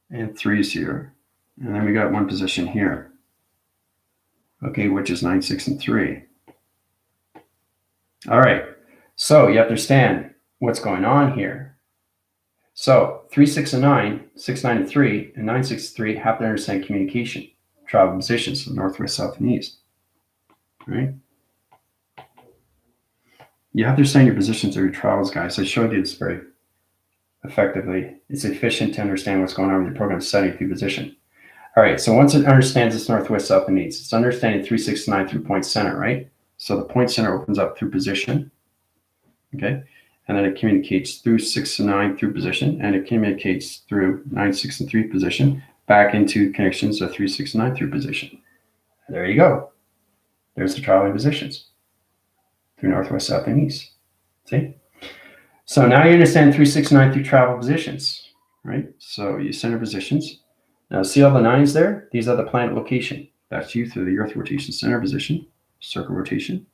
and 3 is here, and then we got one position here. Okay, which is 9, 6, and 3. All right, so you have to understand what's going on here. So 3, 6, and 9, 6, 9, and 3, and 9, 6, 3 have to understand communication, travel positions, so northwest, south, and east. Right? You have to understand your positions of your travels, guys. I showed you this very effectively. It's efficient to understand what's going on with your program setting through position. All right, so once it understands its northwest, south, and east, it's understanding 3, 6, 9 through point center, right? So the point center opens up through position. Okay? And then it communicates through 6 and 9 through position, and it communicates through 9, 6, and 3 position back into connections of 3, 6, and 9 through position. There you go. There's the traveling positions through northwest, south, and east. See? So now you understand 3, 6, 9 through travel positions, right? So you center positions. Now see all the 9s there? These are the planet location. That's you through the earth rotation, center position, circle rotation,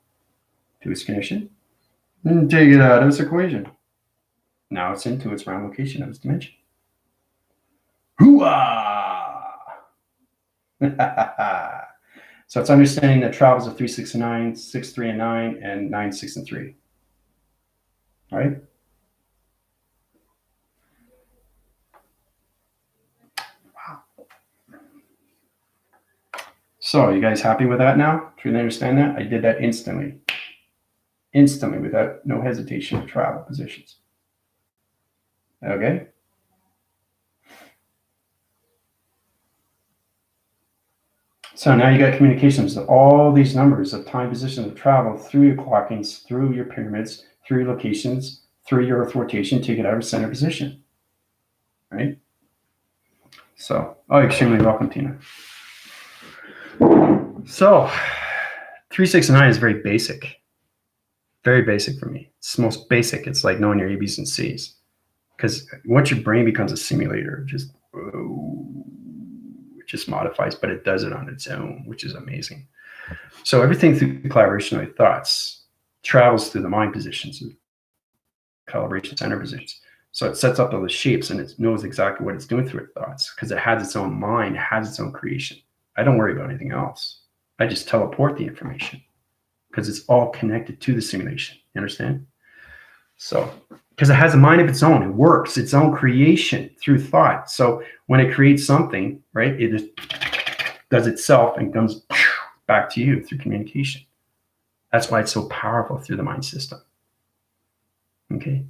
to its connection. And take it out of its equation. Now it's into its round location of its dimension. Hooah! So it's understanding the travels of 3, 6, and 9, 6, 3, and 9, and 9, 6, and 3. All right? Wow. So you guys happy with that now? Do you understand that? I did that instantly. Instantly, without no hesitation, travel positions. Okay? So now you got communications of all these numbers of time positions of travel through your clockings, through your pyramids, through your locations, through your earth rotation to get out of center position. Right? So, extremely welcome, Tina. So, 3, 6, and 9 is very basic. Very basic for me. It's the most basic. It's like knowing your ABs and Cs. Because once your brain becomes a simulator, it just modifies, but it does it on its own, which is amazing. So everything through collaboration with thoughts travels through the mind positions, calibration center positions. So it sets up all the shapes and it knows exactly what it's doing through its thoughts because it has its own mind, it has its own creation. I don't worry about anything else. I just teleport the information because it's all connected to the simulation. You understand? So, because it has a mind of its own, it works, its own creation through thought. So when it creates something, right, it just does itself and comes back to you through communication. That's why it's so powerful through the mind system. Okay?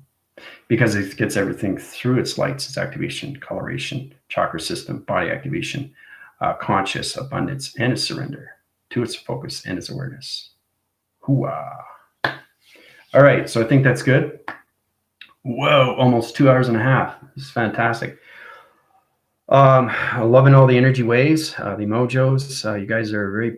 Because it gets everything through its lights, its activation, coloration, chakra system, body activation, conscious abundance, and its surrender to its focus and its awareness. Hooah. All right, so I think that's good. Whoa, almost 2 hours and a half. This is fantastic. Loving all the energy waves, the emojis. You guys are very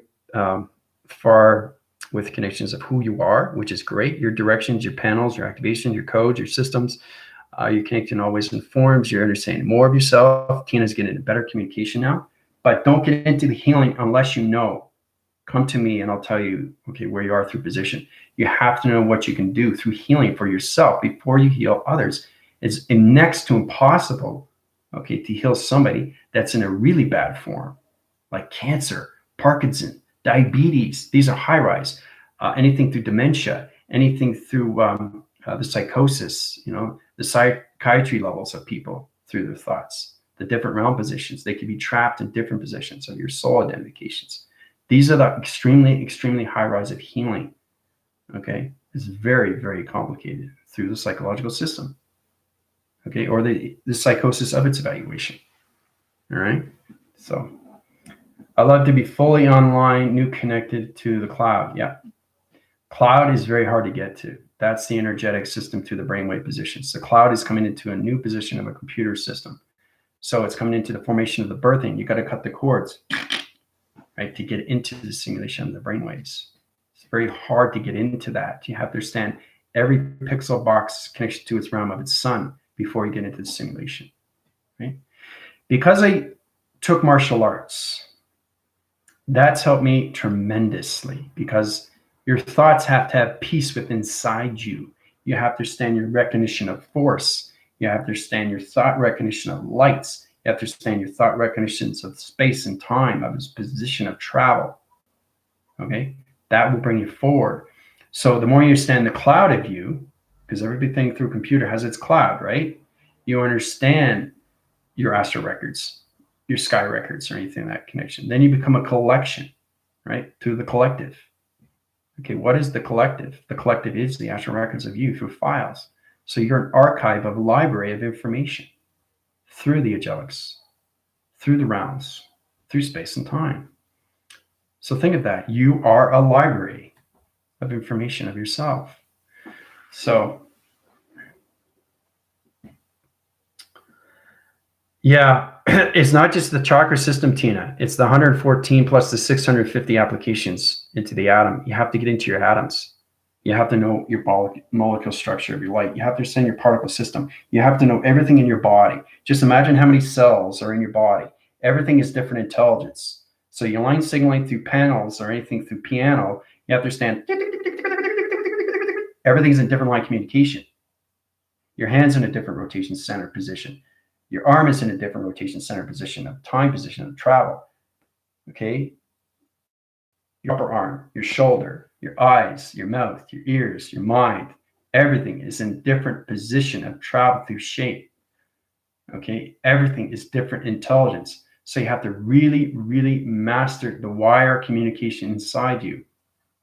far with connections of who you are, which is great. Your directions, your panels, your activations, your codes, your systems. You're connecting always in forms. You're understanding more of yourself. Tina's getting into better communication now. But don't get into the healing unless you know. Come to me and I'll tell you, okay, where you are through position. You have to know what you can do through healing for yourself before you heal others. It's next to impossible, okay, to heal somebody that's in a really bad form, like cancer, Parkinson, diabetes. These are high rise. Anything through dementia, anything through the psychosis, the psychiatry levels of people through their thoughts, the different realm positions. They could be trapped in different positions of your soul identifications. These are the extremely, extremely high rise of healing. Okay, it's very, very complicated through the psychological system. Okay, or the psychosis of its evaluation. All right, so I love to be fully online, new connected to the cloud. Yeah, cloud is very hard to get to. That's the energetic system through the brainwave positions. The cloud is coming into a new position of a computer system. So it's coming into the formation of the birthing. You got to cut the cords, right, to get into the simulation of the brainwaves. It's very hard to get into that. You have to understand every pixel box connection to its realm of its sun before you get into the simulation, right? Because I took martial arts, that's helped me tremendously because your thoughts have to have peace within inside you. You have to understand your recognition of force. You have to understand your thought recognition of lights. You have to understand your thought recognitions of space and time, of its position of travel. Okay, that will bring you forward. So the more you understand the cloud of you, because everything through computer has its cloud, right? You understand your astral records, your sky records, or anything in that connection. Then you become a collection, right? Through the collective. Okay, what is the collective? The collective is the astral records of you through files. So you're an archive of a library of information through the angelics, through the realms, through space and time. So think of that. You are a library of information of yourself. So, yeah, it's not just the chakra system, Tina. It's the 114 plus the 650 applications into the atom. You have to get into your atoms. You have to know your molecule structure of your light. You have to understand your particle system. You have to know everything in your body. Just imagine how many cells are in your body. Everything is different intelligence. So your line signaling through panels or anything through piano, you have to understand everything's in different line communication. Your hand's in a different rotation center position. Your arm is in a different rotation center position of time position of travel. Okay? Your upper arm, your shoulder, your eyes, your mouth, your ears, your mind, everything is in different position of travel through shape. Okay? Everything is different intelligence. So you have to really, really master the wire communication inside you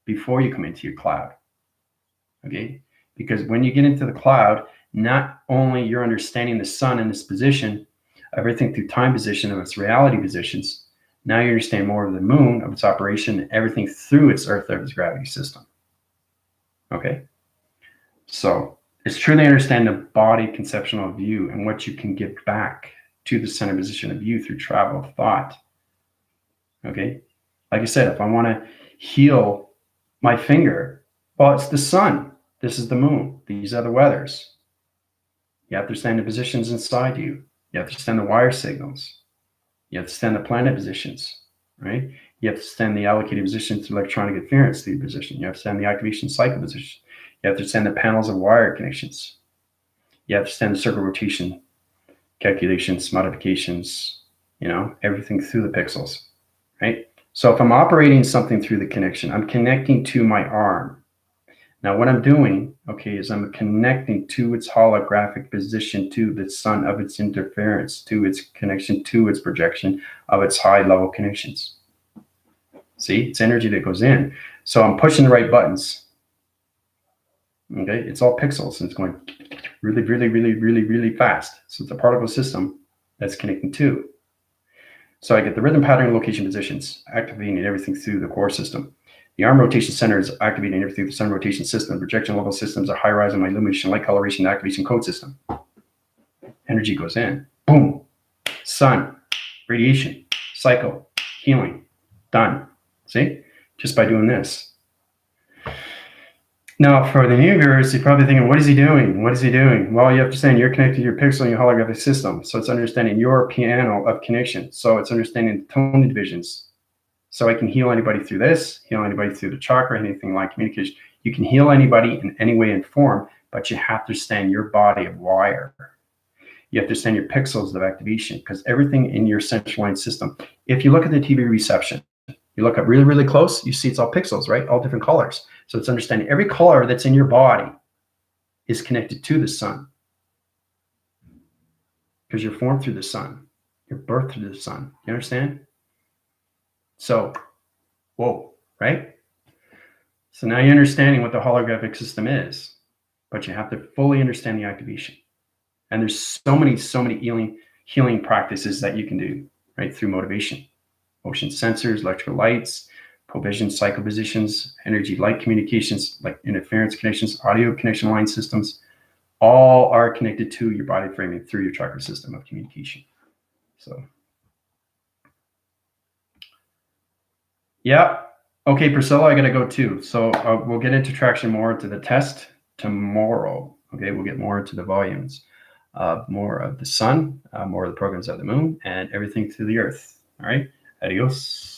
before you come into your cloud. Okay? Because when you get into the cloud, not only you're understanding the sun in this position, everything through time position of its reality positions, now you understand more of the moon, of its operation, everything through its earth, of its gravity system. Okay? So it's truly understand the body conceptual view and what you can give back to the center position of you through travel of thought. Okay? Like I said, if I want to heal My finger, well, it's the sun. This is the moon. These are the weathers. You have to understand the positions inside you. You have to understand the wire signals. You have to understand the planet positions, right? You have to understand the allocated positions to electronic interference to the position. You have to understand the activation cycle position. You have to understand the panels of wire connections. You have to understand the circle rotation calculations, modifications, everything through the pixels, right? So if I'm operating something through the connection, I'm connecting to my arm. Now what I'm doing, is I'm connecting to its holographic position, to the sun of its interference, to its connection, to its projection of its high level connections. See, it's energy that goes in. So I'm pushing the right buttons. Okay, it's all pixels and it's going really, really, really, really, really fast. So it's a particle system that's connecting to. So I get the rhythm, pattern, location, positions, activating everything through the core system. The arm rotation center is activating everything through the sun rotation system. Projection level systems are high rise on my illumination, light coloration, activation code system. Energy goes in. Boom. Sun, radiation, cycle, healing. Done. See? Just by doing this. Now, for the new viewers, you're probably thinking, what is he doing? What is he doing? Well, you have to understand you're connected to your pixel and your holographic system. So it's understanding your piano of connection. So it's understanding the tone divisions. So I can heal anybody through this, heal anybody through the chakra, anything like communication. You can heal anybody in any way and form, but you have to understand your body of wire. You have to understand your pixels of activation, because everything in your central line system, if you look at the TV reception, you look up really, really close, you see it's all pixels, right? All different colors. So it's understanding every color that's in your body is connected to the sun, because you're formed through the sun. You're birthed through the sun. You understand? So, whoa, right? So now you're understanding what the holographic system is, but you have to fully understand the activation. And there's so many healing practices that you can do, right? Through motivation. Motion sensors, electrical lights, provision cycle positions, energy light communications, like interference connections, audio connection line systems, all are connected to your body framing through your chakra system of communication. So, yeah. Okay, Priscilla, I got to go too. So we'll get into traction more into the test tomorrow. Okay, we'll get more into the volumes, more of the sun, more of the programs of the moon, and everything through the earth. All right. Adios.